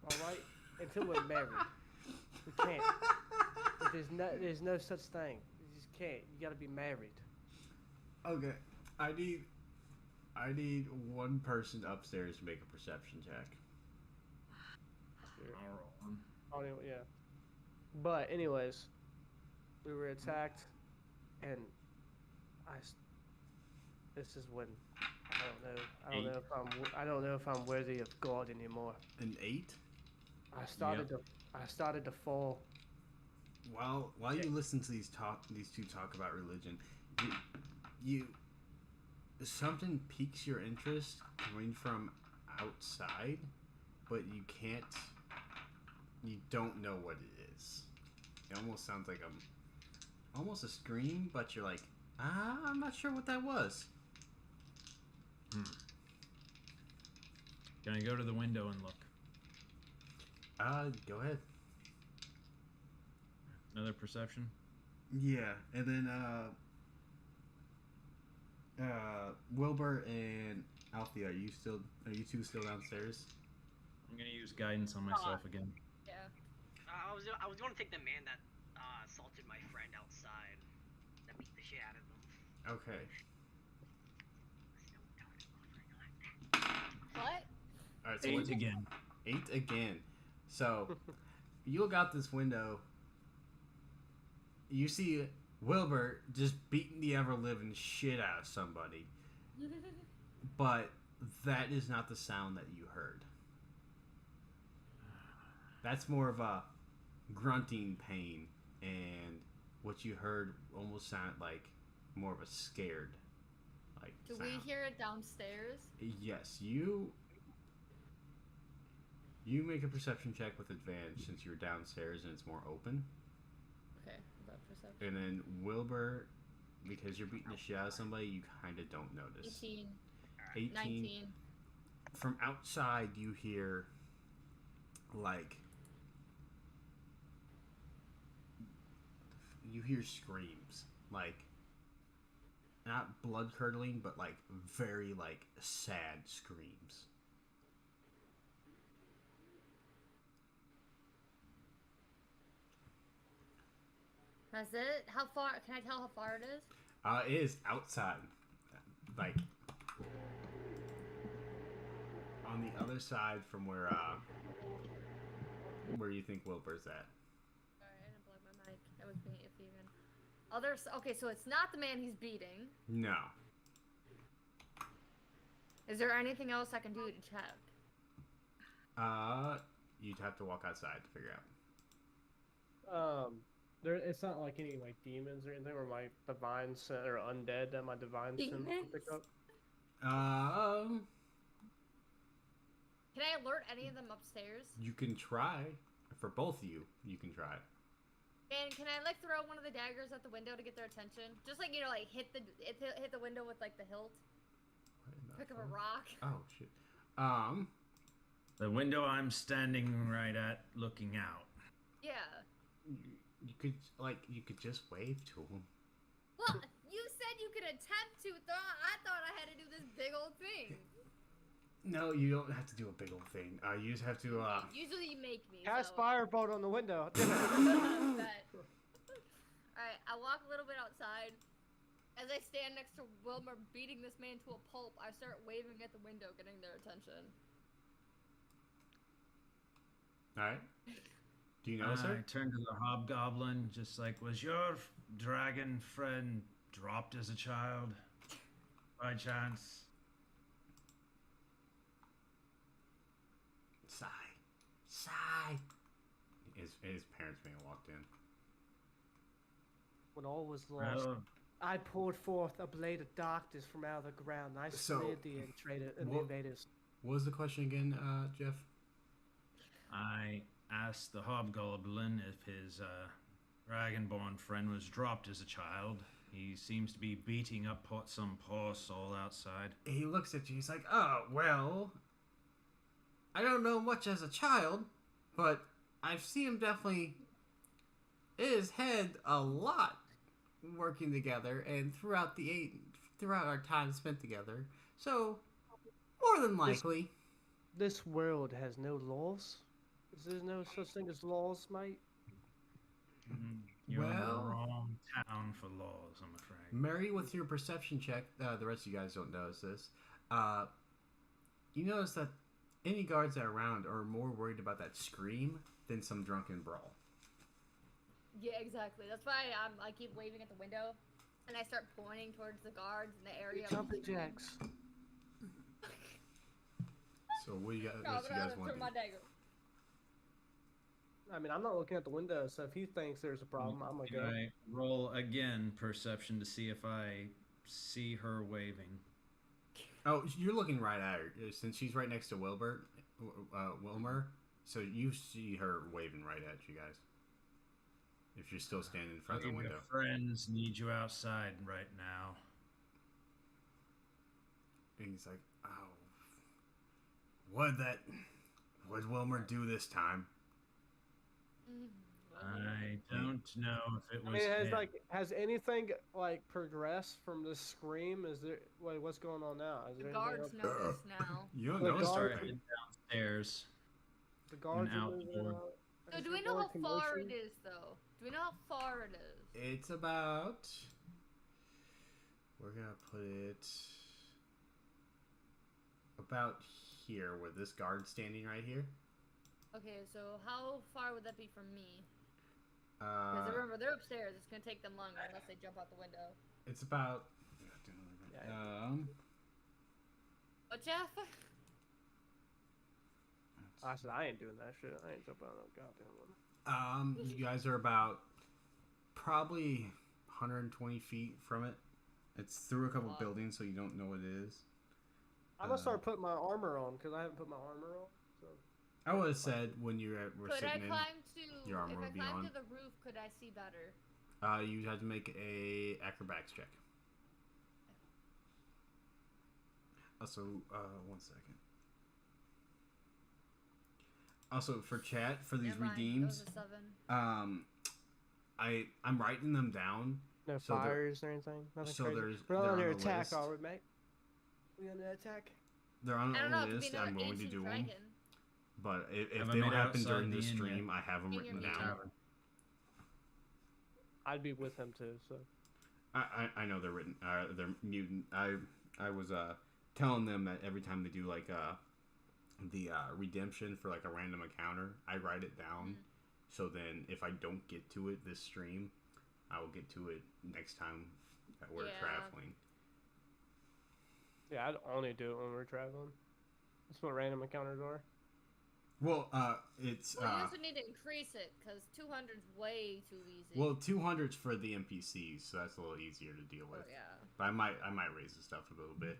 All right, until we're married. We can't. But there's no such thing. You just can't. You gotta be married. Okay, I need one person upstairs to make a perception check. Oh, yeah. But anyways, we were attacked, and this is when I don't know if I'm worthy of God anymore. An 8? I started to fall. While you listen to these two talk about religion, you something piques your interest coming from outside, but you don't know what it is. It almost sounds like almost a scream, but you're like, I'm not sure what that was. Can I go to the window and look? Go ahead. Another perception? Yeah, and then Wilbur and Alfie, are you two still downstairs? I'm gonna use guidance on myself again. Yeah. I was going to take the man that assaulted my friend outside. That beat the shit out of him. Okay. What? All right. So 8 what's again. 8 again. So you look out this window. You see Wilbur just beating the ever living shit out of somebody, but that is not the sound that you heard. That's more of a grunting pain, and what you heard almost sounded like more of a scared Do sound. we hear it downstairs? Yes, you make a perception check with advantage since you're downstairs and it's more open. Okay, about perception. And then Wilbur, because you're beating the shit out of somebody, you kind of don't notice. 18, 18. 19. From outside, you hear screams, not blood curdling, but very sad screams. That's it? How far? Can I tell how far it is? It is outside, on the other side from where you think Wilbur's at. Sorry, I didn't plug my mic. That was being iffy again. Okay, so it's not the man he's beating. No. Is there anything else I can do to check? You'd have to walk outside to figure out. It's not like any demons or anything, or my divine sin or undead that my divine sin will pick up. Can I alert any of them upstairs? You can try. For both of you, you can try. And can I throw one of the daggers at the window to get their attention? Just hit the window with the hilt. Pick up a rock. Oh shit. The window I'm standing right at, looking out. Yeah. You could just wave to him. Well, you said you could attempt to. I thought I had to do this big old thing. No, you don't have to do a big old thing. You just have to. Usually you make me. Cast firebolt on the window. Alright, I walk a little bit outside. As I stand next to Wilmer beating this man to a pulp, I start waving at the window, getting their attention. Alright. Do you notice her? I turn to the hobgoblin, just was your dragon friend dropped as a child? By chance? Sigh. His parents may have walked in. When all was lost, I poured forth a blade of darkness from out of the ground. I slayed the invaders. What was the question again, Jeff? I asked the hobgoblin if his dragonborn friend was dropped as a child. He seems to be beating up some poor soul outside. He looks at you. He's like, "Oh, well, I don't know much as a child, but I've seen him definitely his head a lot working together and throughout our time spent together. So, more than likely, this world has no laws. There's no such thing as laws, mate. You're in the wrong town for laws, I'm afraid. Mary, with your perception check, the rest of you guys don't notice this. You notice that any guards that are around are more worried about that scream than some drunken brawl. Yeah, exactly. That's why I keep waving at the window, and I start pointing towards the guards in the area. Jumping jacks. So what do you guys want to do? My dagger. I mean, I'm not looking at the window, so if he thinks there's a problem, I'm gonna go. I roll again perception to see if I see her waving. Oh, you're looking right at her since she's right next to Wilmer. So you see her waving right at you guys. If you're still standing in front of the window. Your friends need you outside right now. And he's like, "Oh, what'd Wilmer do this time?" I don't know if it was. Has anything progressed from this scream? Is there what's going on now? Is The there guards know this now. You don't The know. Start heading downstairs. The guards And are out moving the door. out. So Is do we there know more how far commotion? it is, though? Do we know how far it is? It's about. We're gonna put it about here, where this guard's standing right here. Okay, so how far would that be from me? Because remember, they're upstairs. It's gonna take them longer unless they jump out the window. It's about. What, Jeff? I said I ain't doing that shit. I ain't jumping on no goddamn one. You guys are about probably 120 feet from it. It's through a couple Wow. buildings, so you don't know what it is. I'm gonna start putting my armor on because I haven't put my armor on. So I would have said when you were Could I sitting climb to? your armor If I would be climb on. to the roof, could I see better? in, you had to make a acrobatics check. Also, 1 second. Also, for chat, for these Never mind, redeems, That was a 7. I'm writing them down. no So there- fires or anything. Nothing so crazy. there's- We're they're not on under the attack, list. are we, mate? We under attack? They're on I don't know. the It could be list. another I'm going to ancient do them. dragon. But if Have I they don't made happen outside during the this inn yet? stream, I have them In your written meeting. down. Tavern. I'd be with him too. So I know they're written. They're mutant. I was telling them that every time they do like the redemption for like a random encounter, I write it down. So then if I don't get to it this stream, I will get to it next time that we're Yeah. traveling. yeah, I'd only do it when we're traveling. That's what random encounters are. Well, it's Well, you also need to increase it because 200's way too easy. well 200's for the NPCs, so that's a little easier to deal with. Oh yeah. But I might raise the stuff a little bit.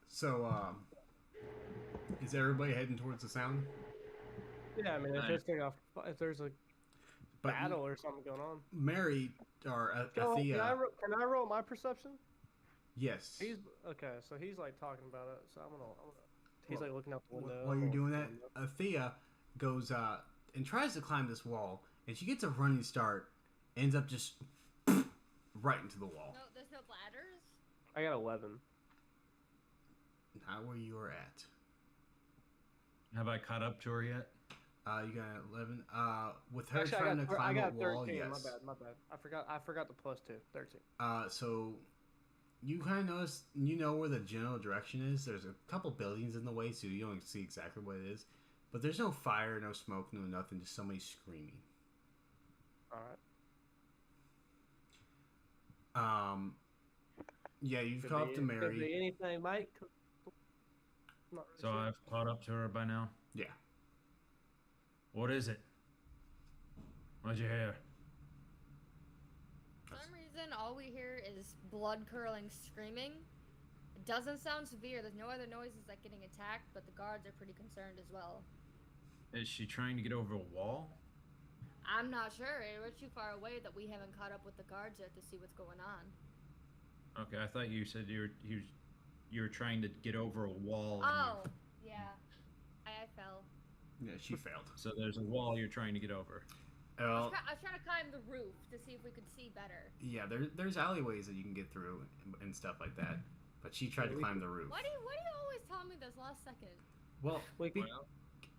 So, is everybody heading towards the sound? Yeah, I mean, if there's a But battle or something going on. Mary or Can Athea, can I roll my perception? yes. He's okay, so he's like talking about it. So I'm gonna he's like looking out the window. While you're I'm doing gonna that, look out Athea goes and tries to climb this wall, and she gets a running start, ends up just right into the wall. No, there's no ladders. I got 11. Not where you are at. Have I caught up to her yet? You got 11. With her Actually, trying to I climb got a wall, 13. yes. My bad. I forgot the +2. 13. So you kind of notice, you know where the general direction is. There's a couple buildings in the way, so you don't see exactly what it is. But there's no fire, no smoke, no nothing. Just somebody screaming. All right. Yeah, you've Could caught be- up to Could Mary. be anything, Mike. Not really So sure. I've caught up to her by now. Yeah. What is it? What'd you hear? For some reason, all we hear is blood-curdling screaming. It doesn't sound severe. There's no other noises like getting attacked, but the guards are pretty concerned as well. Is she trying to get over a wall? I'm not sure. We're too far away that we haven't caught up with the guards yet to see what's going on. Okay, I thought you said you were trying to get over a wall. and Oh, yeah. I fell. Yeah, she failed. So there's a wall you're trying to get over. Well, I was trying to climb the roof to see if we could see better. yeah, there's alleyways that you can get through and stuff like that. But she tried to climb the roof. Why do you always tell me this last second? Well, Wait,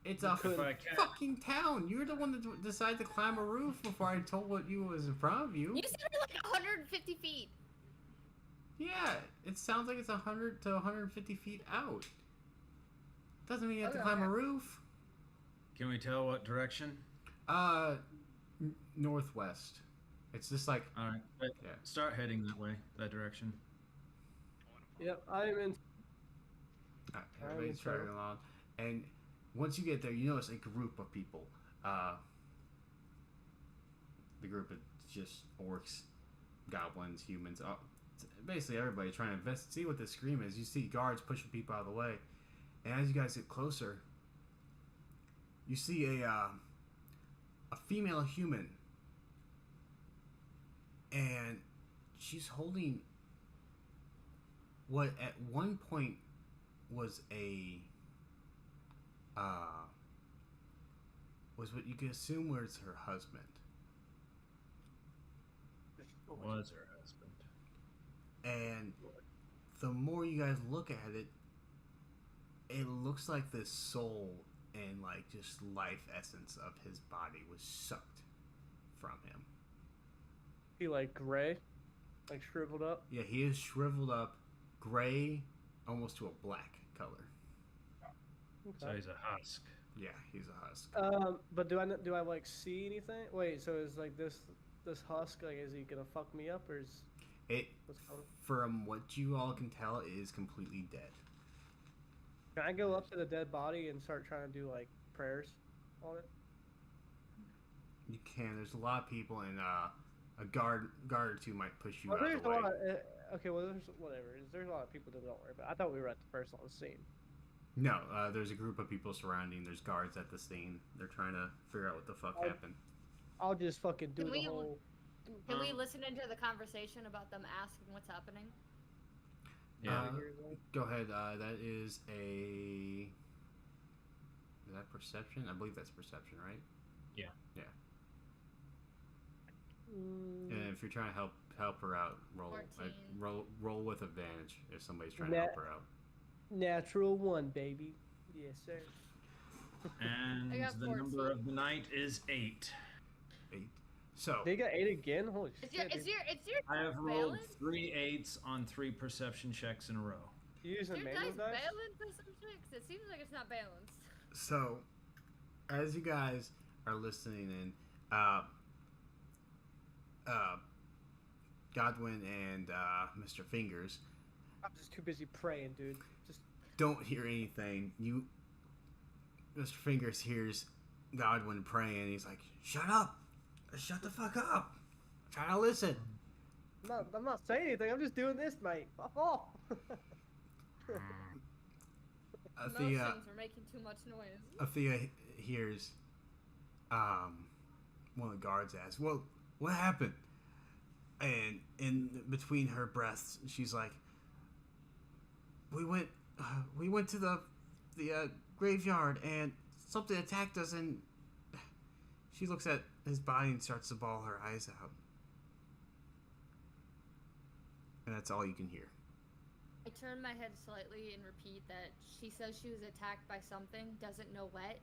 it's a If I can. fucking town. You're the one that decided to climb a roof before I told what you was in front of you. You said it was like 150 feet. Yeah, it sounds like it's 100 to 150 feet out. Doesn't mean you have to Okay. climb a roof. Can we tell what direction? Northwest. It's just like All right, Yeah. start heading that way, that direction. Yep, I'm in. everybody's so. driving along, and once you get there, you notice a group of people. The group is just orcs, goblins, humans. Basically, everybody trying to see what this scream is. You see guards pushing people out of the way, and as you guys get closer, you see a female human, and she's holding what at one point was was what you could assume was her husband. Was her husband. And the more you guys look at it, it looks like the soul and like just life essence of his body was sucked from him. He like gray. Like shriveled up. Yeah, he is shriveled up, gray, almost to a black color. So he's a husk. Yeah, he's a husk. But do I like see anything? Wait, so is like this husk, like, is he gonna fuck me up, or is It, what's going on? from what you all can tell, it is completely dead. Can I go up to the dead body and start trying to do like prayers on it? You can. There's a lot of people, and a guard or two might push you Well, out there's of the a way. lot. Okay, well, there's whatever. There's a lot of people that don't worry about. I thought we were at the first on the scene. No, there's a group of people surrounding. There's guards at the scene. They're trying to figure out what the fuck happened. I'll just fucking do Can the we- whole. Can we listen into the conversation about them asking what's happening? Yeah. Go ahead. That is a. Is that perception? I believe that's perception, right? And if you're trying to help her out, roll 14. roll with advantage if somebody's trying to Nah. help her out. Natural one, baby. Yes, sir. And I got the 14. number of the night is 8. 8. So They got 8 again. Holy It's shit! your, dude. it's your I have rolled balance? 3 8s on 3 perception checks in a row. You using Your manual dice dice? balanced for some chicks? It seems like it's not balanced. So, as you guys are listening in, Godwin and Mr. Fingers I'm just too busy praying, dude. Just don't hear anything. Mr. Fingers hears Godwin praying. He's like, "Shut up! Shut the fuck up! Try to listen." I'm not saying anything. I'm just doing this, mate. Fuck off. Athea, Emotions are making too much noise. Athea hears one of the guards ask, "Well, what happened?" And in between her breaths, she's like, "We went to the graveyard, and something attacked us." And she looks at his body and starts to bawl her eyes out. And that's all you can hear. I turn my head slightly and repeat that she says she was attacked by something, doesn't know what,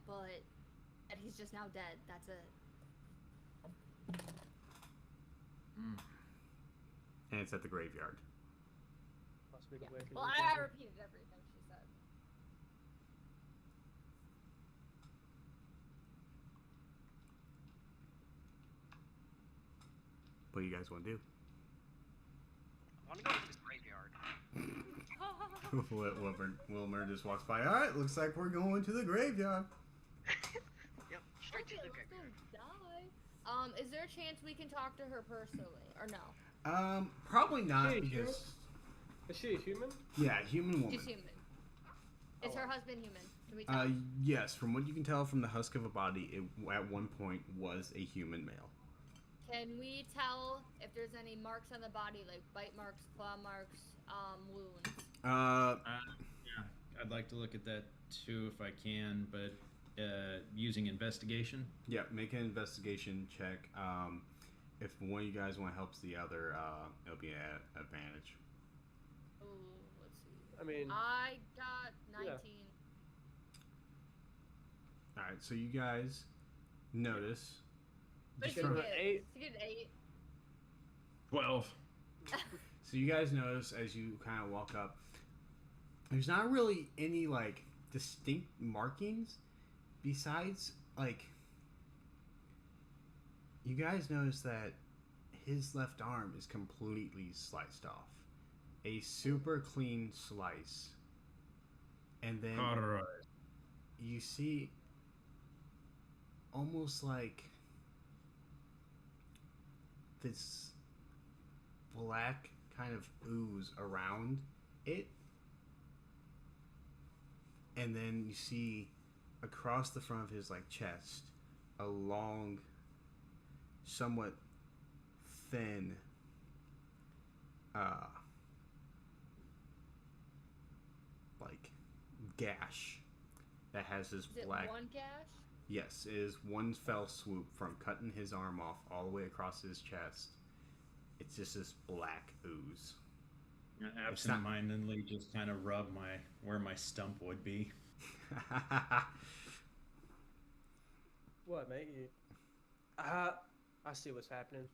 but that he's just now dead. That's it. And it's at the graveyard. Must be the Yeah. way for Well, you I to- repeated everything she said. What do you guys want to do? I want to go to this graveyard. Wilmer just walks by. All right, looks like we're going to the graveyard. Yep, straight to Okay, the let's go graveyard. die. Is there a chance we can talk to her personally, or no? Probably not Hey, because Is she a human? yeah, human woman. She's human. Is Oh, her wow. husband human? Can we tell? Yes, from what you can tell from the husk of a body, it at one point was a human male. Can we tell if there's any marks on the body, like bite marks, claw marks, wounds? Yeah, I'd like to look at that too if I can, but using investigation. Yeah, make an investigation check. If one of you guys want to help the other, it'll be an advantage. Ooh, let's see. I mean, I got 19. All right, so you guys notice. What just did you from- get? 8. Did you get an 8? 12. So you guys notice as you kind of walk up, there's not really any like distinct markings besides like you guys notice that his left arm is completely sliced off. A super clean slice. And then Alright. you see almost like this black kind of ooze around it, and then you see across the front of his like chest a long, somewhat thin like gash that has this Is it black. one gash? Yes, it is one fell swoop from cutting his arm off all the way across his chest. It's just this black ooze. Absent-mindedly just kind of rub where my stump would be. What, mate? I see what's happening.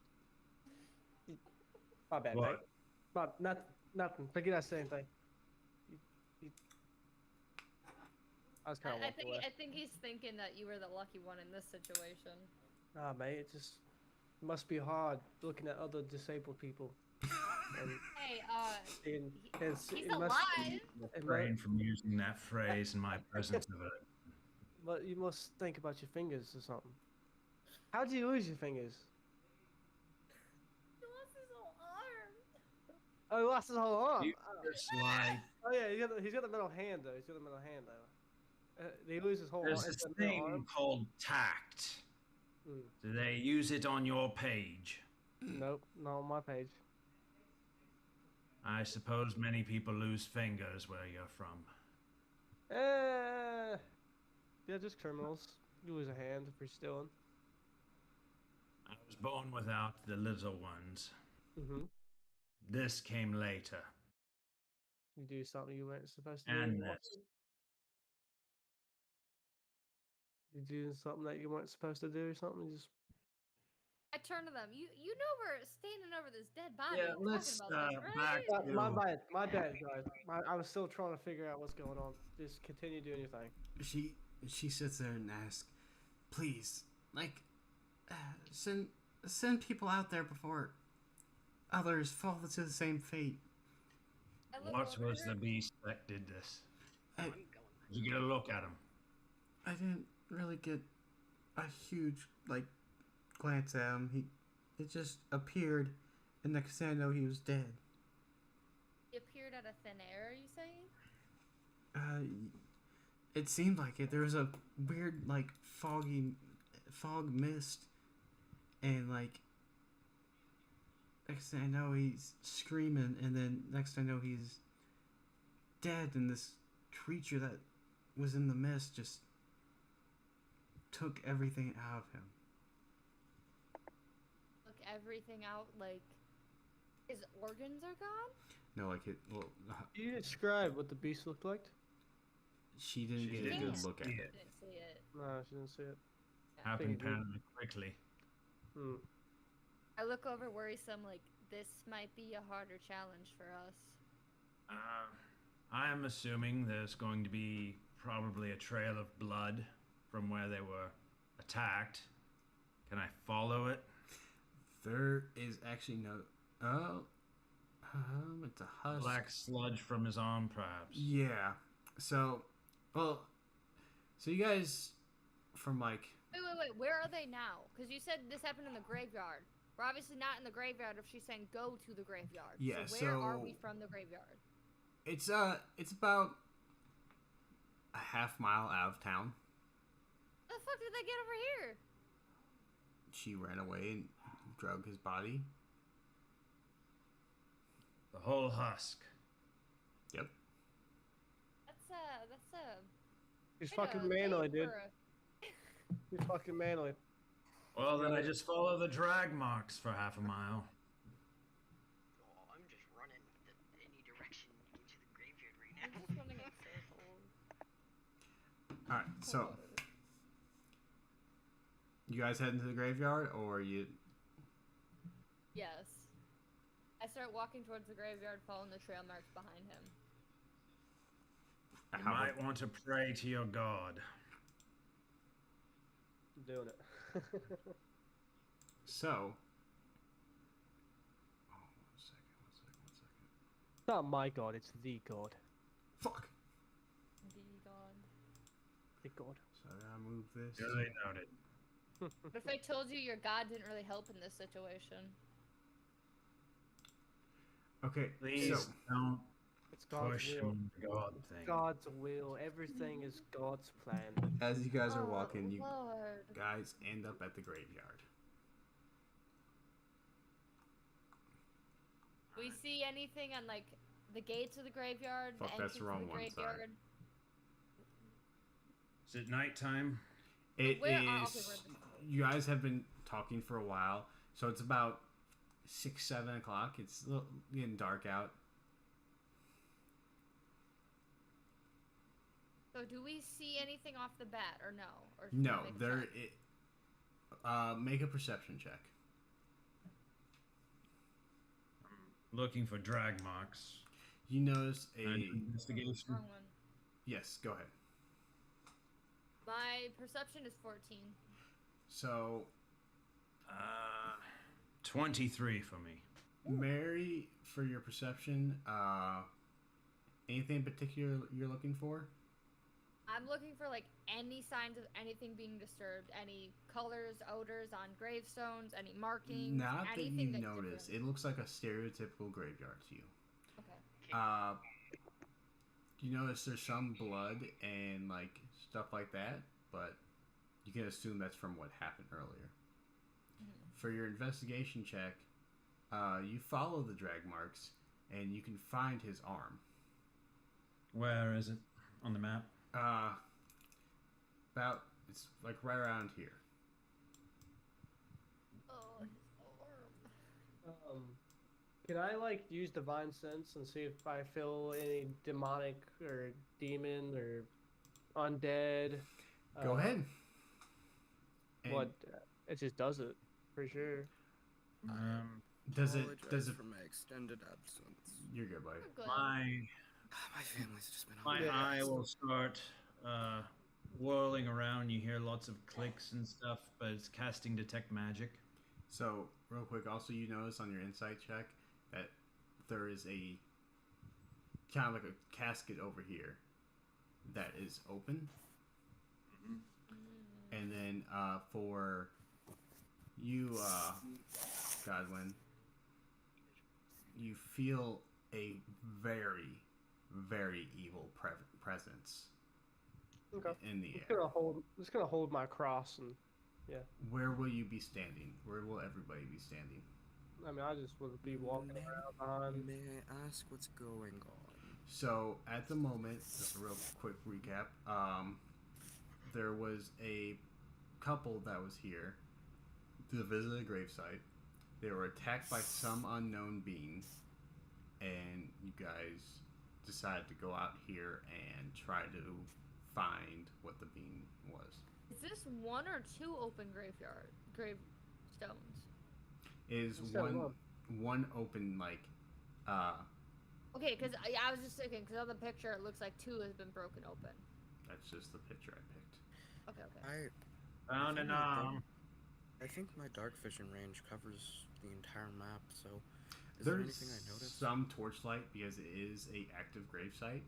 My bad, What? mate. Nothing. Forget I said anything. I was kind of walking away. I think he's thinking that you were the lucky one in this situation. Nah, mate, it just must be hard looking at other disabled people. And, Hey, he's it must, alive. Refrain from using that phrase in my presence of it. but you must think about your fingers or something. How do you lose your fingers? He lost his whole arm. Oh, he lost his whole arm. You slide. Oh yeah, he's got the middle hand though. He's got the middle hand though. He loses his whole There's arm. this the middle thing arm. called tact. Mm. Do they use it on your page? Nope, not on my page. I suppose many people lose fingers where you're from. Yeah, just criminals. You lose a hand if you're stealing. I was born without the little ones. Mm-hmm. This came later. You do something you weren't supposed to And do. this. You do something that you weren't supposed to do or something. You just I turn to them. You know we're standing over this dead body. Yeah, talking let's, about this, back right? to- my bad, guys. I was still trying to figure out what's going on. Just continue doing your thing. She sits there and asks, "Please, like, send people out there before others fall to the same fate." I look What over was her. the beast that did this? I Did you get a look at him? I didn't really get a huge glance at him. It just appeared, and next thing I know, he was dead. He appeared out of thin air. Are you saying? It seemed like it. There was a weird fog mist, and next thing I know, he's screaming, and then next thing I know, he's dead, and this creature that was in the mist just took everything out of him. Look everything out. Like his organs are gone. No, Can you describe what the beast looked like? she didn't She get a didn't good see look at it. it. Didn't see it. No, she didn't see it. Happened Figured kind of quickly. Hmm. I look over worrisome. Like this might be a harder challenge for us. I am assuming there's going to be probably a trail of blood from where they were attacked. Can I follow it? There is actually no. It's a husk. Black sludge from his arm, perhaps. Yeah. So you guys from Wait. Where are they now? Because you said this happened in the graveyard. We're obviously not in the graveyard if she's saying go to the graveyard. Yeah, So where are so- we from the graveyard? it's about a half mile out of town. How the fuck did they get over here? She ran away and drug his body. The whole husk. Yep. That's He's quite a fucking manly, name dude. for He's fucking manly. Well, then I just follow the drag marks for half a mile. Oh, I'm just running any direction into the graveyard right I'm now. just running in circles. All right. So you guys heading to the graveyard, or you? Yes. I start walking towards the graveyard, following the trail marks behind him. You How might want to pray to your god. I'm doing it. So. Oh, one second. It's not my god, it's the god. Fuck. The god. The god. So I gotta move this. Duly noted. What if I told you your god didn't really help in this situation? Okay. Please So don't It's God's push will. the god thing. God's will. Everything is God's plan. as you guys are Oh, walking, you Lord. guys end up at the graveyard. We see anything on the gates of the graveyard? Fuck, the that's the entrance wrong of the one, sorry. graveyard? Is it nighttime? It Where- is. oh, okay, we're You guys have been talking for a while, so it's about 6-7 o'clock. It's getting dark out. So do we see anything off the bat, or no? Or should we No, make a there. check? Make a perception check. looking for drag marks. You notice And a investigation. Wrong one. yes. Go ahead. My perception is 14. So 23 for me. Mary, for your perception, anything in particular you're looking for? I'm looking for like any signs of anything being disturbed, any colors, odors on gravestones, any markings, Not that you anything that's notice. different. It looks like a stereotypical graveyard to you. Okay. You notice there's some blood and like stuff like that, but you can assume that's from what happened earlier. For your investigation check, you follow the drag marks and you can find his arm. Where is it on the map? It's like right around here. Oh, his arm. Can I like use divine sense and see if I feel any demonic or demon or undead? Go ahead. And What? It just does it for sure. Does it? Apologize for my extended absence. You're good, buddy. We're good. My family's just been My on eye will start whirling around. You hear lots of clicks and stuff, but it's casting detect magic. So, real quick, also you notice on your insight check that there is a kind of like a casket over here that is open. And then for you, Godwin, you feel a very, very evil presence Okay. in the Just air. gonna hold my cross and Where will you be standing? Where will everybody be standing? I mean I just would be walking around behind. May I ask what's going on? So at the moment, just a real quick recap. There was a couple that was here to visit a gravesite. They were attacked by some unknown being, and you guys decided to go out here and try to find what the being was. Is this one or two open gravestones? Is Just got one open like Okay, because I was just thinking, because on the picture it looks like two has been broken open. that's just the picture I picked. Okay. Found an arm. I think my dark vision range covers the entire map, so is there There's anything I noticed? some torchlight because it is a active gravesite.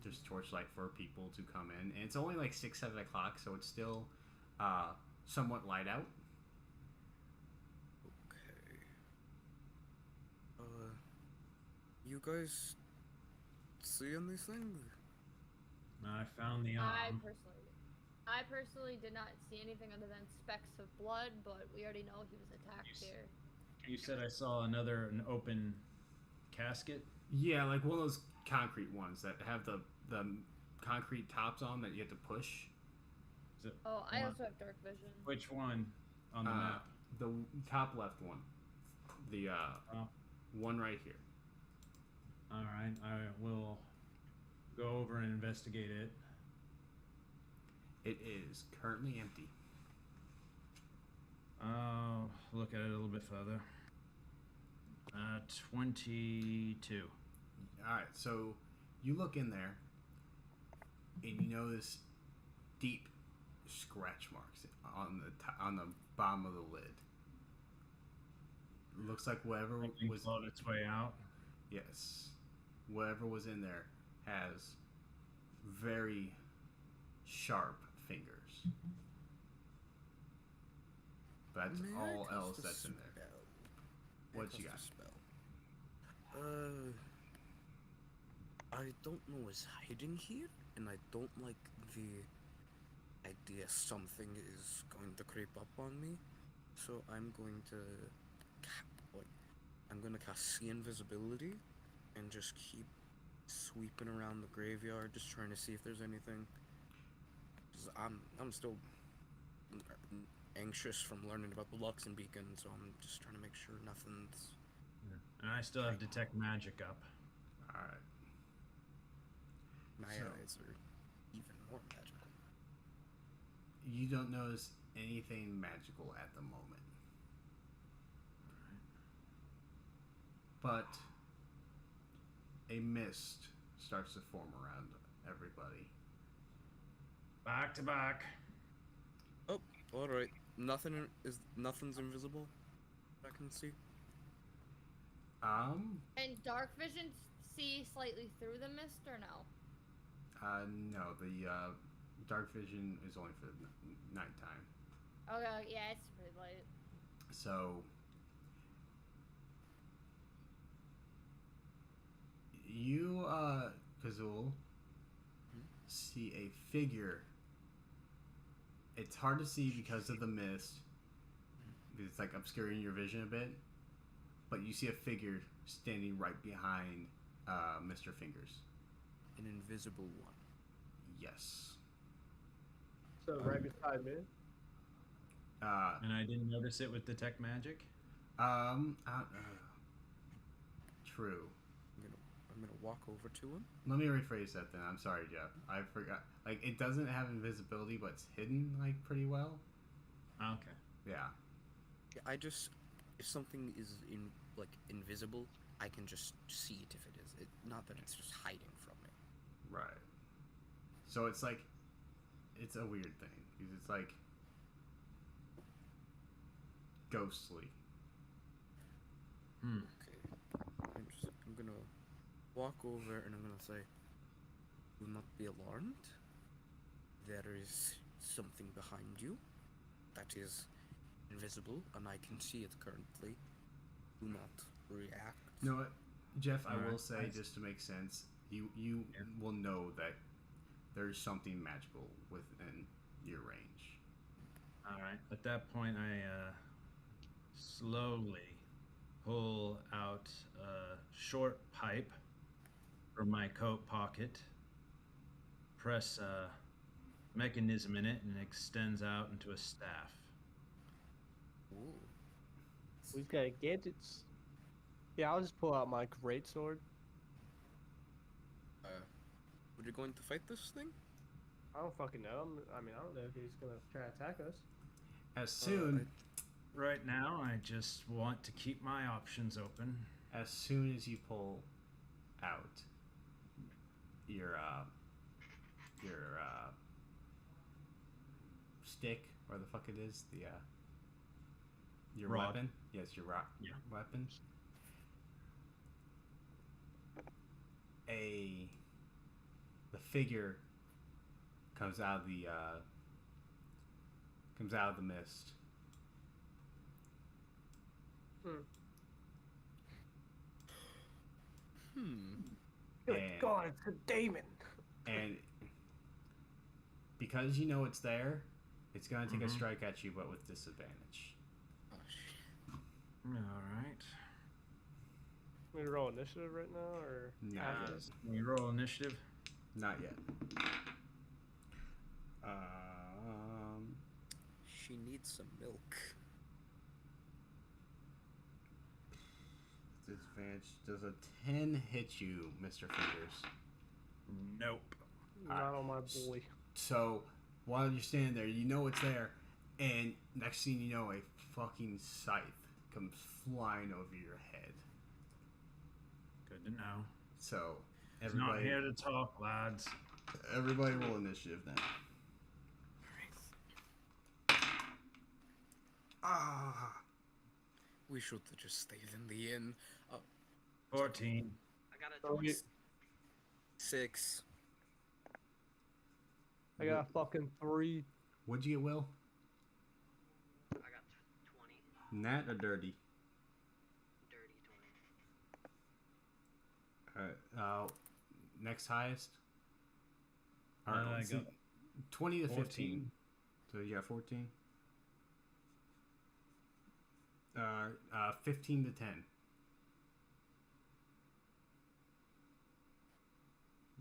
There's torchlight for people to come in, and it's only like 6-7 o'clock, so it's still somewhat light out. Okay. You guys see anything? I found the I arm. personally did not see anything other than specks of blood, but we already know he was attacked You s- here. You said I saw an open casket. Yeah, like one of those concrete ones that have the concrete tops on that you have to push. Is it Oh, I one? also have dark vision. Which one on the map? The top left one. The Oh. one right here. All right, I will go over and investigate it. It is currently empty. I'll look at it a little bit further. 22. All right, so you look in there, and you notice deep scratch marks on the bottom of the lid. Looks like whatever Something was clawed its way out. yes, whatever was in there has very sharp fingers. That's May I all cast else a that's in there. spell? What you Cast got? a spell. I don't know what's hiding here, and I don't like the idea something is going to creep up on me. So I'm going to, I'm gonna cast See Invisibility, and just keep sweeping around the graveyard, just trying to see if there's anything. 'Cause I'm still anxious from learning about the Luxon Beacon, so I'm just trying to make sure nothing's. And I still have detect magic up. All right. My So- eyes are even more magical. You don't notice anything magical at the moment. But a mist starts to form around everybody. Back to back. Oh, all right. Nothing's invisible. I can see. And dark vision see slightly through the mist or no? No, the dark vision is only for the nighttime. Okay, yeah, it's pretty light. So you, Kazul, see a figure. It's hard to see because of the mist. It's like obscuring your vision a bit. But you see a figure standing right behind Mr. Fingers. An invisible one. Yes. So right beside me. And I didn't notice it with detect magic. True. I'm gonna walk over to him. Let me rephrase that then. I'm sorry, Jeff. I forgot. Like, it doesn't have invisibility, but it's hidden, like, pretty well. Okay. Yeah. I just, if something is invisible, I can just see it if it is. Not that it's just hiding from me. Right. So it's like, it's a weird thing. Because it's like ghostly. Okay. I'm gonna walk over and I'm gonna say, do not be alarmed. There is something behind you that is invisible and I can see it currently. Do not react. You know what, Jeff? I will Alright, say, nice. just to make sense, you will know that there's something magical within your range. All right. At that point, I slowly pull out a short pipe from my coat pocket, press a mechanism in it, and it extends out into a staff. Ooh. We've got gadgets. Yeah, I'll just pull out my greatsword. Would you going to fight this thing? I don't fucking know. I mean, I don't know if he's gonna try to attack us. As soon Right now, I just want to keep my options open. as soon as you pull out your stick, or the fuck it is, your Rod. weapon. Yes, your Yeah. weapon. The figure comes out of the mist. Good And- God, it's a demon. And because you know it's there, it's gonna take a strike at you, but with disadvantage. Oh, shit. All right. We roll initiative right now, or Nah, after? We roll initiative. not yet. She needs some milk. Disadvantage. Does a 10 hit you, Mr. Fingers? Nope. Not on my boy. So while you're standing there, you know it's there, and next thing you know, a fucking scythe comes flying over your head. Good to know. So He's not everybody, here to talk, lads. everybody roll initiative now. Ah, We should have just stayed in the inn. 14. I got a Oh, 20. you- 6. I got a fucking 3. what'd you get, Will? I got 20. Nat or dirty? Dirty 20. Alright. Next highest. All right, I let's got see. 20 to 15. 14. So you got 14. 15 to 10.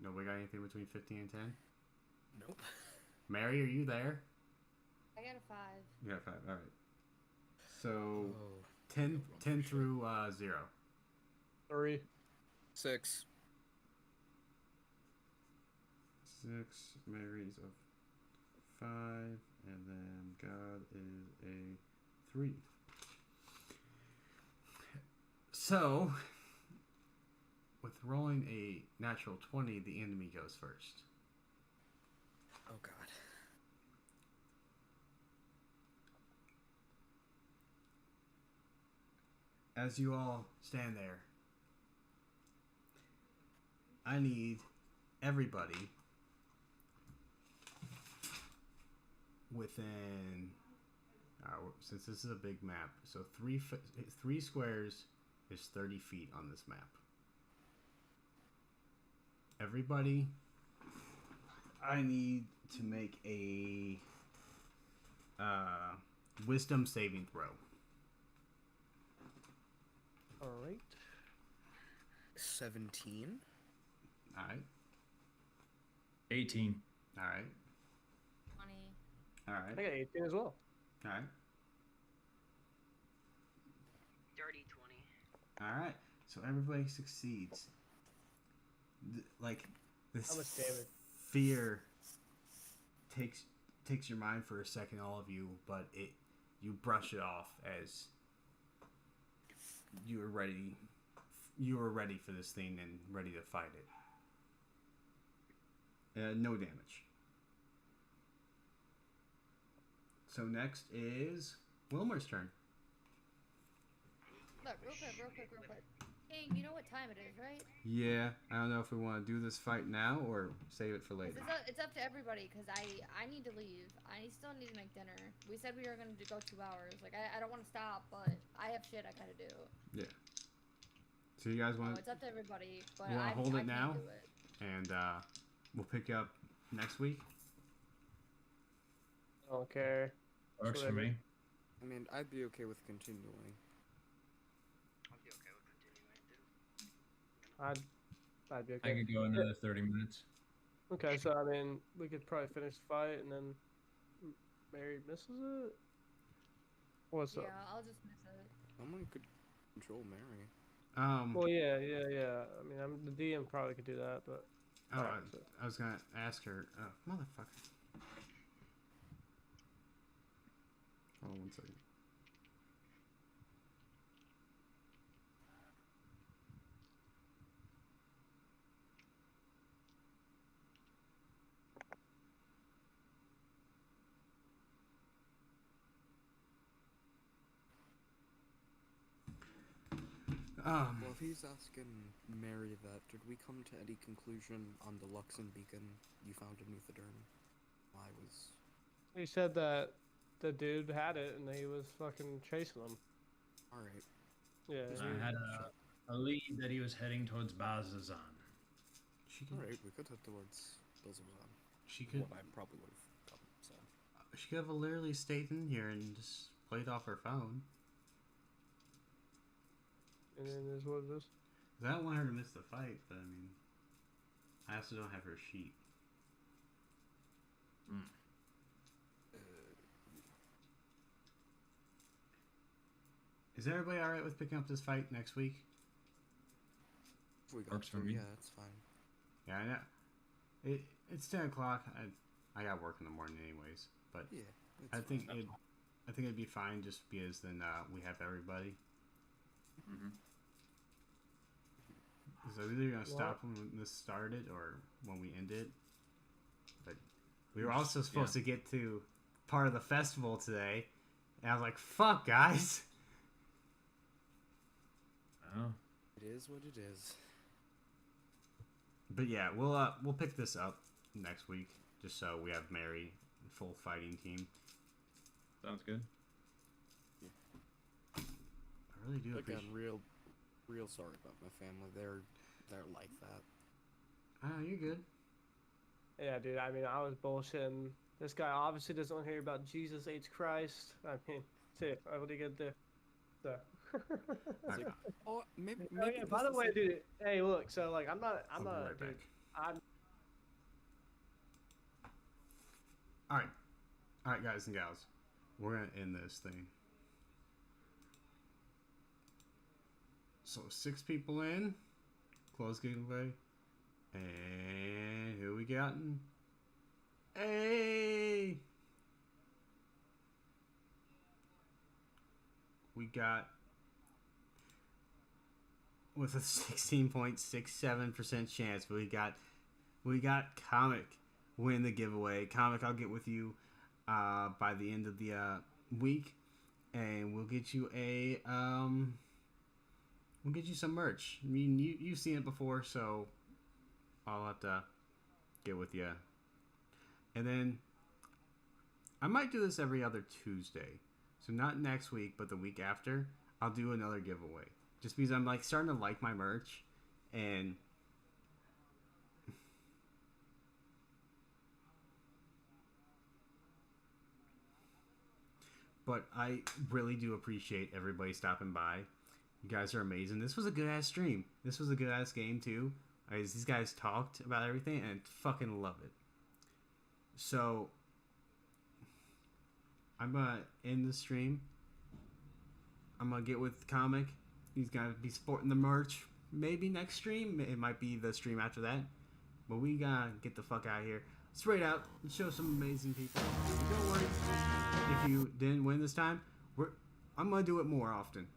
Nobody got anything between 15 and 10? Nope. Mary, are you there? I got a 5. You got 5. All right. So Oh. 10 through 0. 3. 6. 6. Mary's a 5, and then God is a 3. So with rolling a natural 20, the enemy goes first. Oh God. As you all stand there, I need everybody within, since this is a big map, so three squares is 30 feet on this map. Everybody, I need to make a wisdom saving throw. All right. 17. All right. 18. All right. 20. All I right. got 18 as well. All right. Dirty 20. All right. So everybody succeeds. Like this How much damage? fear takes your mind for a second, all of you, but you brush it off as you were ready. You were ready for this thing and ready to fight it. No damage. So next is Wilmer's turn. Look, real quick. Hey, you know what time it is, right? Yeah, I don't know if we want to do this fight now or save it for 'Cause later. It's up to everybody, because I need to leave. I still need to make dinner. We said we were going to go 2 hours. Like, I don't want to stop, but I have shit I gotta do. Yeah. So you guys So want it's up to everybody, but You wanna I hold it can't now? do it. and we'll pick you up next week. I don't care. Works for Whatever. me. I mean, I'd be okay with continuing. I'll be okay with continuing too. I'd be I okay. could go another 30 minutes. Okay, so I mean, we could probably finish the fight and then Mary misses it. What's Yeah, up? I'll just miss it. Someone could control Mary. Well, yeah. I mean, the DM probably could do that, but alright, so- I was gonna ask her. Motherfucker. Hold on 1 second. Well, if he's asking Mary that, did we come to any conclusion on the Luxon beacon you found in Euthydern? I was... he said that the dude had it and he was fucking chasing him. Alright. Yeah. I had a lead that he was heading towards Bazazan. She could. Alright, we could head towards Bilzazan. She could. What I probably would have done, so... She could have literally stayed in here and just played off her phone. And then is what it is. 'Cause I don't want her to miss the fight, but I mean, I also don't have her sheet. Is everybody alright with picking up this fight next week? If we got Works for to, me. yeah, it's fine. Yeah, I know. It's 10 o'clock. I got work in the morning anyways, but Yeah, it's I fine. think it'd be fine just because then we have everybody. So we're either gonna stop when this started or when we end it. But we were also supposed to get to part of the festival today, and I was like, "Fuck, guys!" Oh. It is what it is. But yeah, we'll pick this up next week, just so we have Mary full fighting team. Sounds good. I really do Again, appreciate. real sorry about my family. They're like that. Oh, you're good. Yeah, dude. I mean, I was bullshitting. This guy obviously doesn't want to hear about Jesus H. Christ. I mean, shit. What are you gonna do? So. It's like, oh, maybe. Oh, yeah, by the way, dude. Hey, look. So like, I'm I'll not, be right dude. back. I'm. All right, guys and gals, we're gonna end this thing. So 6 people in, close giveaway, and who we gotten? Hey, we got with a 16.67% chance. We got Comic win the giveaway. Comic, I'll get with you by the end of the week, and we'll get you some merch. I mean, you've seen it before, so I'll have to get with you. And then I might do this every other Tuesday. So not next week, but the week after, I'll do another giveaway. Just because I'm like starting to like my merch, and but I really do appreciate everybody stopping by. You guys are amazing. This was a good ass stream. This was a good ass game too. These guys talked about everything and fucking love it. So I'm gonna end the stream. I'm gonna get with Comic. He's gonna be sporting the merch. Maybe next stream. It might be the stream after that. But we gotta get the fuck out of here. Straight out and show some amazing people. And don't worry if you didn't win this time. I'm gonna do it more often.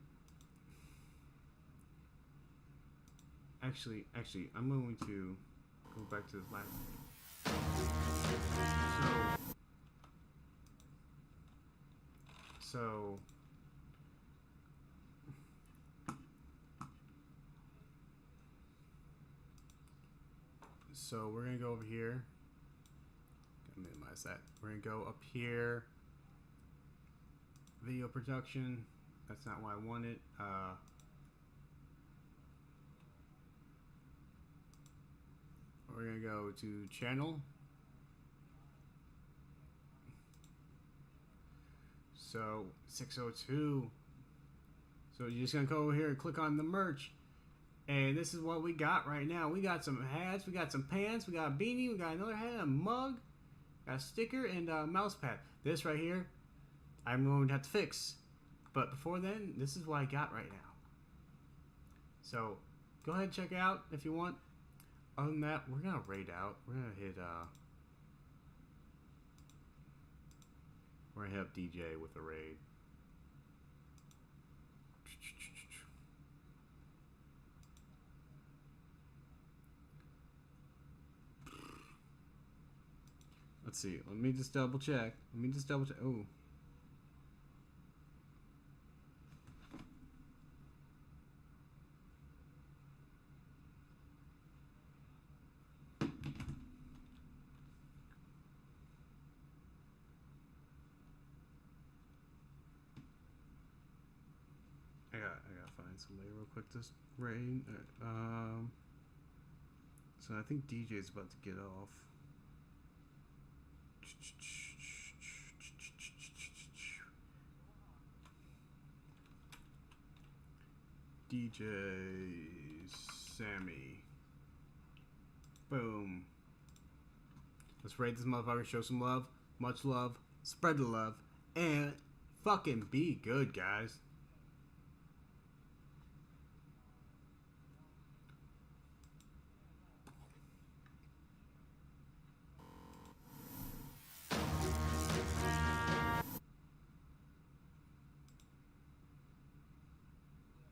Actually, I'm going to go back to this last. So we're gonna go over here. Gotta minimize that. We're gonna go up here. Video production. That's not what I wanted. We're gonna go to channel. So 602. So you're just gonna go over here and click on the merch. And this is what we got right now. We got some hats, we got some pants, we got a beanie, we got another hat, a mug, got a sticker, and a mouse pad. This right here, I'm going to have to fix. But before then, this is what I got right now. So go ahead and check it out if you want. Other than that, we're gonna raid out. We're gonna hit DJ with a raid. Let's see. Let me just double check. Oh. I gotta find somebody real quick to raid. So I think DJ's about to get off. DJ Sammy. Boom. Let's raid this motherfucker, show some love, much love, spread the love, and fucking be good, guys.